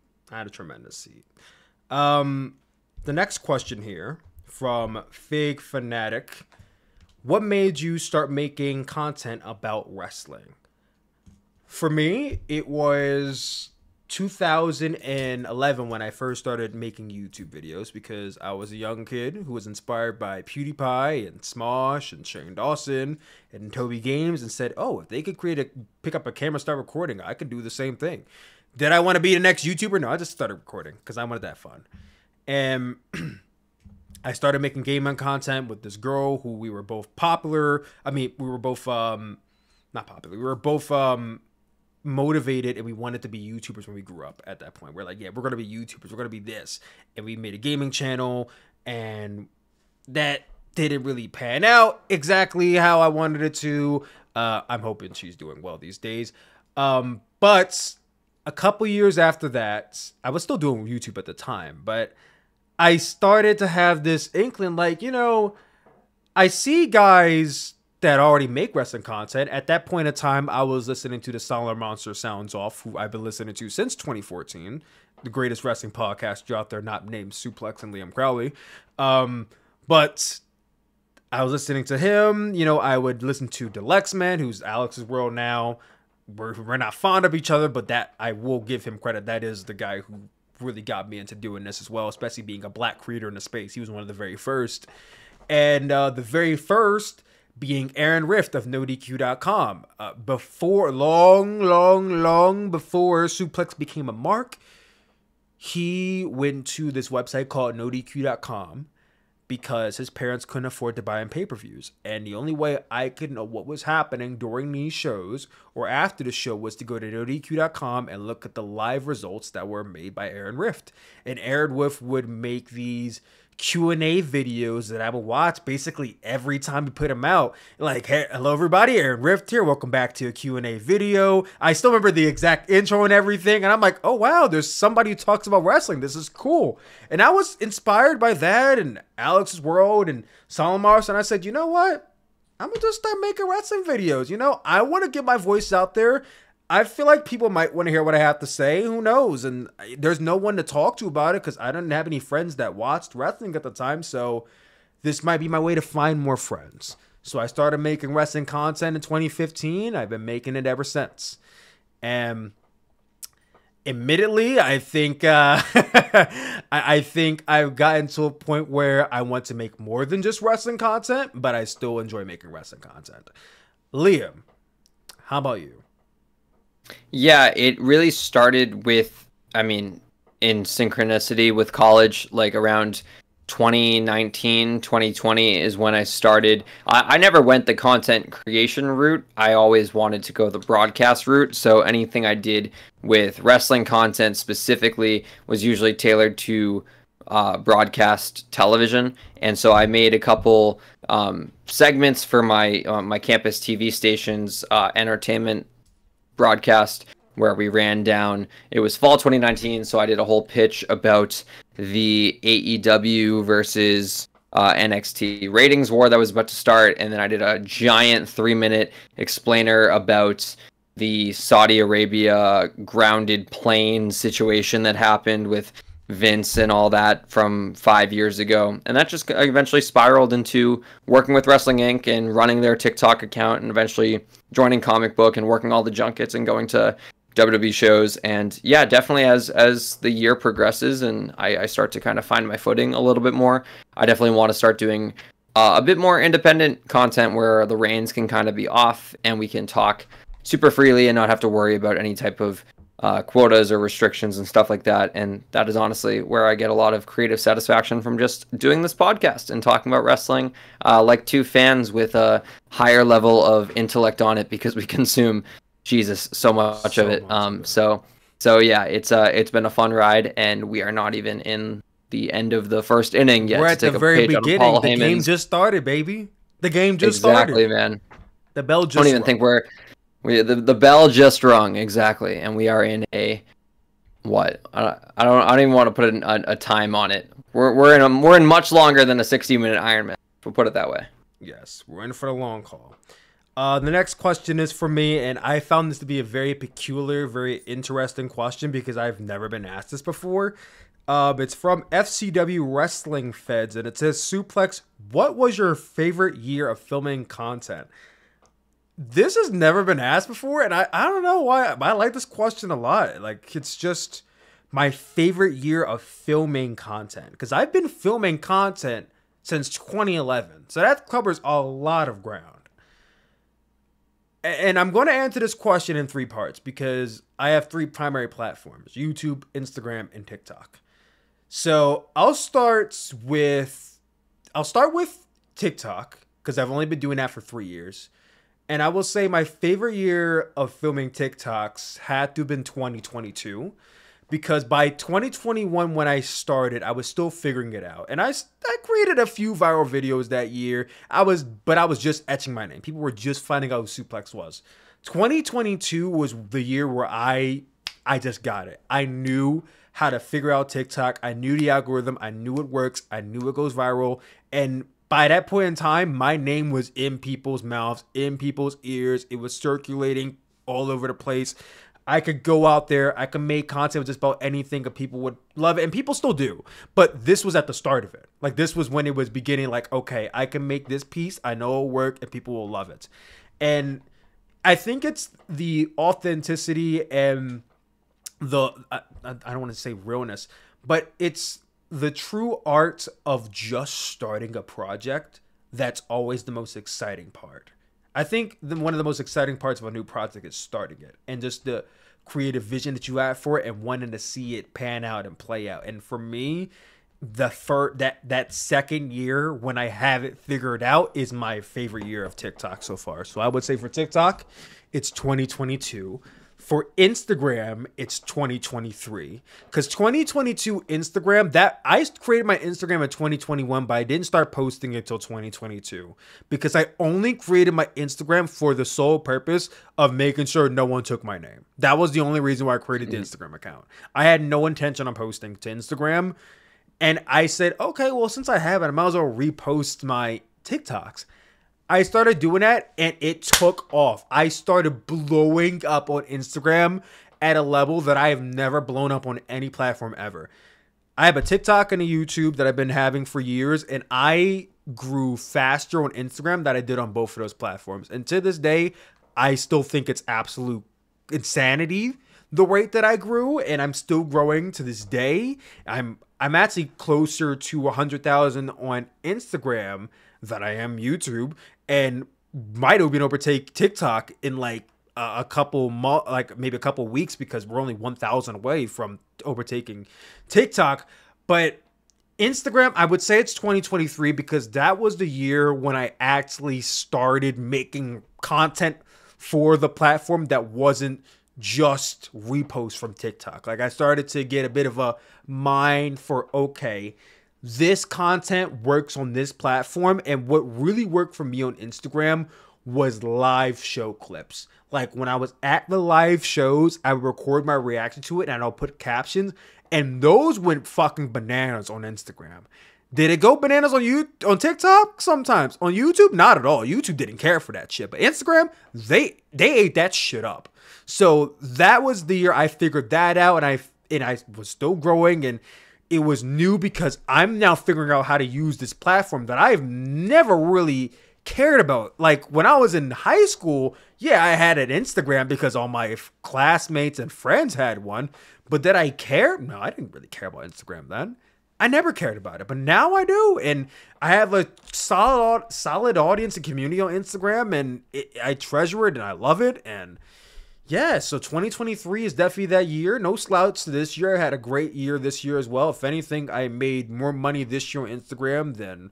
Speaker 1: The next question here from Fig Fanatic. What made you start making content about wrestling? For me, it was 2011 when I first started making YouTube videos, because I was a young kid who was inspired by PewDiePie and Smosh and Shane Dawson and Toby Games and said, oh, if they could pick up a camera, start recording, I could do the same thing. Did I want to be the next YouTuber? No, I just started recording because I wanted that fun. And I started making gaming content with this girl who we were both popular. I mean, we were both not popular. We were both motivated, and we wanted to be YouTubers when we grew up. At that point, we're like, yeah, we're gonna be YouTubers. We're gonna be this, and we made a gaming channel, and that didn't really pan out exactly how I wanted it to. I'm hoping she's doing well these days. But a couple years after that, I was still doing YouTube at the time, but I started to have this inkling, like, I see guys that already make wrestling content. At that point in time, I was listening to the Solar Monster Sounds Off, who I've been listening to since 2014, the greatest wrestling podcast out there, not named Sooplex and Liam Crowley. But I was listening to him. I would listen to Delexman, who's Alex's World now. We're not fond of each other, but that I will give him credit. That is the guy who really got me into doing this as well, especially being a black creator in the space. He was one of the very first. And the very first being Aaron Rift of NoDQ.com. Long before Sooplex became a mark, he went to this website called NoDQ.com because his parents couldn't afford to buy him pay-per-views. And the only way I could know what was happening during these shows or after the show was to go to NoDQ.com and look at the live results that were made by Aaron Rift. And Aaron Rift would make these Q&A videos that I would watch basically every time we put them out. Like, hey, hello everybody, Aaron Rift here. Welcome back to a Q&A video. I still remember the exact intro and everything. And I'm like, oh wow, there's somebody who talks about wrestling. This is cool. And I was inspired by that and Alex's World and Solomars. And I said, you know what? I'm going to just start making wrestling videos. I want to get my voice out there. I feel like people might want to hear what I have to say. Who knows? And there's no one to talk to about it because I didn't have any friends that watched wrestling at the time. So this might be my way to find more friends. So I started making wrestling content in 2015. I've been making it ever since. And admittedly, I think I think I've gotten to a point where I want to make more than just wrestling content, but I still enjoy making wrestling content. Liam, how about you?
Speaker 2: Yeah, it really started with, in synchronicity with college, like around 2019, 2020 is when I started. I never went the content creation route. I always wanted to go the broadcast route. So anything I did with wrestling content specifically was usually tailored to broadcast television. And so I made a couple segments for my campus TV station's entertainment broadcast, where we ran down, it was fall 2019, so I did a whole pitch about the AEW versus NXT ratings war that was about to start, and then I did a giant 3-minute explainer about the Saudi Arabia grounded plane situation that happened with Vince and all that from 5 years ago. And that just eventually spiraled into working with Wrestling Inc. and running their TikTok account, and eventually joining Comic Book and working all the junkets and going to WWE shows. And yeah, definitely as the year progresses and I start to kind of find my footing a little bit more, I definitely want to start doing a bit more independent content where the reins can kind of be off and we can talk super freely and not have to worry about any type of quotas or restrictions and stuff like that. And that is honestly where I get a lot of creative satisfaction from just doing this podcast and talking about wrestling like two fans with a higher level of intellect on it, because we consume so much of it. So yeah, it's been a fun ride, and we are not even in the end of the first inning yet.
Speaker 1: We're at the very beginning. The game just started, baby. The game just started.
Speaker 2: Exactly, man.
Speaker 1: The bell just
Speaker 2: rung. I don't even think the bell just rung, exactly, and we are in a what? I don't even want to put a time on it. We're in much longer than a 60-minute Ironman. We'll put it that way.
Speaker 1: Yes, we're in for the long haul. The next question is for me, and I found this to be a very peculiar, very interesting question because I've never been asked this before. It's from FCW Wrestling Feds, and it says, Sooplex, what was your favorite year of filming content? This has never been asked before, and I don't know why. I like this question a lot. Like, it's just my favorite year of filming content, because I've been filming content since 2011, so that covers a lot of ground. And I'm going to answer this question in 3 parts because I have 3 primary platforms: YouTube, Instagram, and TikTok. So I'll start with TikTok because I've only been doing that for 3 years. And I will say my favorite year of filming TikToks had to have been 2022. Because by 2021, when I started, I was still figuring it out. And I created a few viral videos that year. But I was just etching my name. People were just finding out who Sooplex was. 2022 was the year where I just got it. I knew how to figure out TikTok. I knew the algorithm. I knew it works. I knew it goes viral. And by that point in time, my name was in people's mouths, in people's ears. It was circulating all over the place. I could go out there, I could make content with just about anything, and people would love it, and people still do. But this was at the start of it. Like, this was when it was beginning, like, okay, I can make this piece, I know it'll work, and people will love it. And I think it's the authenticity and the, I don't want to say realness, but it's the true art of just starting a project that's always the most exciting part. I think one of the most exciting parts of a new project is starting it and just the creative vision that you have for it and wanting to see it pan out and play out. And for me, that second year when I have it figured out is my favorite year of TikTok so far. So I would say for TikTok, it's 2022. For Instagram, it's 2023. Because 2022 Instagram, that I created my Instagram in 2021, but I didn't start posting it until 2022. Because I only created my Instagram for the sole purpose of making sure no one took my name. That was the only reason why I created the Instagram account. I had no intention on posting to Instagram. And I said, okay, well, since I have it, I might as well repost my TikToks. I started doing that and it took off. I started blowing up on Instagram at a level that I have never blown up on any platform ever. I have a TikTok and a YouTube that I've been having for years, and I grew faster on Instagram than I did on both of those platforms. And to this day, I still think it's absolute insanity the rate that I grew, and I'm still growing to this day. I'm actually closer to 100,000 on Instagram than I am YouTube, and might even overtake TikTok in like maybe a couple weeks, because we're only 1,000 away from overtaking TikTok. But Instagram, I would say it's 2023, because that was the year when I actually started making content for the platform that wasn't just reposts from TikTok. Like, I started to get a bit of a mind for, okay, this content works on this platform. And what really worked for me on Instagram was live show clips. Like, when I was at the live shows, I would record my reaction to it and I'll put captions, and those went fucking bananas on Instagram. Did it go bananas on TikTok? Sometimes. On YouTube, not at all. YouTube didn't care for that shit. But Instagram, they ate that shit up. So that was the year I figured that out, and I was still growing, and it was new because I'm now figuring out how to use this platform that I've never really cared about. Like, when I was in high school, yeah, I had an Instagram because all my classmates and friends had one. But did I care? No, I didn't really care about Instagram then. I never cared about it, but now I do, and I have a solid audience and community on Instagram, and I treasure it and I love it. And yeah, so 2023 is definitely that year. No slouch to this year. I had a great year this year as well. If anything, I made more money this year on Instagram than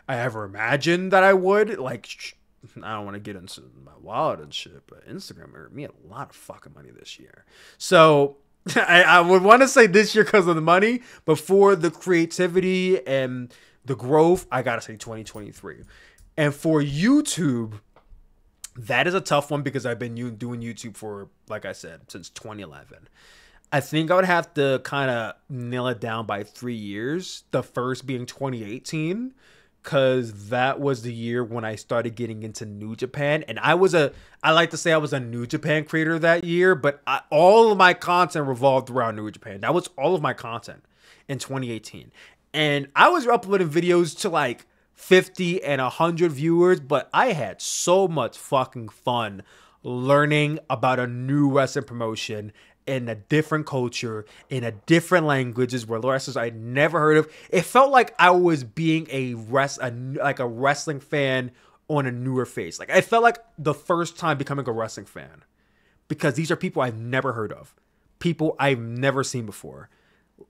Speaker 1: I ever imagined that I would. Like, I don't want to get into my wallet and shit, but Instagram earned me a lot of fucking money this year. So I would want to say this year because of the money, but for the creativity and the growth, I gotta say 2023. And for YouTube, that is a tough one because I've been doing YouTube for, like I said, since 2011. I think I would have to kind of nail it down by 3 years. The first being 2018, because that was the year when I started getting into New Japan. And I like to say I was a New Japan creator that year, but all of my content revolved around New Japan. That was all of my content in 2018. And I was uploading videos to like 50 and 100 viewers, but I had so much fucking fun learning about a new wrestling promotion in a different culture, in a different languages, where wrestlers I'd never heard of. It felt like I was being a wrestling fan on a newer face. Like, I felt like the first time becoming a wrestling fan, because these are people I've never heard of, people I've never seen before.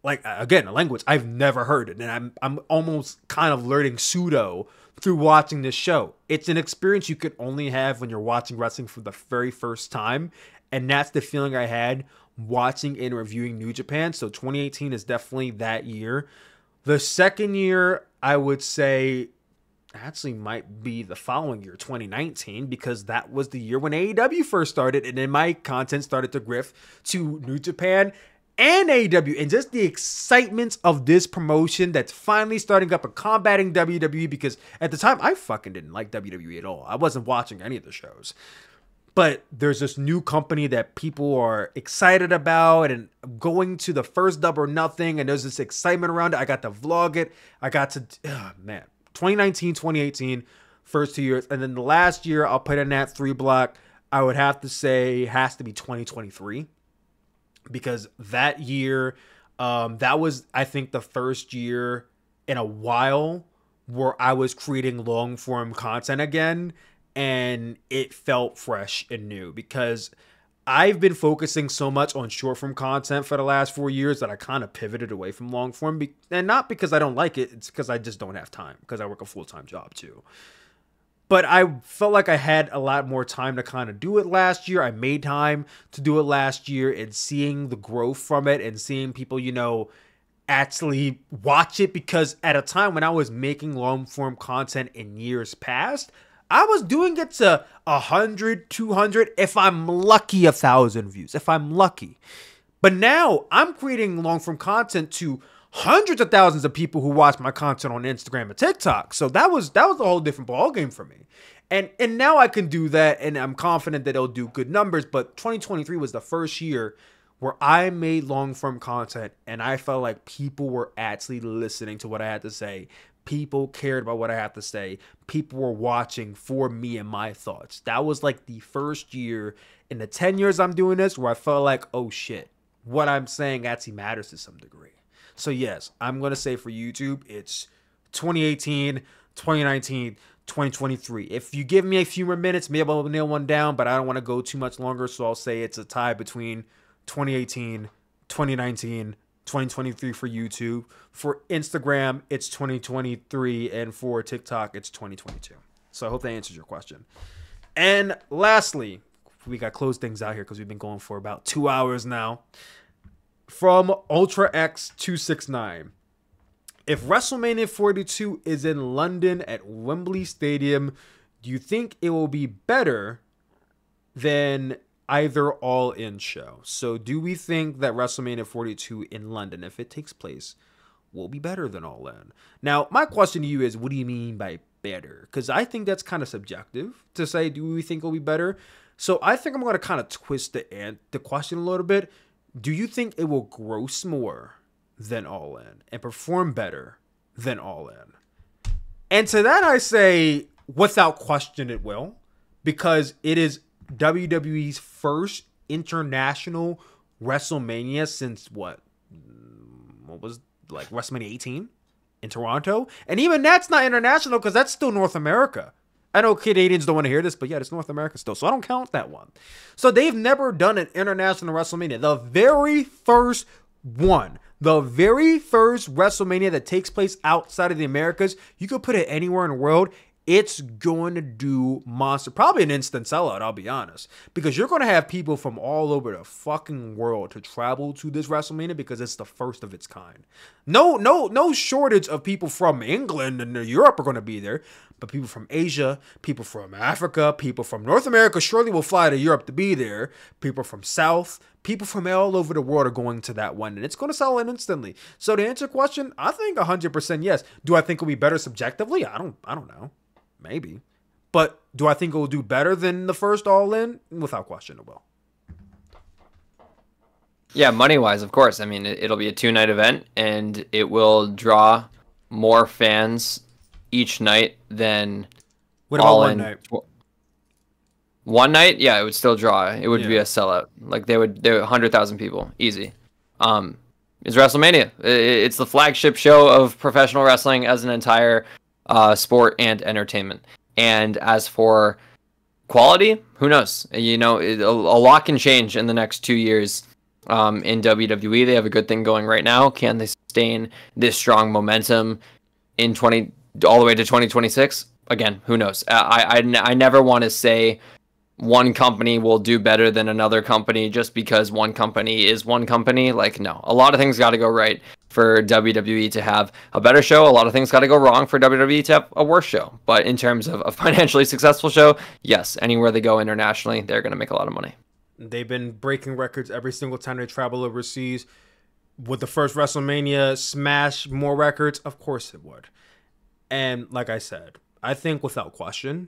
Speaker 1: Like, again, a language I've never heard, and I'm almost kind of learning pseudo through watching this show. It's an experience you could only have when you're watching wrestling for the very first time, and that's the feeling I had watching and reviewing New Japan. So 2018 is definitely that year. The second year, I would say, actually might be the following year, 2019, because that was the year when AEW first started, and then my content started to drift to New Japan and AEW, and just the excitement of this promotion that's finally starting up and combating WWE, because at the time, I fucking didn't like WWE at all. I wasn't watching any of the shows. But there's this new company that people are excited about, and going to the first Double or Nothing, and there's this excitement around it. I got to vlog it. I got to, 2019, 2018, first 2 years. And then the last year, I'll put in that 3 block, I would have to say has to be 2023. Because that year, that was, I think, the first year in a while where I was creating long form content again. And it felt fresh and new, because I've been focusing so much on short form content for the last 4 years that I kind of pivoted away from long form. And not because I don't like it, it's because I just don't have time, because I work a full-time job too. But I felt like I had a lot more time to kind of do it last year. I made time to do it last year, and seeing the growth from it and seeing people, actually watch it, because at a time when I was making long form content in years past, I was doing it to 100, 200, if I'm lucky, 1,000 views, if I'm lucky. But now I'm creating long-form content to hundreds of thousands of people who watch my content on Instagram and TikTok. So that was a whole different ballgame for me. And now I can do that, and I'm confident that it'll do good numbers. But 2023 was the first year where I made long-form content, and I felt like people were actually listening to what I had to say. People cared about what I have to say. People were watching for me and my thoughts. That was like the first year in the 10 years I'm doing this where I felt like, oh shit, what I'm saying actually matters to some degree. So yes, I'm going to say for YouTube, it's 2018, 2019, 2023. If you give me a few more minutes, maybe I'll nail one down, but I don't want to go too much longer, so I'll say it's a tie between 2018, 2019, 2023 for YouTube. For Instagram, it's 2023, and for TikTok, it's 2022. So I hope that answers your question. And lastly, we got to close things out here because we've been going for about 2 hours now. From Ultra X 269. If WrestleMania 42 is in London at Wembley Stadium, do you think it will be better than either All In show? So do we think that WrestleMania 42 in London, if it takes place, will be better than All In? Now, my question to you is, what do you mean by better? Because I think that's kind of subjective to say, do we think it'll be better? So I think I'm going to kind of twist the question a little bit. Do you think it will gross more than All In and perform better than All In? And to that I say, without question it will, because it is WWE's first international WrestleMania since what was like WrestleMania 18 in Toronto? And even that's not international because that's still North America. I know Canadians don't want to hear this, but yeah, it's North America still, so I don't count that one. So they've never done an international WrestleMania. The very first one, the very first WrestleMania that takes place outside of the Americas, you could put it anywhere in the world, it's going to do monster. Probably an instant sellout, I'll be honest. Because you're going to have people from all over the fucking world to travel to this WrestleMania because it's the first of its kind. No shortage of people from England and Europe are going to be there. But people from Asia, people from Africa, people from North America surely will fly to Europe to be there. People from South, people from all over the world are going to that one. And it's going to sell in instantly. So to answer your question, I think 100% yes. Do I think it'll be better subjectively? I don't know. Maybe. But do I think it will do better than the first All In? Without question, it will.
Speaker 2: Yeah, money-wise, of course. I mean, it'll be a 2-night event, and it will draw more fans each night than
Speaker 1: what about one night?
Speaker 2: One night, yeah, it would still draw. It would be a sellout. Like they would 100,000 people, easy. It's WrestleMania. It's the flagship show of professional wrestling as an entire sport and entertainment. And as for quality, who knows? You know, a lot can change in the next 2 years. In WWE, they have a good thing going right now. Can they sustain this strong momentum in all the way to 2026? Again, who knows? I never want to say one company will do better than another company just because one company is one company. Like, no, a lot of things got to go right for WWE to have a better show. A lot of things got to go wrong for WWE to have a worse show. But in terms of a financially successful show, yes, anywhere they go internationally, they're going to make a lot of money.
Speaker 1: They've been breaking records every single time they travel overseas. Would the first WrestleMania smash more records? Of course it would. And like I said, I think without question,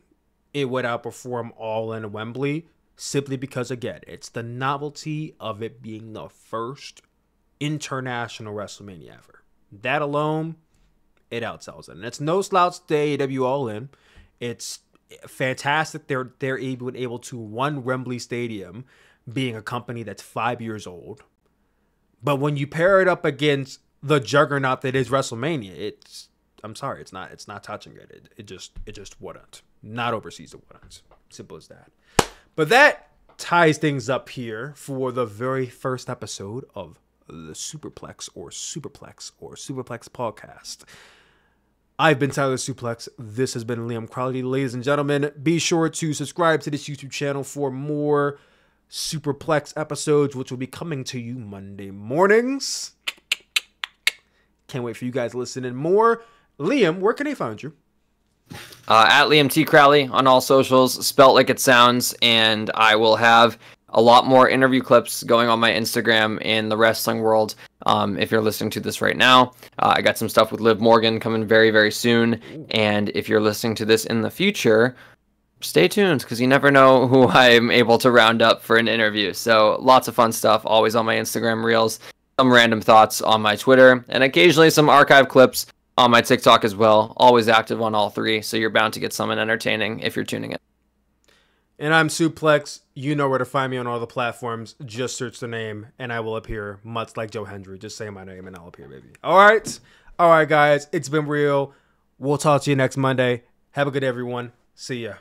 Speaker 1: it would outperform All In Wembley simply because, again, it's the novelty of it being the first international WrestleMania ever. That alone, it outsells it. And it's no slouch to AEW All In. It's fantastic they're able to run Wembley Stadium being a company that's 5 years old. But when you pair it up against the juggernaut that is WrestleMania, I'm sorry, it's not touching it. It just wouldn't. Not overseas, it wouldn't. Simple as that. But that ties things up here for the very first episode of the Sooperplex Podcast. I've been Tyler Sooplex. This has been Liam Crowley. Ladies and gentlemen, be sure to subscribe to this YouTube channel for more Sooperplex episodes, which will be coming to you Monday mornings. Can't wait for you guys to listen in more. Liam, where can they find you?
Speaker 2: At Liam T. Crowley on all socials, spelt like it sounds, and I will have a lot more interview clips going on my Instagram in the wrestling world. If you're listening to this right now, I got some stuff with Liv Morgan coming very, very soon. And if you're listening to this in the future, stay tuned because you never know who I'm able to round up for an interview. So lots of fun stuff, always on my Instagram reels, some random thoughts on my Twitter, and occasionally some archive clips on my TikTok as well. Always active on all three, so you're bound to get something entertaining if you're tuning in.
Speaker 1: And I'm Sooplex. You know where to find me on all the platforms. Just search the name, and I will appear, much like Joe Hendry. Just say my name, and I'll appear, baby. All right, guys. It's been real. We'll talk to you next Monday. Have a good everyone. See ya.